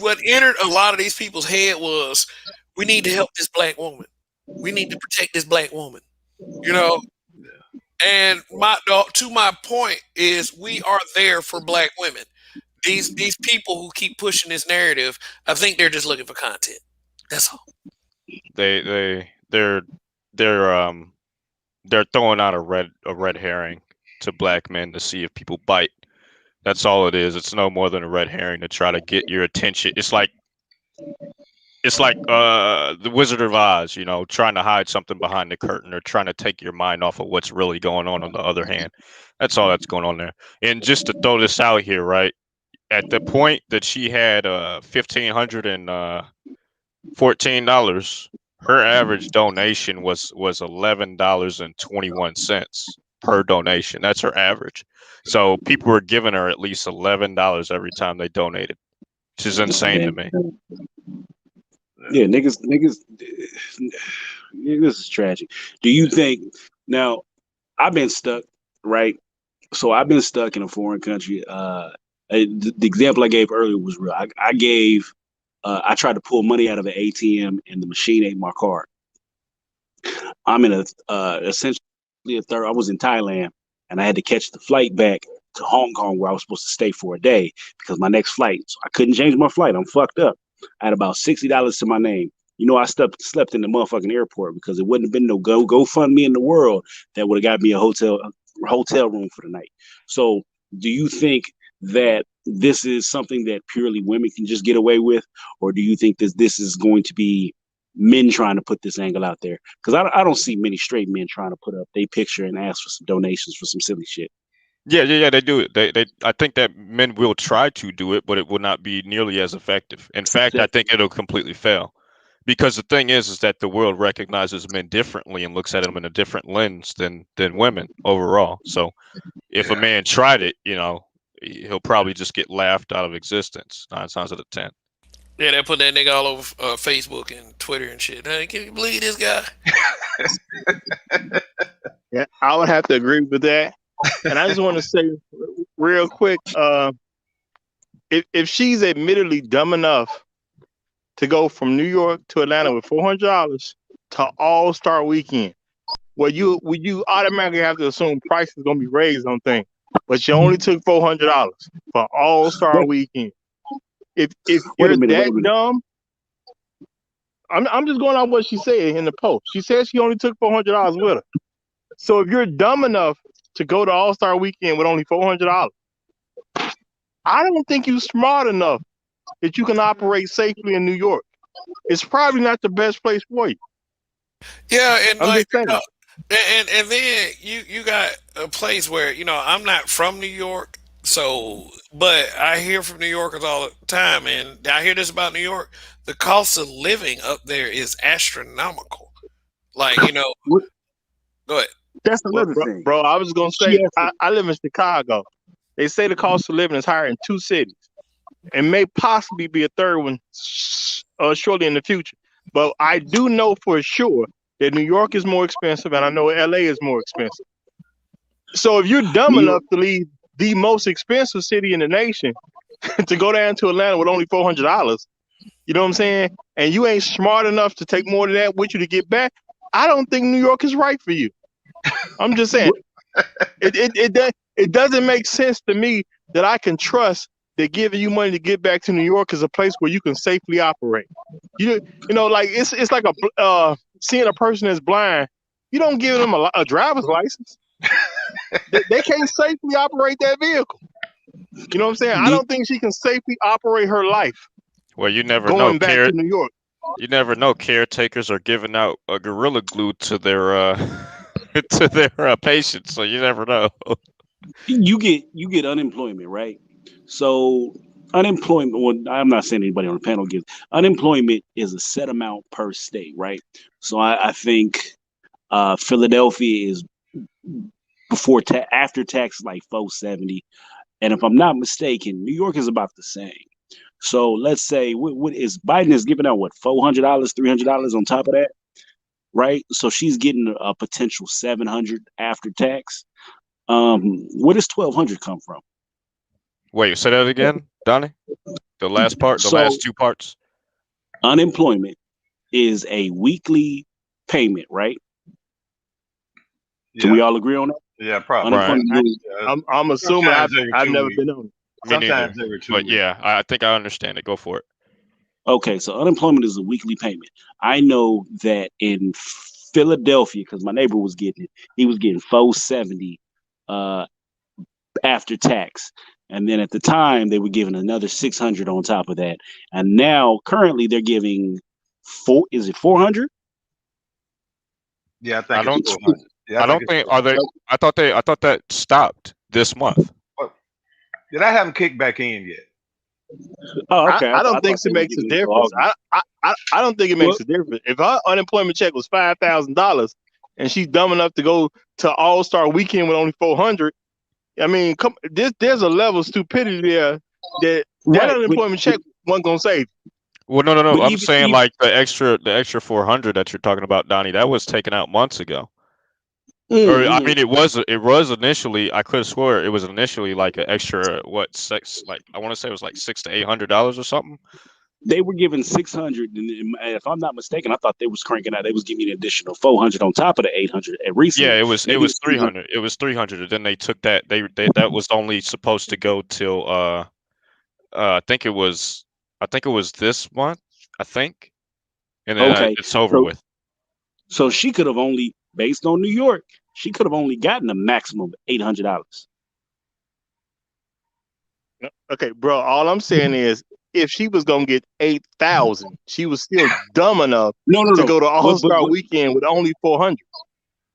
what entered a lot of these people's head was, we need to help this black woman. We need to protect this black woman. You know. And to my point is, we are there for black women. These people who keep pushing this narrative, I think they're just looking for content. That's all. They they they're they're they're throwing out a red herring to black men to see if people bite. That's all it is. It's no more than a red herring to try to get your attention. It's like the Wizard of Oz, trying to hide something behind the curtain or trying to take your mind off of what's really going on the other hand. That's all that's going on there. And just to throw this out here, right? At the point that she had $1,514, her average donation was $11.21 per donation. That's her average. So people were giving her at least $11 every time they donated, which is insane to me. Yeah, niggas, this is tragic. Do you think now? I've been stuck, right? So I've been stuck in a foreign country. The example I gave earlier was real. I tried to pull money out of an ATM and the machine ate my card. I'm in essentially a third. I was in Thailand and I had to catch the flight back to Hong Kong where I was supposed to stay for a day because my next flight. So I couldn't change my flight. I'm fucked up. I had about $60 to my name. You know, I slept in the motherfucking airport because it wouldn't have been no GoFundMe in the world that would have got me a hotel room for the night. So, do you think that this is something that purely women can just get away with, or do you think that this is going to be men trying to put this angle out there? Because I don't see many straight men trying to put up their picture and ask for some donations for some silly shit. Yeah, they do it. I think that men will try to do it, but it will not be nearly as effective. In fact, I think it'll completely fail. Because the thing is that the world recognizes men differently and looks at them in a different lens than women overall. So if a Yeah. man tried it, he'll probably just get laughed out of existence 9 times out of 10. Yeah, they put that nigga all over Facebook and Twitter and shit. Hey, can you believe this guy? Yeah, I would have to agree with that. And I just want to say real quick, if she's admittedly dumb enough to go from New York to Atlanta with $400 to All Star Weekend, you automatically have to assume price is gonna be raised on things. But she only took $400 for All Star Wait, Weekend. If wait a you're minute, wait that a minute. dumb, I'm just going on what she said in the post. She said she only took $400 with her. So if you're dumb enough to go to All Star Weekend with only $400, I don't think you're smart enough that you can operate safely in New York. It's probably not the best place for you. Yeah, and I'm like just saying. and then you got a place where I'm not from New York, so but I hear from New Yorkers all the time, and I hear this about New York. The cost of living up there is astronomical. Like What, go ahead. that's Well, another thing. bro, I was gonna She say asked. I live in Chicago. They say the cost of living is higher in 2 cities, and may possibly be a third one shortly in the future. But I do know for sure that New York is more expensive, and I know LA is more expensive. So if you're dumb New York. enough to leave the most expensive city in the nation to go down to Atlanta with only $400, you know what I'm saying? And you ain't smart enough to take more than that with you to get back. I don't think New York is right for you. I'm just saying it doesn't make sense to me that I can trust that giving you money to get back to New York is a place where you can safely operate. Like it's like seeing a person that's blind. You don't give them a driver's license. They can't safely operate that vehicle. You know what I'm saying? I New, don't think she can safely operate her life Well, you never know. going back to New York. You never know. Caretakers are giving out a gorilla glue to their to their patients, so you never know. you get unemployment, right? So unemployment. Well, I'm not saying anybody on the panel gives unemployment is a set amount per state, right? So I think Philadelphia is after tax like 470, and if I'm not mistaken, New York is about the same. So let's say what is Biden is giving out what $400, $300 on top of that, right? So she's getting a potential 700 after tax. Where does 1,200 come from? Wait, say that again, Donnie. The last part, the So last two parts. unemployment is a weekly payment, right? Can Yeah. we all agree on that? Yeah. Probably. Right. Unemployment is Yeah. I'm assuming Sometimes every I've 2 never weeks. been on it. Me neither. Sometimes every 2 But weeks. yeah, I think I understand it. Go for it. okay. So unemployment is a weekly payment. I know that in Philadelphia, because my neighbor was getting it, he was getting 470 uh, after tax. And then at the time, they were giving another 600 on top of that. And now, currently, they're giving is it 400? Yeah, I I think it's don't. 400. Yeah, I I think don't it's think are 400. they. I thought that stopped this month. Well, did I haven't kicked back in yet? Oh, okay. I I don't think thought it they were makes a giving it to difference. August. I don't think it Well, makes a difference. If her unemployment check was $5,000 and she's dumb enough to go to All Star Weekend with only 400, I mean, there's a level of stupidity there that right, unemployment check wasn't gonna save. Well, no. but I'm even saying like the extra 400 that you're talking about, Donnie. That was taken out months ago. Or I mm, mean, it was initially. I could have swore it was initially like an extra like I want to say it was like $600 to $800 or something. they were giving 600, and if I'm not mistaken, I thought they was cranking out. They was giving me an additional 400 on top of the 800. And Yeah, recently, it maybe was it's 300. 300. It was 300, and then they took that. That was only supposed to go till I think it was I think it was this month. I think, and then Okay, it's over so with. so she could have only, based on New York, she could have only gotten a maximum of $800. Okay, bro. All I'm saying is, if she was gonna get 8,000, she was still dumb enough No, no, to no. go to All But Star Weekend with only 400.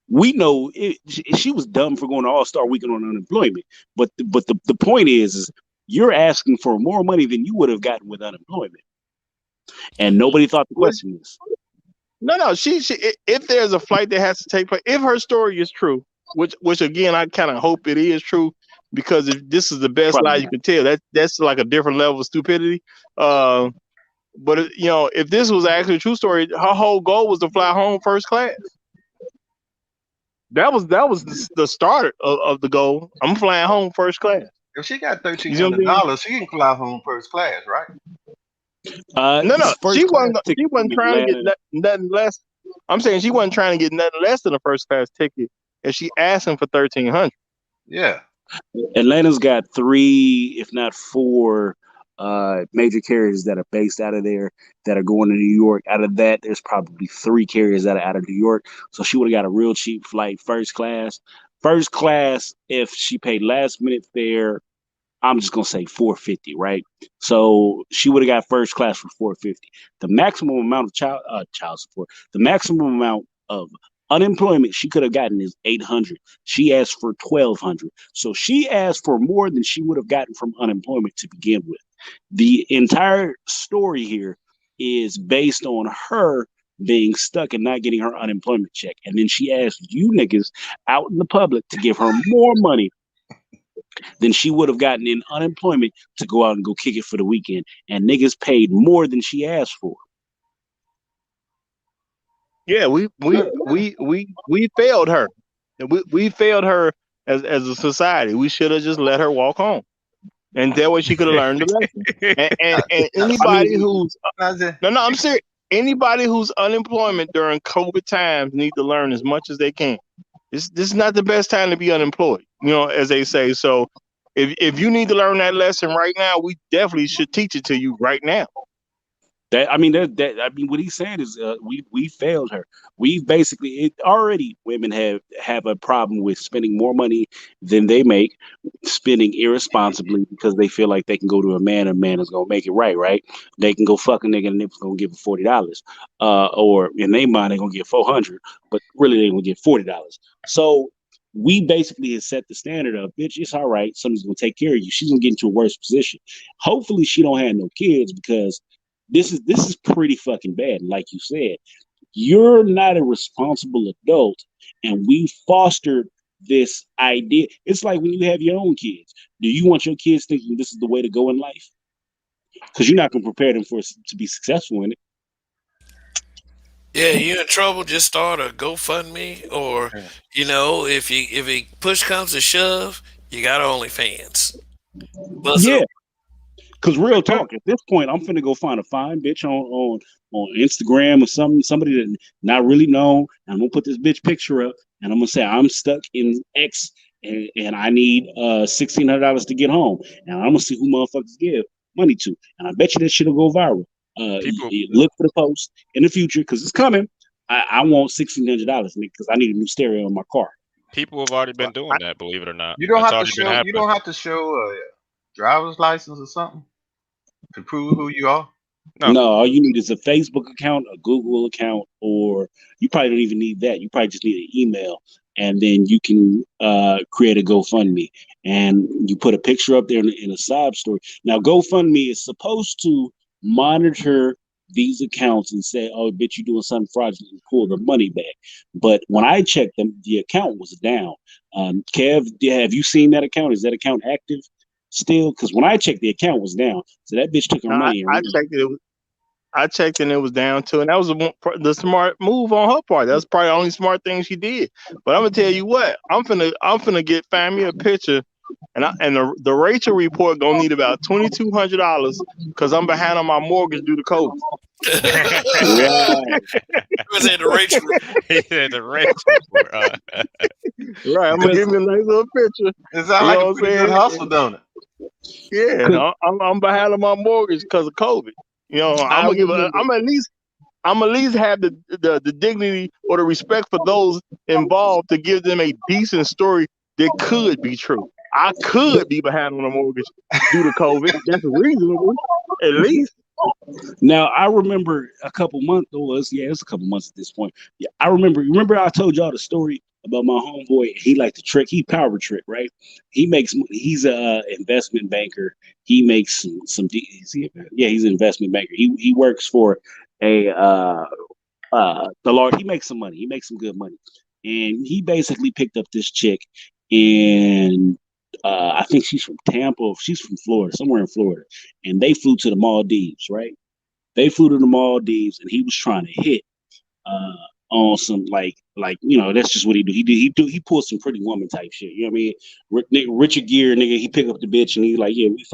we know she was dumb for going to All Star Weekend on unemployment. But the point is you're asking for more money than you would have gotten with unemployment, and nobody thought the Which question was. no, no. If there's a flight that has to take place, if her story is true, which again I kind of hope it is true, because if this is the best lie Probably you not. can tell, that's like a different level of stupidity. Uh, but if this was actually a true story, her whole goal was to fly home first class. That was the start of the goal. I'm flying home first class. If she got You thirteen see what I'm hundred saying? dollars, she can fly home first class, right? No, no, First class she ticket wasn't from trying to get Atlanta. nothing less. I'm saying she wasn't trying to get nothing less than a first class ticket, and she asking for 1,300. Yeah. Atlanta's got three, if not four, major carriers that are based out of there that are going to New York. Out of that, there's probably three carriers that are out of New York. So she would have got a real cheap flight, first class. First class, if she paid last minute fare, I'm just gonna say 450, right? So she would have got first class for 450. The maximum amount of child support, the maximum amount of unemployment she could have gotten is 800. She asked for 1,200. So she asked for more than she would have gotten from unemployment to begin with. The entire story here is based on her being stuck and not getting her unemployment check. And then she asked you niggas out in the public to give her more money than she would have gotten in unemployment to go out and go kick it for the weekend. And niggas paid more than she asked for. Yeah, we failed her. We failed her as a society. We should have just let her walk home, and that way she could have learned the lesson. And I anybody mean, who's no, I'm serious. Anybody who's unemployment during COVID times need to learn as much as they can. This is not the best time to be unemployed, as they say. So if you need to learn that lesson right now, we definitely should teach it to you right now. what he's saying is we failed her. We've basically already women have a problem with spending more money than they make, spending irresponsibly because they feel like they can go to a man and man is gonna make it right. They can go fuck a nigga and they're gonna give him $40. Or in their mind they're gonna get 400, but really they're gonna get $40. So we basically have set the standard of bitch, it's all right, somebody's gonna take care of you. She's gonna get into a worse position. Hopefully she don't have no kids because this is pretty fucking bad. Like you said, you're not a responsible adult, and we fostered this idea. It's like when you have your own kids. Do you want your kids thinking this is the way to go in life? Because you're not going to prepare them for to be successful in it. Yeah, you in trouble, just start a GoFundMe, or if it push comes to shove, you got OnlyFans. Bust it Yeah, open. because real talk, at this point, I'm finna go find a fine bitch on Instagram or somebody that not really known. And I'm gonna put this bitch picture up, and I'm gonna say I'm stuck in X, and I need $1,600 to get home, and I'm gonna see who motherfuckers give money to, and I bet you that shit'll go viral. People Look for the post in the future because it's coming. I want $1,600 because I need a new stereo in my car. people have already been I, doing that. Believe it or not, You don't that's have to already been show. You happening. don't have to show a driver's license or something to prove who you are. No, No, all you need is a Facebook account, a Google account, or you probably don't even need that. You probably just need an email, and then you can create a GoFundMe, and you put a picture up there in a sob story. Now, GoFundMe is supposed to monitor these accounts and say, "Oh, bitch, you're doing something fraudulent," and pull the money back. But when I checked them, the account was down. Kev, have you seen that account? Is that account active still? Because when I checked, the account was down. So that bitch took her I, money and I ran. checked it. I checked and it was down too, and that was the smart move on her part. That's probably the only smart thing she did. But I'm gonna tell you what, I'm finna find me a picture, and the Rachel report gonna need about $2,200 because I'm behind on my mortgage due to COVID. Right. Was it the Rachel? he said the rich report. Right, I'm gonna Because give me a nice little picture. It sounds You like a know what I'm pretty good saying? hustle, don't it? Yeah, 'Cause I'm behind on my mortgage because of COVID. You know, I remember. I'm at least have the dignity or the respect for those involved to give them a decent story that could be true. I could be behind on a mortgage due to COVID. That's reasonable, at least. Now I remember a couple months. It was a couple months at this point. Yeah, I remember. Remember, I told y'all the story about my homeboy. He liked to trick. He power trick, right? He makes. He's a investment banker. He makes yeah, he's an investment banker. He works for a the Lord. He makes some money. He makes some good money, and he basically picked up this chick in. I think she's from Tampa. She's from Florida, somewhere in Florida, and they flew to the Maldives, right? They flew to the Maldives, and he was trying to hit uh, on some that's just what he do. He pulled some Pretty Woman type shit. You know what I mean? Richard Gere, nigga. He pick up the bitch and he's like, yeah, we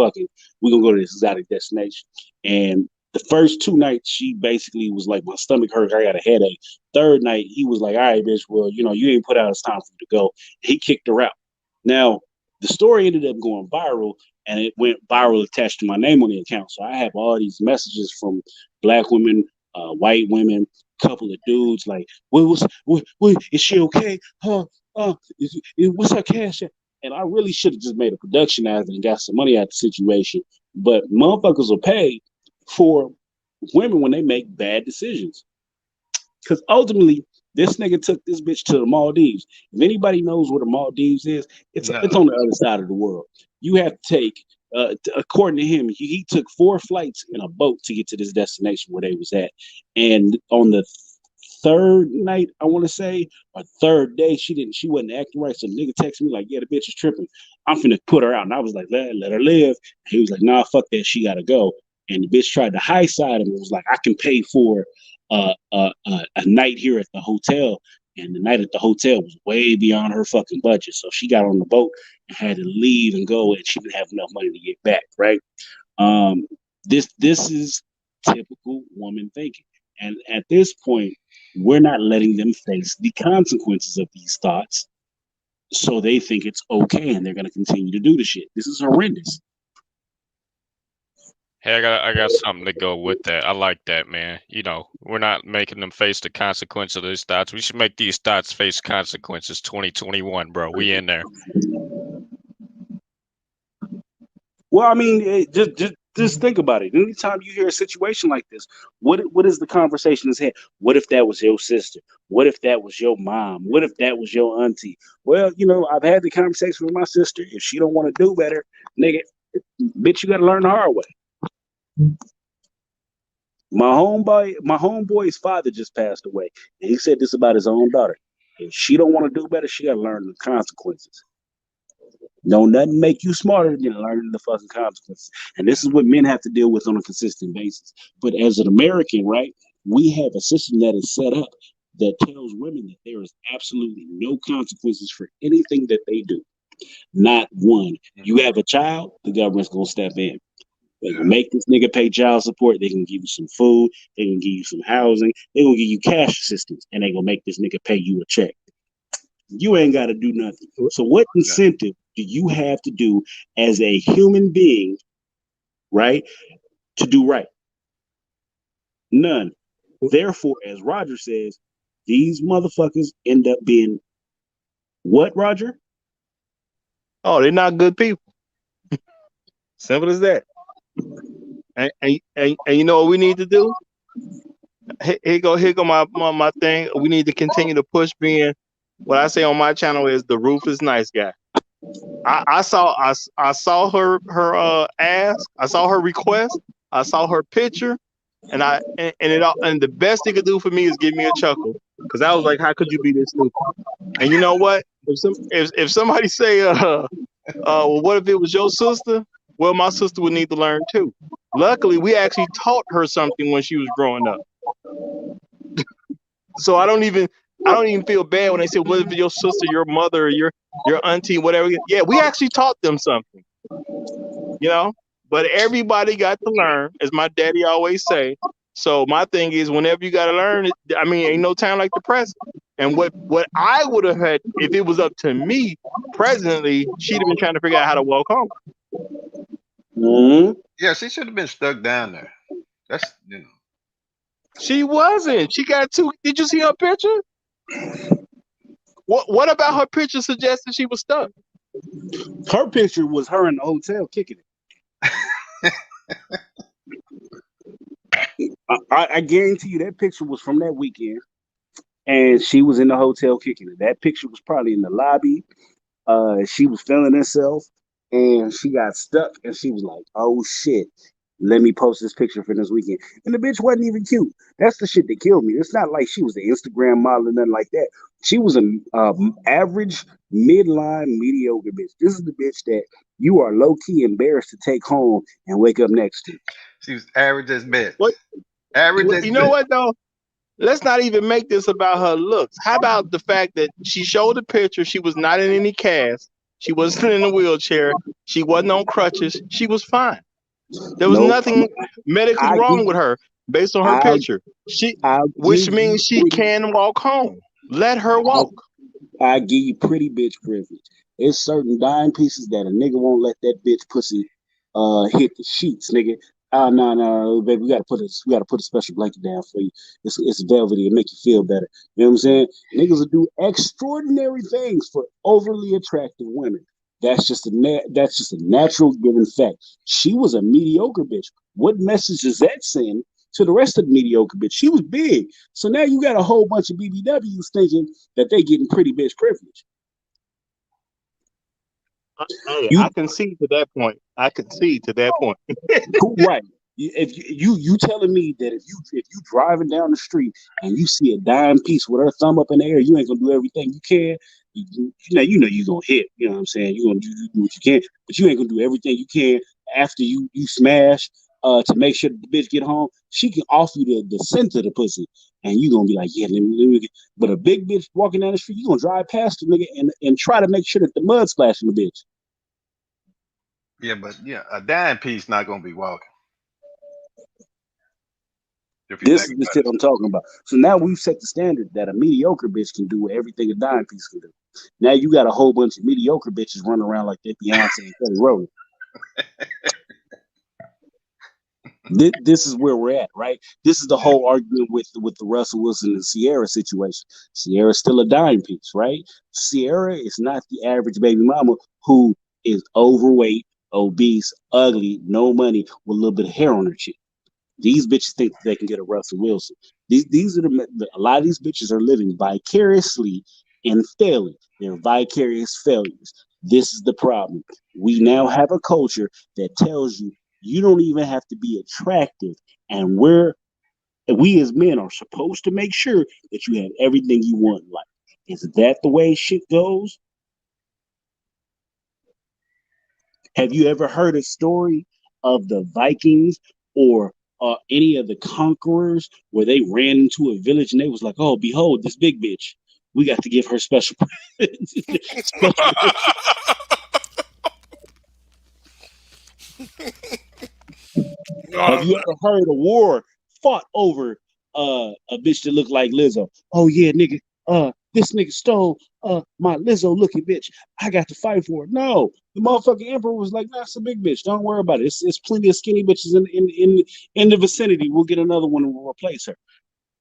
gonna go to this exotic destination. And the first 2 nights, she basically was like, my stomach hurt. I got a headache. Third night, he was like, all right, bitch. Well, you ain't put out. It's time for you to go. He kicked her out. Now, the story ended up going viral, and it went viral attached to my name on the account. So I have all these messages from black women, white women, couple of dudes like, is she okay? What's her cash at? And I really should have just made a production out of it and got some money out of the situation. But motherfuckers will pay for women when they make bad decisions. Because ultimately, this nigga took this bitch to the Maldives. If anybody knows what the Maldives is, it's No. on the other side of the world. You have to take, according to him, he took 4 flights in a boat to get to this destination where they was at. And on the third night, I want to say, or third day, she wasn't acting right. So the nigga texted me like, yeah, the bitch is tripping. I'm finna put her out. And I was like, let her live. And he was like, nah, fuck that. She gotta go. And the bitch tried to high side him. It was like, I can pay for a night here at the hotel. And the night at the hotel was way beyond her fucking budget. So she got on the boat and had to leave and go, and she didn't have enough money to get back, right? Um, this is typical woman thinking. And at this point, we're not letting them face the consequences of these thoughts. So they think it's okay and they're going to continue to do the shit. This is horrendous. Hey, I got something to go with that. I like that, man. We're not making them face the consequence of these thoughts. We should make these thoughts face consequences. 2021, bro. We in there. Well, I mean, just think about it. Anytime you hear a situation like this, what is the conversation that's had? What if that was your sister? What if that was your mom? What if that was your auntie? Well, I've had the conversation with my sister. If she don't want to do better, nigga, bitch, you got to learn the hard way. My homeboy's father just passed away, and he said this about his own daughter. If she don't want to do better, she got to learn the consequences. Don't nothing make you smarter than learning the fucking consequences. And this is what men have to deal with on a consistent basis. But as an American, right, we have a system that is set up that tells women that there is absolutely no consequences for anything that they do. Not one. You have a child, the government's gonna step in. They can make this nigga pay child support. They can give you some food. They can give you some housing. They gonna give you cash assistance, and they gonna make this nigga pay you a check. You ain't got to do nothing. So, what incentive do you have to do as a human being, right, to do right? None. Therefore, as Roger says, these motherfuckers end up being what, Roger? Oh, they're not good people. Simple as that. And you know what we need to do? Here go my thing. We need to continue to push being what I say on my channel is the ruthless nice guy. I saw her ask. I saw her request. I saw her picture, and the best they could do for me is give me a chuckle because I was like, how could you be this stupid? And you know what? If somebody say well, what if it was your sister? Well, my sister would need to learn too. Luckily, we actually taught her something when she was growing up. So I don't even feel bad when they say, "What if your sister, your mother, or your auntie, whatever?" Yeah, we actually taught them something, you know. But everybody got to learn, as my daddy always say. So my thing is, whenever you got to learn, I mean, ain't no time like the present. And what I would have had if it was up to me, presently, she'd have been trying to figure out how to walk home. Hmm. Yeah, she should have been stuck down there. That's She wasn't. She got two. Did you see her picture? What about her picture suggested she was stuck? Her picture was her in the hotel kicking it. I guarantee you that picture was from that weekend, and she was in the hotel kicking it. That picture was probably in the lobby. She was feeling herself, and she got stuck, and she was like, "Oh shit, let me post this picture for this weekend." And the bitch wasn't even cute. That's the shit that killed me. It's not like she was the Instagram model or nothing like that. She was an average, midline, mediocre bitch. This is the bitch that you are low key embarrassed to take home and wake up next to. she was average as best. What Average as you know best. what though? Let's not even make this about her looks. How about the fact that she showed the picture? She was not in any cast. She wasn't in a wheelchair. She wasn't on crutches. She was fine. There was Nope. nothing medically I give wrong with her based on her I'll picture. I'll Which give means you she pretty. can walk home. Let her I'll walk. I give you pretty bitch privilege. It's certain dime pieces that a nigga won't let that bitch pussy hit the sheets, nigga. No, baby, we gotta put a special blanket down for you. It's velvety, it make you feel better. You know what I'm saying? Niggas will do extraordinary things for overly attractive women. That's just a natural given fact. She was a mediocre bitch. What message does that send to the rest of the mediocre bitch? She was big. So now you got a whole bunch of BBWs thinking that they getting pretty bitch privilege. Hey, You I concede to that point. I concede to that point. right. If you telling me that if you driving down the street and you see a dime piece with her thumb up in the air, you ain't gonna do everything you can. You know you gonna hit. You know what I'm saying? You gonna do what you can, but you ain't gonna do everything you can after you smash to make sure that the bitch get home. She can offer you the scent of the pussy, and you gonna be like, yeah, let me get. But a big bitch walking down the street, you gonna drive past the nigga and try to make sure that the mud splashing the bitch. Yeah, but yeah, a dime piece not gonna be walking if you This think is the about shit it. I'm talking about. So now we've set the standard that a mediocre bitch can do everything a dime piece can do. Now you got a whole bunch of mediocre bitches running around like they're Beyonce and Kelly Rowland. This is where we're at, right? This is the whole argument with the Russell Wilson and Sierra situation. Sierra's still a dime piece, right? Sierra is not the average baby mama who is overweight, obese, ugly, no money, with a little bit of hair on her cheek. These bitches think that they can get a Russell Wilson. These are a lot of these bitches are living vicariously and failing. They're vicarious failures. This is the problem. We now have a culture that tells you you don't even have to be attractive, and we as men are supposed to make sure that you have everything you want in life. Is that the way shit goes? Have you ever heard a story of the Vikings or any of the conquerors where they ran into a village and they was like, "Oh, behold, this big bitch. We got to give her special special." Have Uh, you ever heard a war fought over a bitch that looked like Lizzo? Oh yeah, nigga. This nigga stole my Lizzo looking bitch. I got to fight for it. No, the motherfucking emperor was like, "That's a big bitch. Don't worry about it. It's plenty of skinny bitches in the vicinity. We'll get another one and we'll replace her."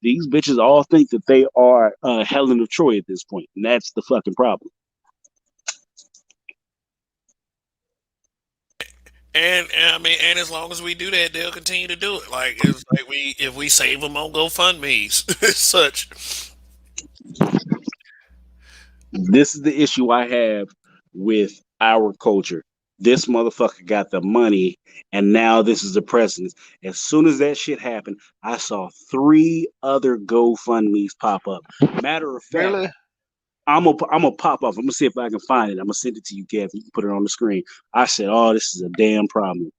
These bitches all think that they are Helen of Troy at this point, and that's the fucking problem. and I mean, and as long as we do that, they'll continue to do it. Like it's like we if we save them on GoFundMe's, such. This is the issue I have with our culture. This motherfucker got the money, and now this is the precedence. As soon as that shit happened, I saw three other GoFundMe's pop up. Matter of fact, Really? I'm gonna pop off. I'm gonna see if I can find it. I'm gonna send it to you, Kev. You can put it on the screen. I said, "Oh, this is a damn problem."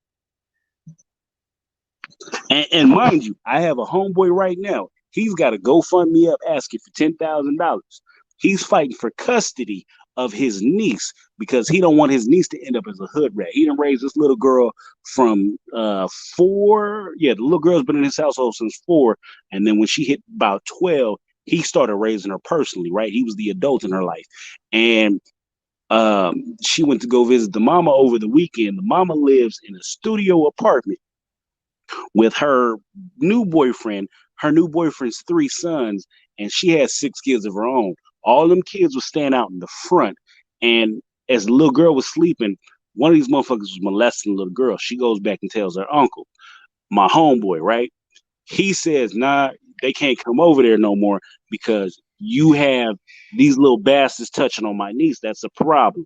And mind you, I have a homeboy right now. He's got a GoFundMe up asking for $10,000. He's fighting for custody of his niece because he don't want his niece to end up as a hood rat. He done raised this little girl from 4. Yeah, the little girl's been in his household since 4, and then when she hit about 12, he started raising her personally. Right, he was the adult in her life, and She went to go visit the mama over the weekend. The mama lives in a studio apartment with new boyfriend, her new boyfriend's three sons, and she has six kids of her own. All them kids would stand out in the front, and as the little girl was sleeping, one of these motherfuckers was molesting the little girl. She goes back and tells her uncle, my homeboy, right? He says, nah, they can't come over there no more because you have these little bastards touching on my niece. That's a problem.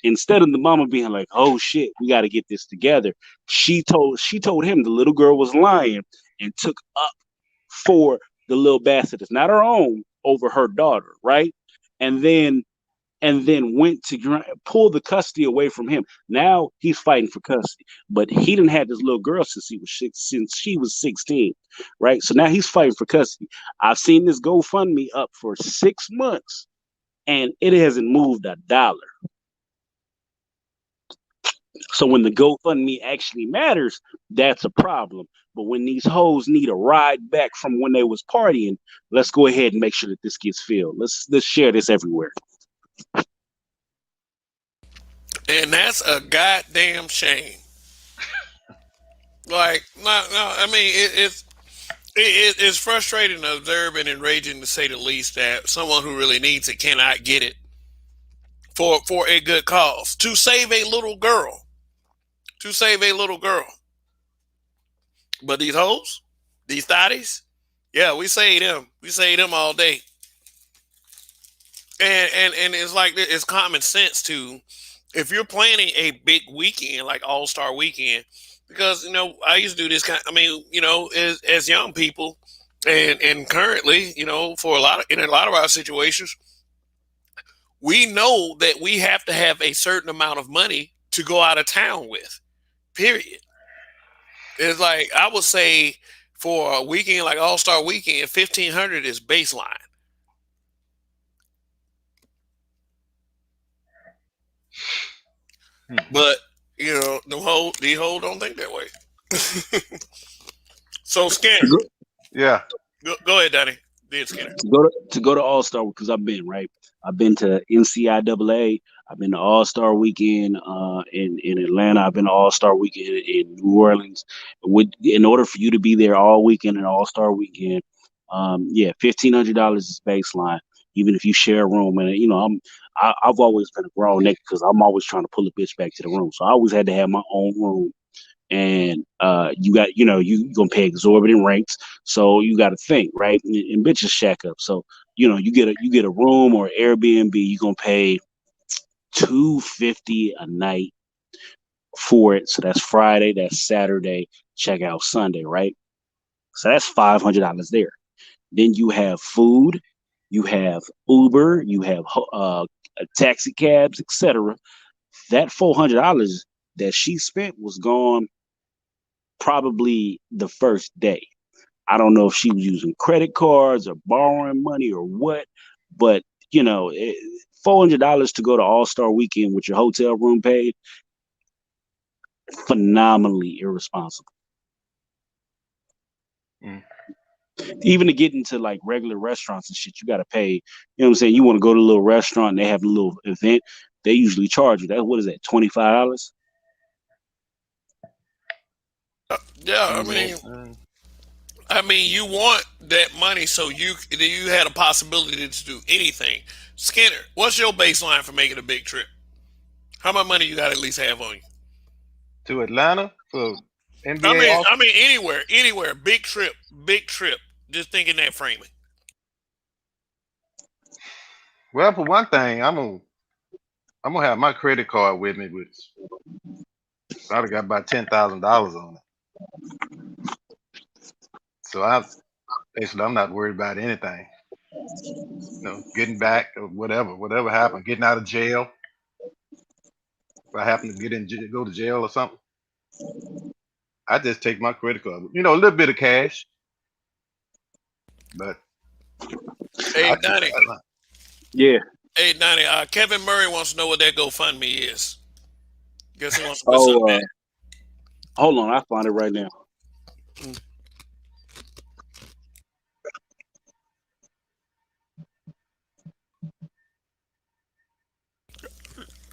Instead of the mama being like, "Oh shit, we got to get this together," she told him the little girl was lying and took up for the little bastard. It's not her own over her daughter, right? And then went to pull the custody away from him. Now he's fighting for custody, but he didn't have this little girl since she was 16, right? So now he's fighting for custody. I've seen this GoFundMe up for 6 months, and it hasn't moved a dollar. So when the GoFundMe actually matters, that's a problem. But when these hoes need a ride back from when they was partying, let's go ahead and make sure that this gets filled. Let's share this everywhere. And that's a goddamn shame. Like, no. I mean, it's frustrating to observe and enraging to say the least that someone who really needs it cannot get it for a good cause to save a little girl. To save a little girl. But these hoes, these thotties, yeah, we save them. We save them all day. And it's like it's common sense to if you're planning a big weekend like All Star Weekend, because I used to do this kind. I mean, as young people, and currently, for in a lot of our situations, we know that we have to have a certain amount of money to go out of town with. Period. It's like I would say for a weekend like All Star Weekend, 1,500 is baseline. Hmm. But the whole don't think that way. So Skinner, Yeah. go ahead, Danny. Did Skinner? To go to All Star because I've been right. I've been to NCIAA. I've been to All Star Weekend in Atlanta. I've been to All Star Weekend in New Orleans. In order for you to be there all weekend and All Star Weekend, yeah, $1,500 is baseline. Even if you share a room, and I've always been a grown nigga because I'm always trying to pull a bitch back to the room. So I always had to have my own room, and you got you gonna pay exorbitant rates, so you got to think right, and bitches shack up. So you get a room or Airbnb, you gonna pay 250 a night for it. So that's Friday, that's Saturday, check out Sunday, right? So that's $500 there. Then you have food, you have Uber, you have taxi cabs, etc. That $400 that she spent was gone probably the first day. I don't know if she was using credit cards or borrowing money or what, but $400 to go to All Star Weekend with your hotel room paid, phenomenally irresponsible. Mm. Even to get into like regular restaurants and shit, you got to pay. You know what I'm saying? You want to go to a little restaurant and they have a little event, they usually charge you. That what is that? $25? Yeah, I Mm, mean, mm. you want that money so you had a possibility to do anything. Skinner, what's your baseline for making a big trip? How much money you got to at least have on you? To Atlanta for NBA All. I mean anywhere, big trip, big trip. Just thinking that framing. Well, for one thing, I'm gonna have my credit card with me, which probably got about $10,000 on it. So I'm not worried about anything. Getting back or whatever happened, getting out of jail. If I happen to go to jail or something, I just take my credit card. A little bit of cash, but Hey I keep. Donnie, Yeah. hey Donnie, Kevin Murray wants to know what that GoFundMe is. Guess he wants to put something Oh, back. hold on, I find it right now.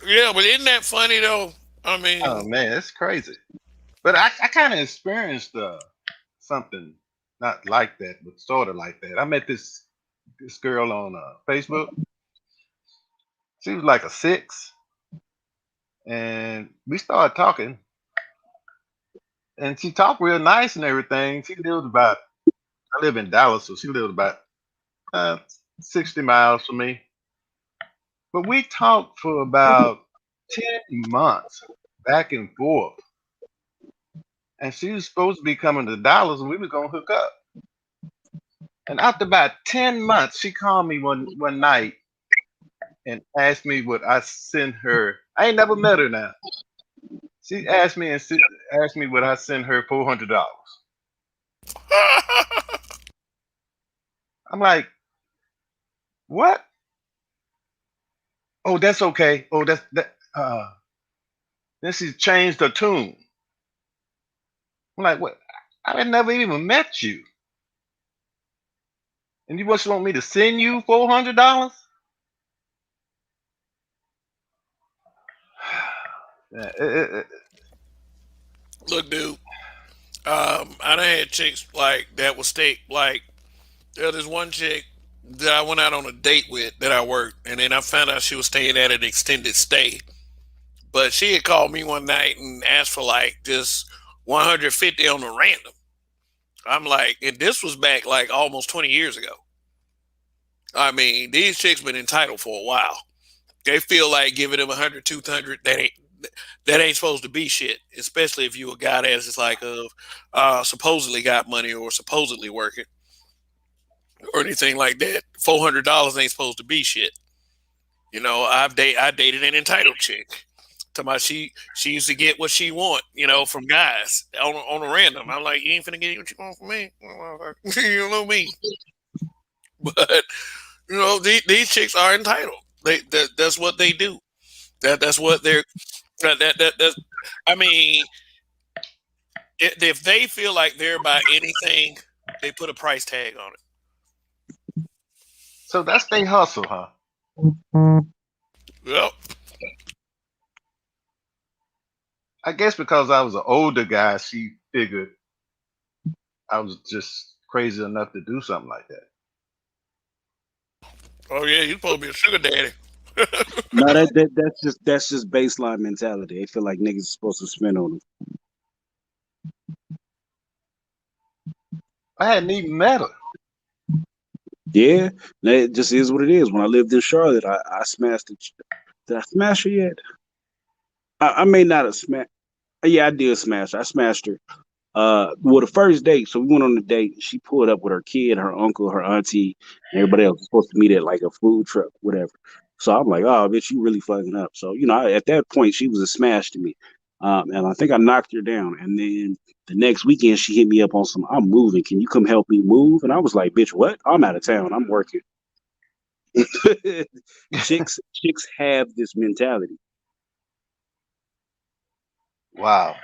Yeah, but isn't that funny though? I Oh mean, man, it's crazy. But I kind of experienced something not like that, but sort of like that. I met this girl on Facebook. She was like a six, and we started talking, and she talked real nice and everything. She lived about I live in Dallas, so she lived about uh, 60 miles from me. But we talked for about 10 months back and forth. And she was supposed to be coming to Dallas and we were going to hook up. And after about 10 months, she called me one night and asked me what I sent her. I ain't never met her now. She asked me asked me what I sent her $400. I'm like, what? Oh, that's okay. Oh, that's that. Then she changed her tune. I'm like, what? I had never even met you, and you just want me to send you $400? look, dude. I done had chicks like that was stay like there's this one chick that I went out on a date with that I worked, and then I found out she was staying at an extended stay. But she had called me one night and asked for like just 150 on the random. I'm like, and this was back like almost 20 years ago. I mean, these chicks been entitled for a while. They feel like giving them 100, 200, that ain't supposed to be shit. Especially if you a guy that's just like supposedly got money or supposedly working or anything like that. $400 ain't supposed to be shit. I dated an entitled chick. To my she used to get what she want, from guys on a random. I'm like, you ain't finna get what you want from me. You don't know me. But these chicks are entitled. That's what they do. That's what they're that. I mean, if they feel like they're about anything, they put a price tag on it. So that's they hustle, huh? Yep. I guess because I was an older guy, she figured I was just crazy enough to do something like that. Oh yeah, you supposed to be a sugar daddy. No, that's just baseline mentality. They feel like niggas are supposed to spend on them. I hadn't even met her. Yeah, it just is what it is. When I lived in Charlotte, I smashed it. Did I smash her yet? I may not have smashed. Yeah, I did smash her. I smashed her. Well, the first date. So we went on the date. She pulled up with her kid, her uncle, her auntie, and everybody else was supposed to meet at like a food truck, whatever. So I'm like, oh, bitch, you really fucking up. So at that point, she was a smash to me, and I think I knocked her down. And then the next weekend, she hit me up on some. I'm moving. Can you come help me move? And I was like, bitch, what? I'm out of town. I'm working. Chicks have this mentality. Wow.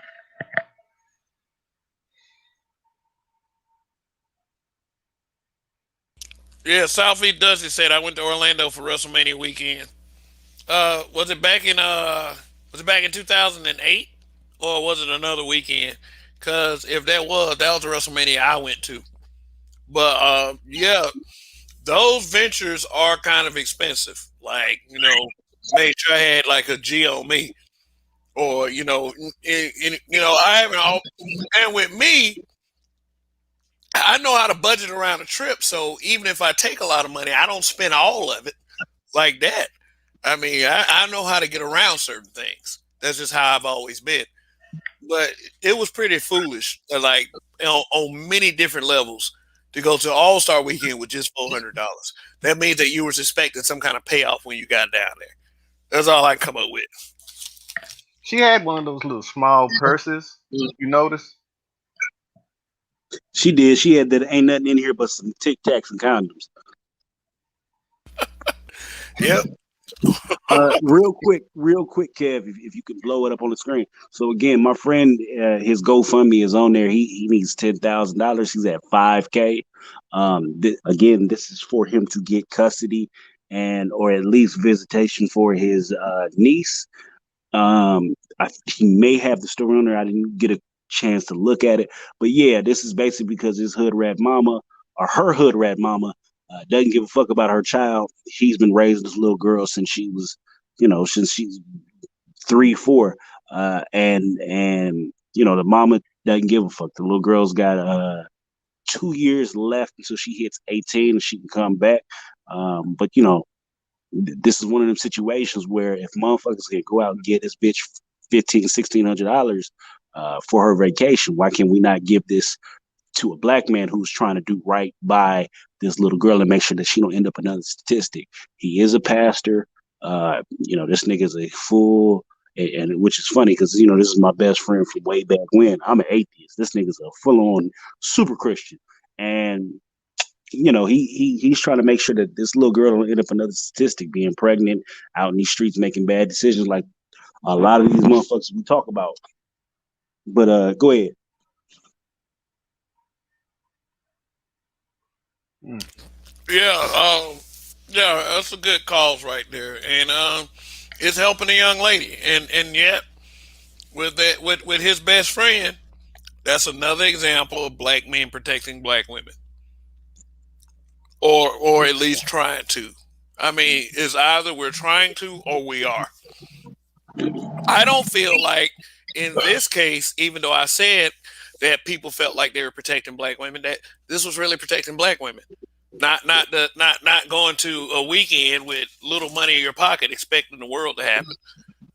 Yeah, Southeast Dusty said I went to Orlando for WrestleMania weekend. Was it back in 2008 or was it another weekend? Because if that was the WrestleMania I went to. But yeah, those ventures are kind of expensive. Like make sure I had like a G on me, or I haven't. And with me, I know how to budget around a trip. So even if I take a lot of money, I don't spend all of it like that. I mean, I know how to get around certain things. That's just how I've always been. But it was pretty foolish, like on many different levels, to go to All Star Weekend with just $400. That means that you was expecting some kind of payoff when you got down there. That's all I come up with. She had one of those little small purses. You notice? She did. She had that. Ain't nothing in here but some Tic Tacs and condoms. Yep. Real quick, Kev, if you could blow it up on the screen. So again, my friend, his GoFundMe is on there. He needs $10,000. He's at 5K. Again, this is for him to get custody and or at least visitation for his niece. He may have the story on there. I didn't get a chance to look at it, but yeah, this is basically because his hood rat mama or her hood rat mama doesn't give a fuck about her child. He's been raising this little girl since she was, since she's 3, 4, and the mama doesn't give a fuck. The little girl's got 2 years left until she hits 18 and she can come back. But this is one of them situations where if motherfuckers can go out and get this bitch 15, $1,600 for her vacation, why can we not give this to a black man who's trying to do right by this little girl and make sure that she don't end up another statistic? He is a pastor. This nigga's a fool, and which is funny because this is my best friend from way back when. I'm an atheist. This nigga's a full on super Christian, and he's trying to make sure that this little girl don't end up another statistic, being pregnant, out in these streets making bad decisions like a lot of these motherfuckers we talk about. But go ahead. Mm. Yeah, yeah, that's a good cause right there, and it's helping a young lady, and yet with that, with his best friend, that's another example of black men protecting black women, or at least trying to. I mean, it's either we're trying to or we are. I don't feel like in this case, even though I said that people felt like they were protecting black women, that this was really protecting black women. Not going to a weekend with little money in your pocket expecting the world to happen.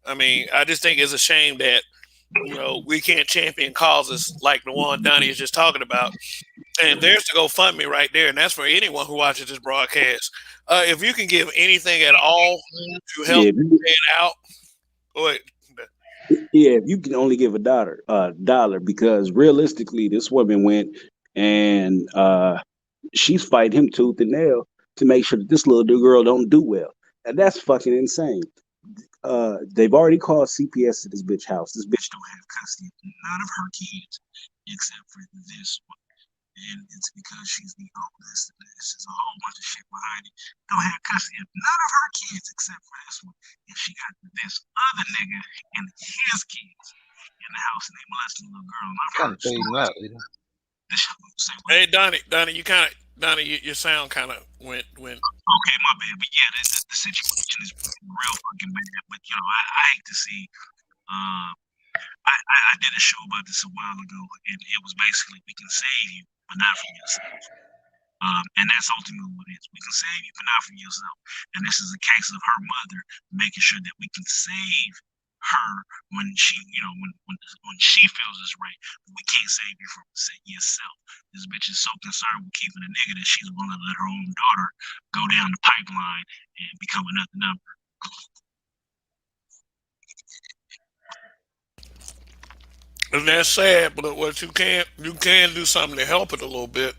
I mean, I just think it's a shame that we can't champion causes like the one Donnie is just talking about. And there's the GoFundMe right there, and that's for anyone who watches this broadcast. If you can give anything at all to help Yeah, it out, go ahead. yeah. If you can only give a dollar, because realistically, this woman went and she's fighting him tooth and nail to make sure that this little girl don't do well, and that's fucking insane. They've already called CPS to this bitch house. This bitch don't have custody of none of her kids except for this one. And it's because she's the oldest. And there's just a whole bunch of shit behind it. Don't have custody of none of her kids except for this one. And she got this other nigga and his kids in the house, and they molesting the little girl. And I've Kind heard of fading stories. out, you know. This shit say what? Hey, Donnie, Donnie, your sound kind of went. Okay, my bad. But yeah, the situation is real fucking bad. But I hate to see. Uh, I did a show about this a while ago, and it was basically we can save you, but not from yourself. And that's ultimately what it is. We can save you, but not from yourself. And this is a case of her mother making sure that we can save her when she, when she feels it's right. But we can't save you from yourself. This bitch is so concerned with keeping a nigga that she's willing to let her own daughter go down the pipeline and become another number. And that's sad, but what you can do something to help it a little bit.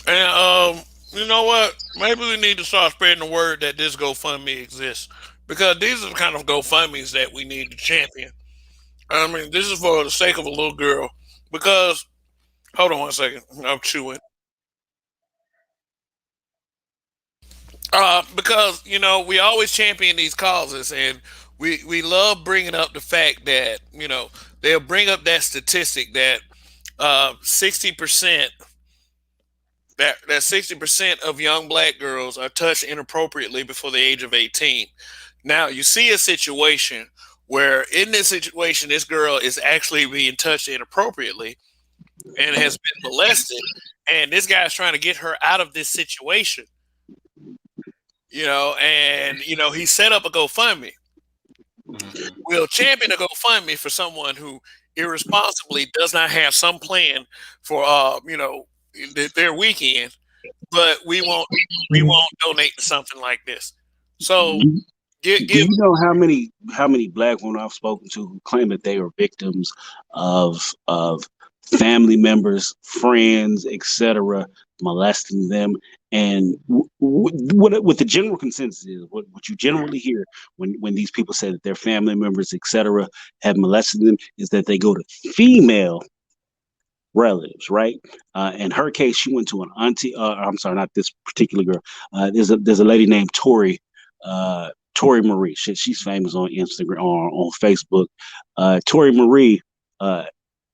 And you know what? Maybe we need to start spreading the word that this GoFundMe exists because these are the kind of GoFundmes that we need to champion. I mean, this is for the sake of a little girl. Because hold on one second, I'm chewing. Because we always champion these causes, and we love bringing up the fact that they'll bring up that statistic that 60% that 60% of young black girls are touched inappropriately before the age of 18. Now you see a situation where in this situation this girl is actually being touched inappropriately and has been molested, and this guy's trying to get her out of this situation. And he set up a GoFundMe. Mm-hmm. We'll champion a GoFundMe for someone who irresponsibly does not have some plan for their weekend, but we won't donate to something like this. So Do give you know how many black women I've spoken to who claim that they were victims of family members, friends, etc., molesting them? And what the general consensus is, what you generally hear when these people say that their family members, etc., have molested them, is that they go to female relatives, right? In her case, she went to an auntie. I'm sorry, not this particular girl. There's a lady named Tori. Tori Marie. She's famous on Instagram or on Facebook. Tori Marie, uh,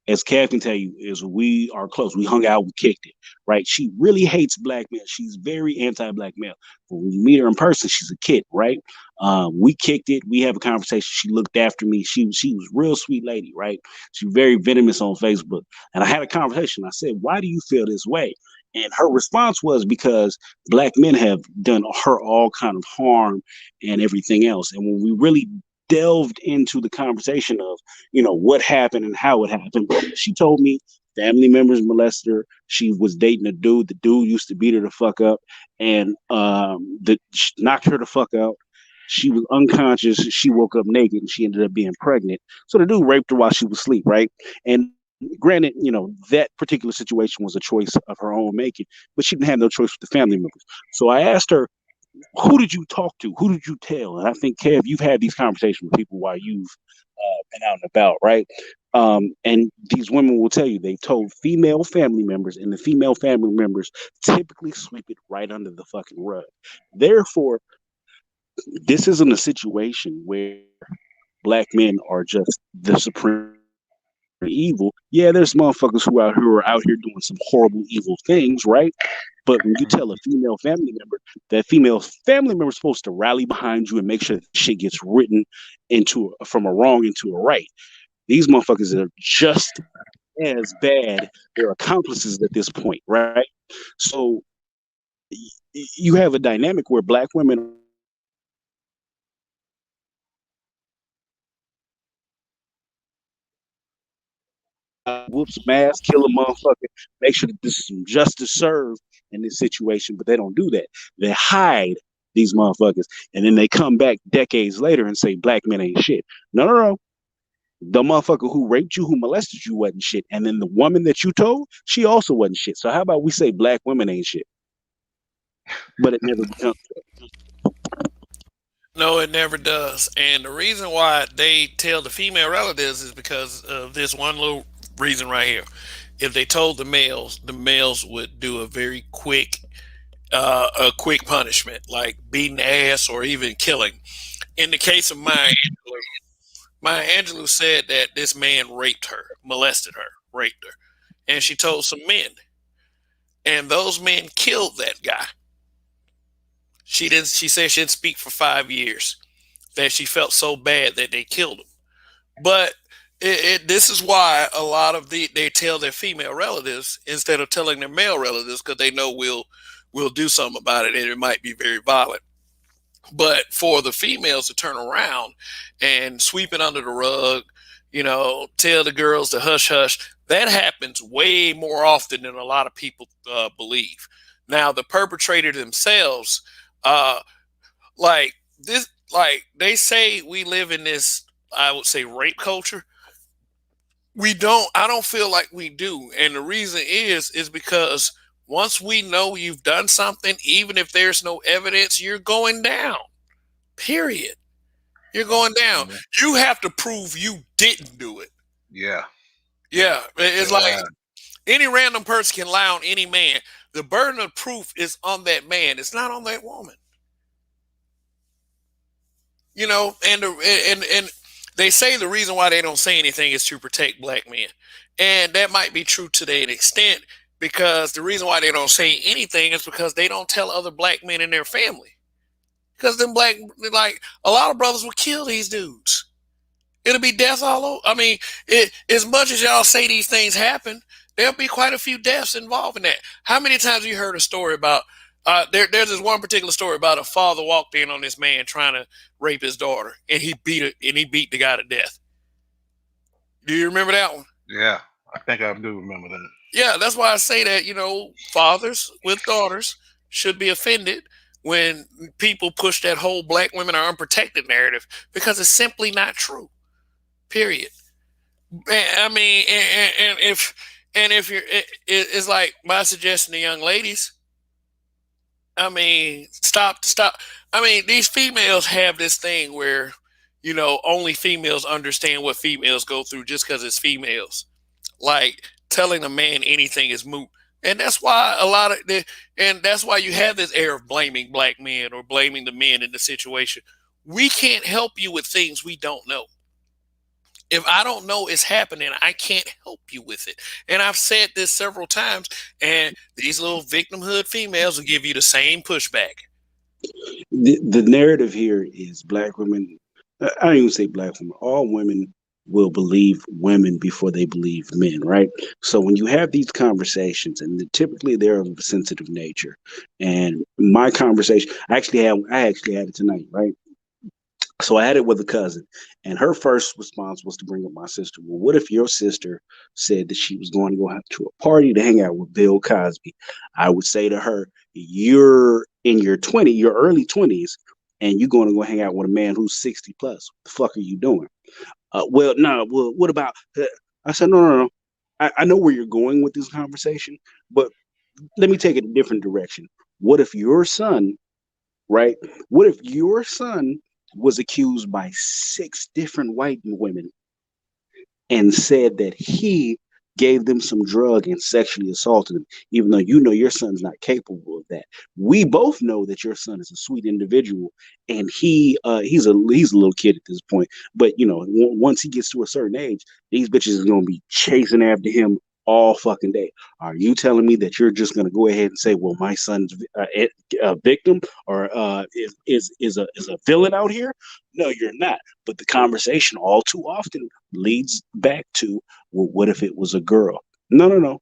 as Kev can tell you, is we are close. We hung out, we kicked it, right? She really hates black men. She's very anti-black male. But when you meet her in person, she's a kid, right? We kicked it. We have a conversation. She looked after me. She was a real sweet lady, right? She's very venomous on Facebook. And I had a conversation. I said, "Why do you feel this way?" And her response was because black men have done her all kind of harm and everything else. And when we really delved into the conversation of what happened and how it happened, she told me family members molested her. She was dating a dude. The dude used to beat her the fuck up and knocked her the fuck out. She was unconscious. She woke up naked and she ended up being pregnant. So the dude raped her while she was asleep, right? And granted, that particular situation was a choice of her own making, but she didn't have no choice with the family members. So I asked her, who did you talk to? Who did you tell? And I think, Kev, you've had these conversations with people while you've been out and about, right? And these women will tell you they've told female family members, and the female family members typically sweep it right under the fucking rug. Therefore, this isn't a situation where black men are just the supreme evil. Yeah, there's motherfuckers who are out here doing some horrible, evil things, right? But when you tell a female family member, that female family member is supposed to rally behind you and make sure that shit gets written from a wrong into a right. These motherfuckers are just as bad. They're accomplices at this point, right? So you have a dynamic where black women are supposed to whoop some ass, kill a motherfucker, make sure that there's some justice served in this situation, but they don't do that. They hide these motherfuckers, and then they come back decades later and say black men ain't shit. No, no, no. The motherfucker who raped you, who molested you, wasn't shit, and then the woman that you told, she also wasn't shit. So how about we say black women ain't shit, but it never becomes. No, it never does. And the reason why they tell the female relatives is because of this one little reason right here. If they told the males would do a quick punishment, like beating ass or even killing. In the case of Maya Angelou said that this man raped her, molested her, raped her, and she told some men, and those men killed that guy. She didn't. She said she didn't speak for 5 years. That she felt so bad that they killed him. But this is why a lot of they tell their female relatives instead of telling their male relatives because they know we'll do something about it and it might be very violent. But for the females to turn around and sweep it under the rug, tell the girls to hush hush, that happens way more often than a lot of people believe. Now the perpetrator themselves, uh, like this, like they say we live in this, I would say, rape culture. We don't. I don't feel like we do, and the reason is because once we know you've done something, even if there's no evidence, you're going down. Period. You're going down. Yeah. You have to prove you didn't do it. Yeah. Yeah, it's like Yeah. any random person can lie on any man. The burden of proof is on that man. It's not on that woman. And they say the reason why they don't say anything is to protect black men, and that might be true to an extent because the reason why they don't say anything is because they don't tell other black men in their family because them black like a lot of brothers will kill these dudes. It'll be death all over. I mean, as much as y'all say these things happen, there'll be quite a few deaths involved in that. How many times have you heard a story about? There's this one particular story about a father walked in on this man trying to rape his daughter, and he beat the guy to death. Do you remember that one? Yeah. I think I do remember that. Yeah, that's why I say that fathers with daughters should be offended when people push that whole black women are unprotected narrative because it's simply not true. Period. I mean, and if you're, it's like my suggestion to young ladies. I mean, stop. I mean, these females have this thing where, only females understand what females go through just because it's females. Like telling a man anything is moot. And that's why a lot of the, and that's why you have this air of blaming black men or blaming the men in the situation. We can't help you with things we don't know. If I don't know it's happening, I can't help you with it. And I've said this several times, and these little victimhood females will give you the same pushback. The narrative here is black women. I don't even say black women. All women will believe women before they believe men, right? So when you have these conversations, and typically they're of a sensitive nature, and my conversation, I actually had it tonight, right? So I had it with a cousin, and her first response was to bring up my sister. Well, what if your sister said that she was going to go out to a party to hang out with Bill Cosby? I would say to her, "You're in your early 20s, and you're going to go hang out with a man who's 60 plus. What the fuck are you doing?" Well, no. Well, what about? I said, no, no, no. I know where you're going with this conversation, but let me take it a different direction. What if your son, right? What if your son was accused by six different white women and said that he gave them some drug and sexually assaulted them, even though you know your son's not capable of that. We both know that your son is a sweet individual, and he's a little kid at this point. But you know, once he gets to a certain age, these bitches are gonna be chasing after him all fucking day. Are you telling me that you're just gonna go ahead and say, "Well, my son's a victim or is a villain out here"? No, you're not. But the conversation all too often leads back to, well, what if it was a girl? No, no, no.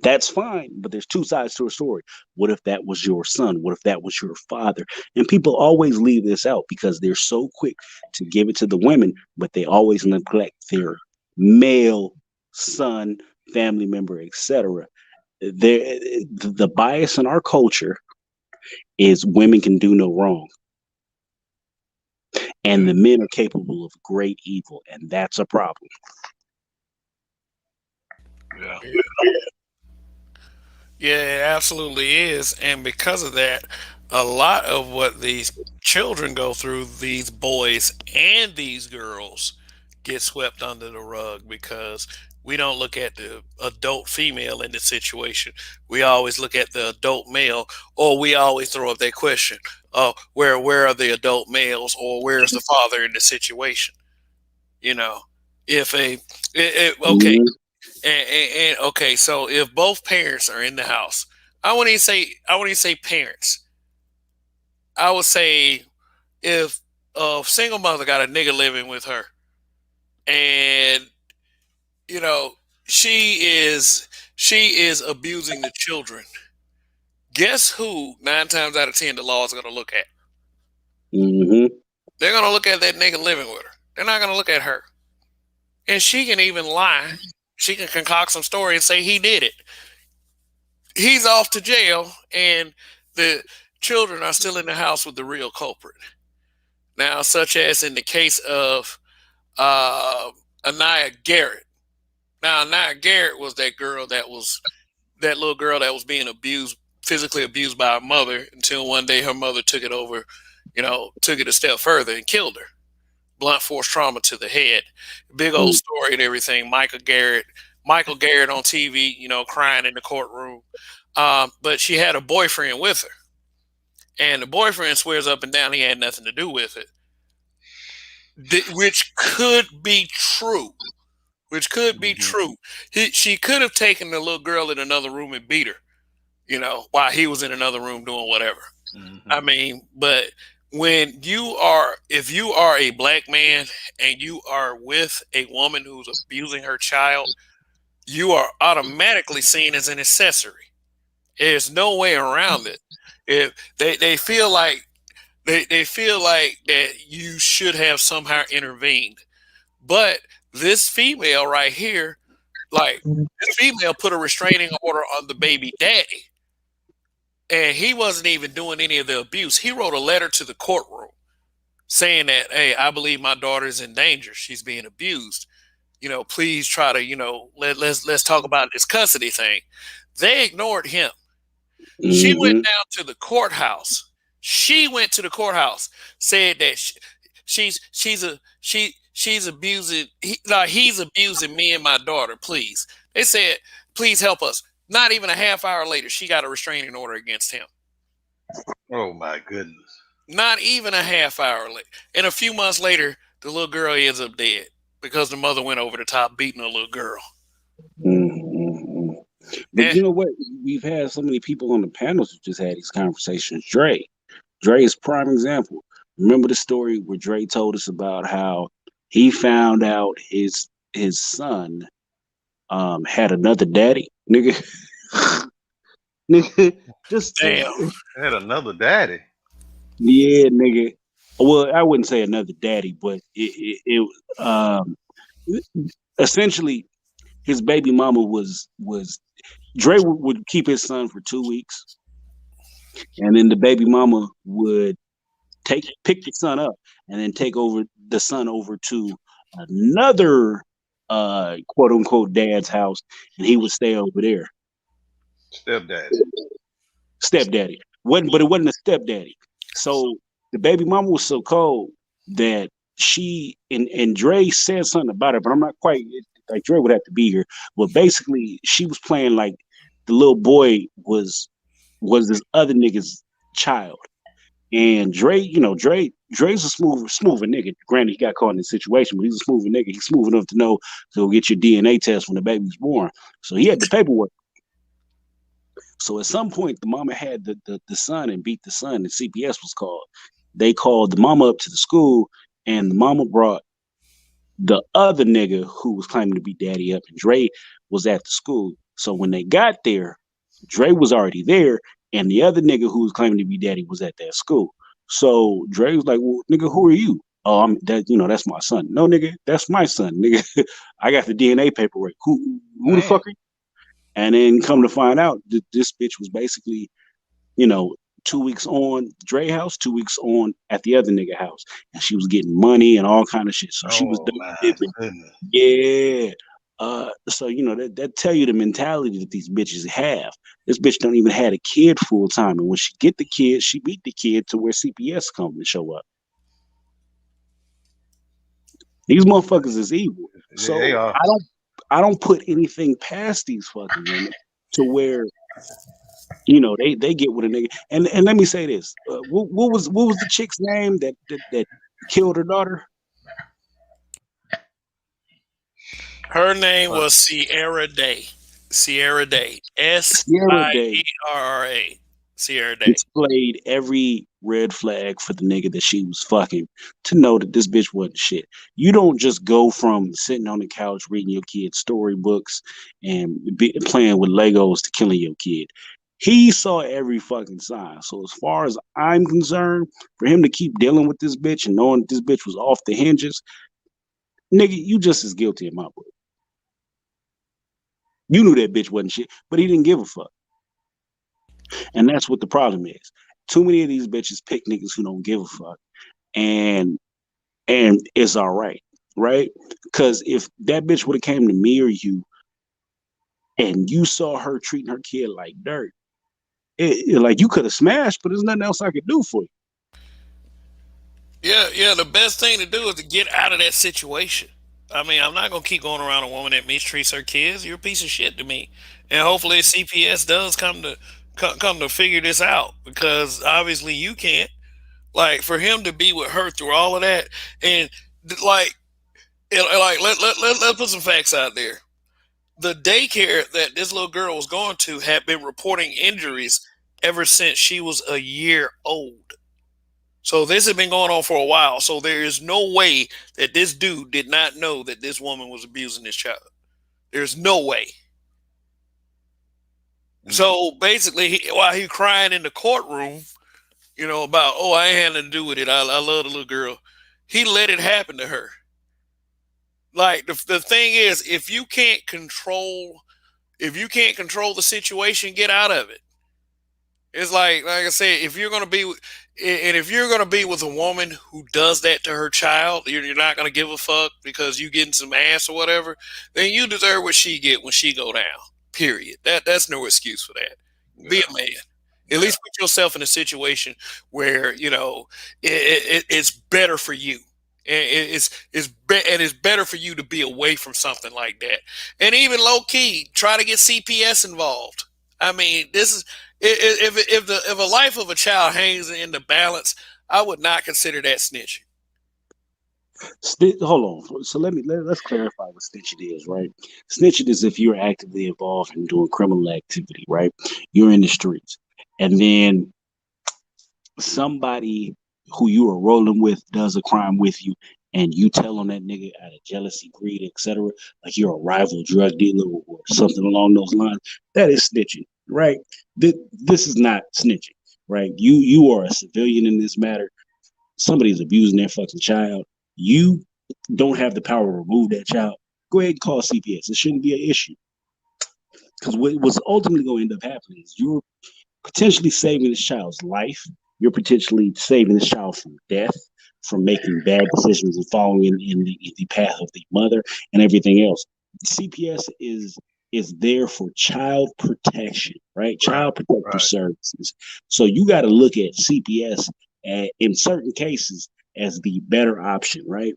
That's fine, but there's two sides to a story. What if that was your son? What if that was your father? And people always leave this out because they're so quick to give it to the women, but they always neglect their male son, family member, etc. The bias in our culture is women can do no wrong, and the men are capable of great evil, and that's a problem. Yeah. Yeah, it absolutely is. And because of that, a lot of what these children go through, these boys and these girls, get swept under the rug because we don't look at the adult female in the situation. We always look at the adult male, or we always throw up that question, where are the adult males, or where's the father in the situation? You know, if okay, Mhm. and okay, so if both parents are in the house, I wouldn't even say parents. I would say if a single mother got a nigga living with her, and you know she is she is abusing the children. Guess who? 9 times out of 10, the law is going to look at. Mhm. They're going to look at that nigga living with her. They're not going to look at her. And she can even lie. She can concoct some story and say he did it. He's off to jail, and the children are still in the house with the real culprit. Now, such as in the case of uh, Anaya Garrett. Now, Anaya Garrett was that little girl that was being abused, physically abused by her mother, until one day her mother took it over, took it a step further and killed her. Blunt force trauma to the head. Big old story and everything. Michael Garrett on TV, crying in the courtroom. But she had a boyfriend with her, and the boyfriend swears up and down he had nothing to do with it, which could be true. Which could be Hmm. true. She could have taken the little girl in another room and beat her, while he was in another room doing whatever. Hmm. I mean, but if you are a black man and you are with a woman who's abusing her child, you are automatically seen as an accessory. There's no way around it. If they feel like they feel like that you should have somehow intervened. But this female right here, like this female put a restraining order on the baby daddy, and he wasn't even doing any of the abuse. He wrote a letter to the courtroom saying that, hey, I believe my daughter's in danger. She's being abused. Please try to, let's talk about this custody thing. They ignored him. She went Mhm. down to the courthouse. She went to the courthouse, said that she's abusing, like he's abusing me and my daughter. Please, they said Please help us. Not even a half hour later, she got a restraining order against him. Oh my goodness. Not even a half hour later. And a few months later, the little girl ends up dead because the mother went over the top beating the little girl. Mm-hmm. But And you know what? We've had so many people on the panels who just had these conversations. Dre is prime example. Remember the story where Dre told us about how he found out his son had another daddy, nigga. Nigga, just damn, I had another daddy. yeah, nigga. Well, I wouldn't say another daddy, but essentially his baby mama was Dre would keep his son for 2 weeks, and then the baby mama would take pick the son up and then take over the son over to another quote unquote dad's house, and he would stay over there. Stepdaddy. Stepdaddy wasn't, but it wasn't a stepdaddy. So the baby mama was so cold that she and Dre said something about it, but I'm not quite like Dre would have to be here. But basically, she was playing like the little boy was this other nigga's child. And Dre, Dre's a smoother nigga. Granted, he got caught in this situation, but he's a smoother nigga. He's smooth enough to know to go get your DNA test when the baby's born. So he had the paperwork. So at some point, the mama had the son and beat the son, and CPS was called. They called the mama up to the school, and the mama brought the other nigga who was claiming to be daddy up, and Dre was at the school. So when they got there, Dre was already there, and the other nigga who was claiming to be daddy was at that school. So Dre was like, "Well, nigga, who are you?" Oh, I'm that. That's my son. No, nigga, that's my son, nigga. I got the DNA paperwork. Who the Man. fuck are you? And then come to find out, this bitch was basically, you know, 2 weeks on Dre house, 2 weeks on at the other nigga house, and she was getting money and all kind of shit. So she was Oh double my dipping. goodness. Yeah. So that tell you the mentality that these bitches have. This bitch don't even had a kid full time, and when she get the kid, she beat the kid to where CPS come and show up. These motherfuckers is evil. They So are. I don't put anything past these fucking women to where they get with a nigga. And let me say this: what was the chick's name that killed her daughter? her name Uh, was Sierra Day. Sierra Day. Sierra Day Sierra. Sierra Day. displayed every red flag for the nigga that she was fucking to know that this bitch wasn't shit. You don't just go from sitting on the couch reading your kid's storybooks and playing with Legos to killing your kid. He saw every fucking sign. So as far as I'm concerned, for him to keep dealing with this bitch and knowing that this bitch was off the hinges, nigga, you just as guilty in my book. You knew that bitch wasn't shit, but he didn't give a fuck. And that's what the problem is. Too many of these bitches pick niggas who don't give a fuck. And it's all right, right? Because if that bitch would have came to me or you and you saw her treating her kid like dirt, like you could have smashed, but there's nothing else I could do for you. Yeah, yeah. The best thing to do is to get out of that situation. I mean, I'm not gonna keep going around a woman that mistreats her kids. You're a piece of shit to me. And hopefully CPS does come to figure this out because obviously you can't. Like for him to be with her through all of that, and like, let's put some facts out there. The daycare that this little girl was going to had been reporting injuries ever since she was a year old. So this has been going on for a while. So there is no way that this dude did not know that this woman was abusing this child. There's no way. mm. So basically, while he crying in the courtroom, about, oh, I ain't had nothing to do with it. I love the little girl. He let it happen to her. Like the thing is, if you can't control the situation, get out of it. It's like I said, if you're gonna be with a woman who does that to her child, you're not gonna give a fuck because you getting some ass or whatever. Then you deserve what she get when she go down. Period. That's no excuse for that. Be Yeah. a man. At Yeah. least put yourself in a situation where it's better for you. and and it's better for you to be away from something like that. And even low key, try to get CPS involved. I mean, this is if a life of a child hangs in the balance, I would not consider that snitching. Hold on. So let's clarify what snitching is, right? Snitching is if you're actively involved in doing criminal activity, right? You're in the streets, and then somebody who you are rolling with does a crime with you, and you tell on that nigga out of jealousy, greed, etc., like you're a rival drug dealer or something along those lines. That is snitching, right? This is not snitching, right? You are a civilian in this matter. Somebody's abusing their fucking child. You don't have the power to remove that child. Go ahead and call CPS. It shouldn't be an issue because what's ultimately going to end up happening is you're potentially saving this child's life. You're potentially saving this child from death, from making bad decisions and following in the path of the mother and everything else. CPS is there for child protection, right? Right, Child protective right. services. So you got to look at CPS in certain cases as the better option, right?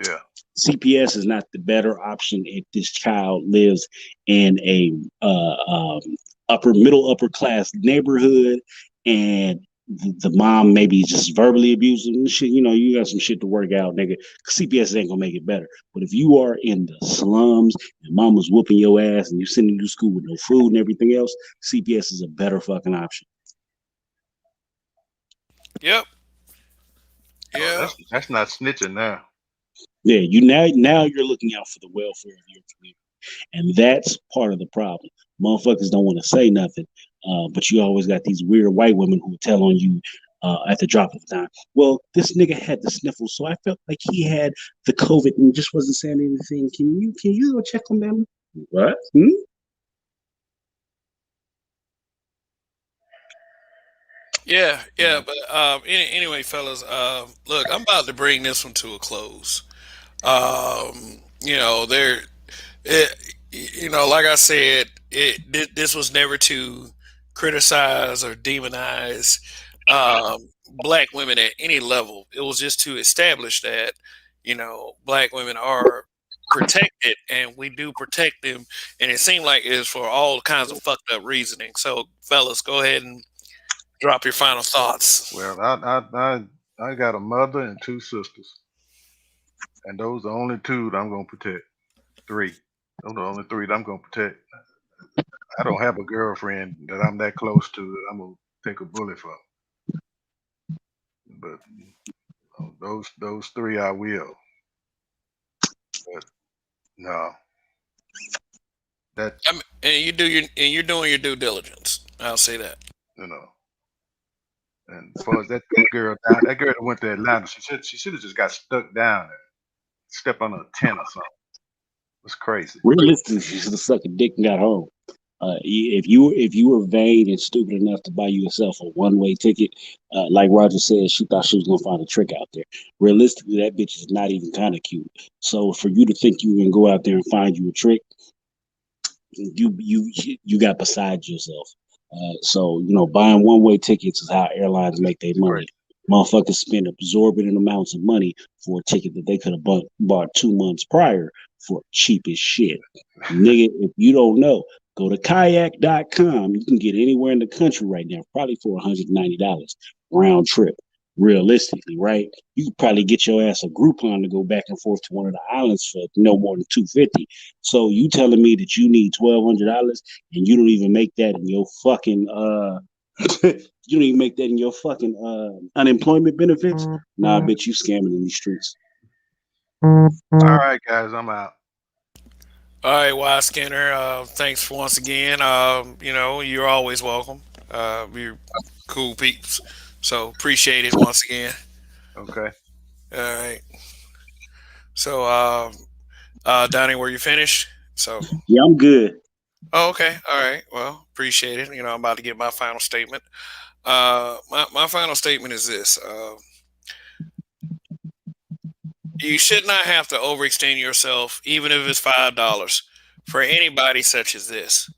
Yeah, CPS is not the better option if this child lives in a upper class neighborhood and the mom maybe just verbally abusing and shit. You know, you got some shit to work out, nigga. CPS ain't gonna make it better. But if you are in the slums and mama's whooping your ass and you're sending you to school with no food and everything else, CPS is a better fucking option. Yep. oh, Yeah. that's not snitching now. Yeah, you now you're looking out for the welfare of your community. And that's part of the problem. Motherfuckers don't want to say nothing, but you always got these weird white women who tell on you at the drop of a dime. Well, this nigga had the sniffles, so I felt like he had the COVID and just wasn't saying anything. Can you go check on them? What? Hmm? Yeah, yeah, Mhm. but anyway, fellas, look, I'm about to bring this one to a close. You know, like I said, this was never to criticize or demonize black women at any level. It was just to establish that black women are protected, and we do protect them. And it seemed like it's for all kinds of fucked up reasoning. So, fellas, go ahead and drop your final thoughts. Well, I got a mother and two sisters, and those are the only two that I'm gonna protect. Three. Those are the only three that I'm gonna protect. I don't have a girlfriend that I'm that close to that I'm gonna take a bullet for. But those three I will. But no, that And you're doing your due diligence. I'll say that. you know. And as far as that girl down, that girl that went to Atlanta, she should have just got stuck down there, step on a tent or something. It's crazy. Realistically, she should have sucked a dick and got home. If you were vain and stupid enough to buy yourself a one-way ticket, like Roger said, she thought she was gonna find a trick out there. Realistically, that bitch is not even kind of cute. So for you to think you can go out there and find you a trick, you got beside yourself. So buying one-way tickets is how airlines make their It's money. crazy. Motherfuckers spend absorbent amounts of money for a ticket that they could have bought 2 months prior for cheap as shit. Nigga, if you don't know, go to kayak.com. You can get anywhere in the country right now, probably for $190 round trip. Realistically, right? You could probably get your ass a Groupon to go back and forth to one of the islands for no more than 250. So you telling me that you need $1,200 and you don't even make that in your fucking you don't even make that in your fucking unemployment benefits? Nah, I bet you scamming in these streets. All right, guys, I'm out. All right, Wise Skinner. Thanks for once again. You're always welcome. You're cool peeps. So appreciate it once again. Okay. All right. So, Donnie, were you finished? So, Yeah, I'm good. oh, okay. All right. Well, appreciate it. I'm about to get my final statement. My final statement is this: you should not have to overextend yourself, even if it's $5, for anybody such as this.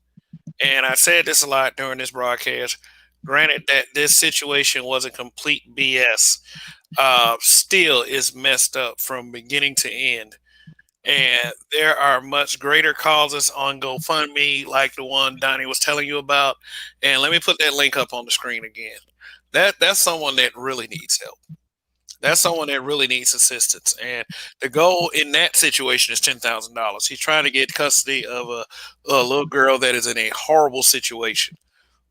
And I said this a lot during this broadcast. Granted that this situation was a complete BS. still is messed up from beginning to end. And there are much greater causes on GoFundMe, like the one Donnie was telling you about. And let me put that link up on the screen again. That's someone that really needs help. That's someone that really needs assistance. And the goal in that situation is $10,000. He's trying to get custody of a little girl that is in a horrible situation.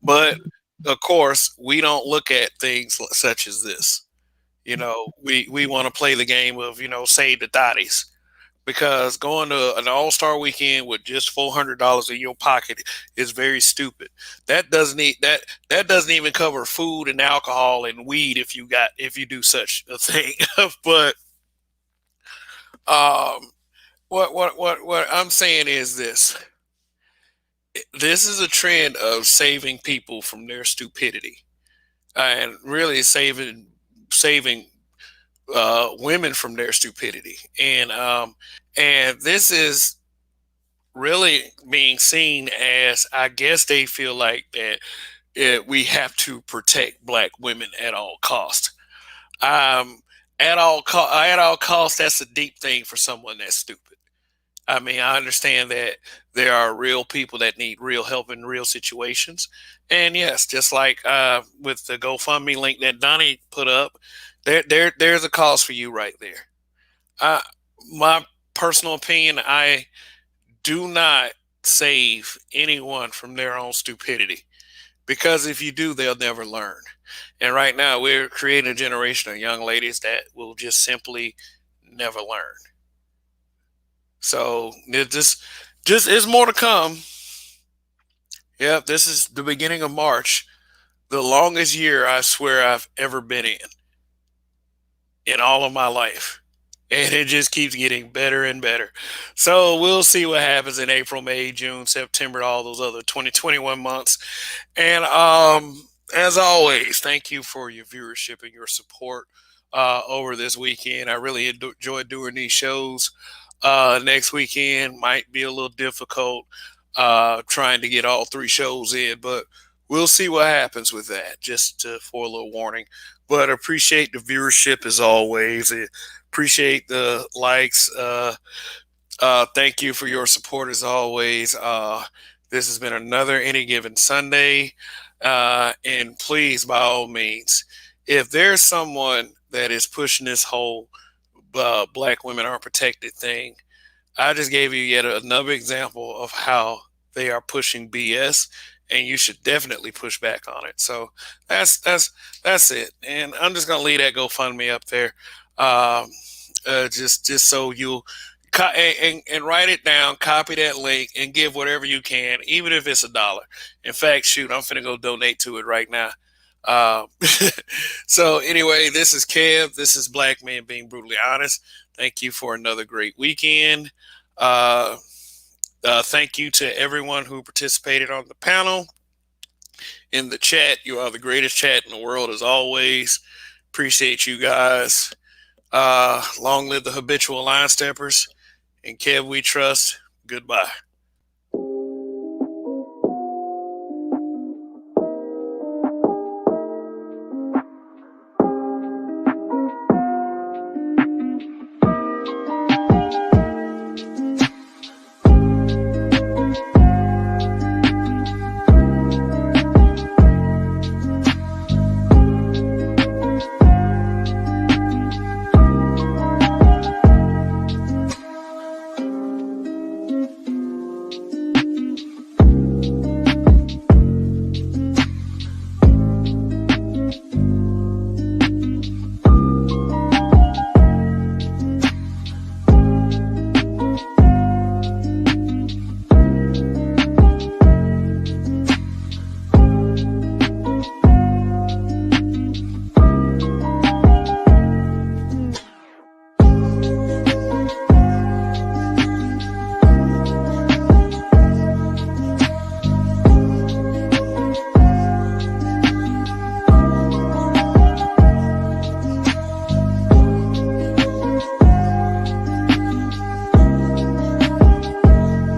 But of course, we don't look at things such as this. We want to play the game of, save the dotties, because going to an all-star weekend with just $400 in your pocket is very stupid. That doesn't even cover food and alcohol and weed if you do such a thing. But um, what I'm saying is this: this is a trend of saving people from their stupidity, and really saving women from their stupidity, and this is really being seen as, I guess they feel like that we have to protect black women at all cost. Um, at all cost, that's a deep thing for someone that's stupid. I mean, I understand that there are real people that need real help in real situations, and yes, just like with the GoFundMe link that Donnie put up, there's a cause for you right there. Uh, my personal opinion, I do not save anyone from their own stupidity, because if you do, they'll never learn. And right now, we're creating a generation of young ladies that will just simply never learn. So it just is more to come. Yep, this is the beginning of March, the longest year I swear I've ever been in all of my life. And it just keeps getting better and better. So we'll see what happens in April, May, June, September, all those other 2021 months. And as always, thank you for your viewership and your support over this weekend. I really enjoyed doing these shows. Next weekend might be a little difficult trying to get all three shows in, but we'll see what happens with that, just for a little warning. But appreciate the viewership as always. Appreciate the likes. Thank you for your support as always. This has been another Any Given Sunday. And please, by all means, if there's someone that is pushing this whole black women are protected thing, I just gave you yet another example of how they are pushing BS, and you should definitely push back on it. So that's it. And I'm just gonna leave that GoFundMe up there, um, just so you'll and write it down, copy that link, and give whatever you can, even if it's $1. In fact, shoot, I'm finna go donate to it right now. Um, so anyway, this is Kev. This is Black Man Being Brutally Honest. Thank you for another great weekend. Uh, thank you to everyone who participated on the panel. In the chat, you are the greatest chat in the world as always. Appreciate you guys. Long live the habitual line steppers. And Kev, we trust. Goodbye.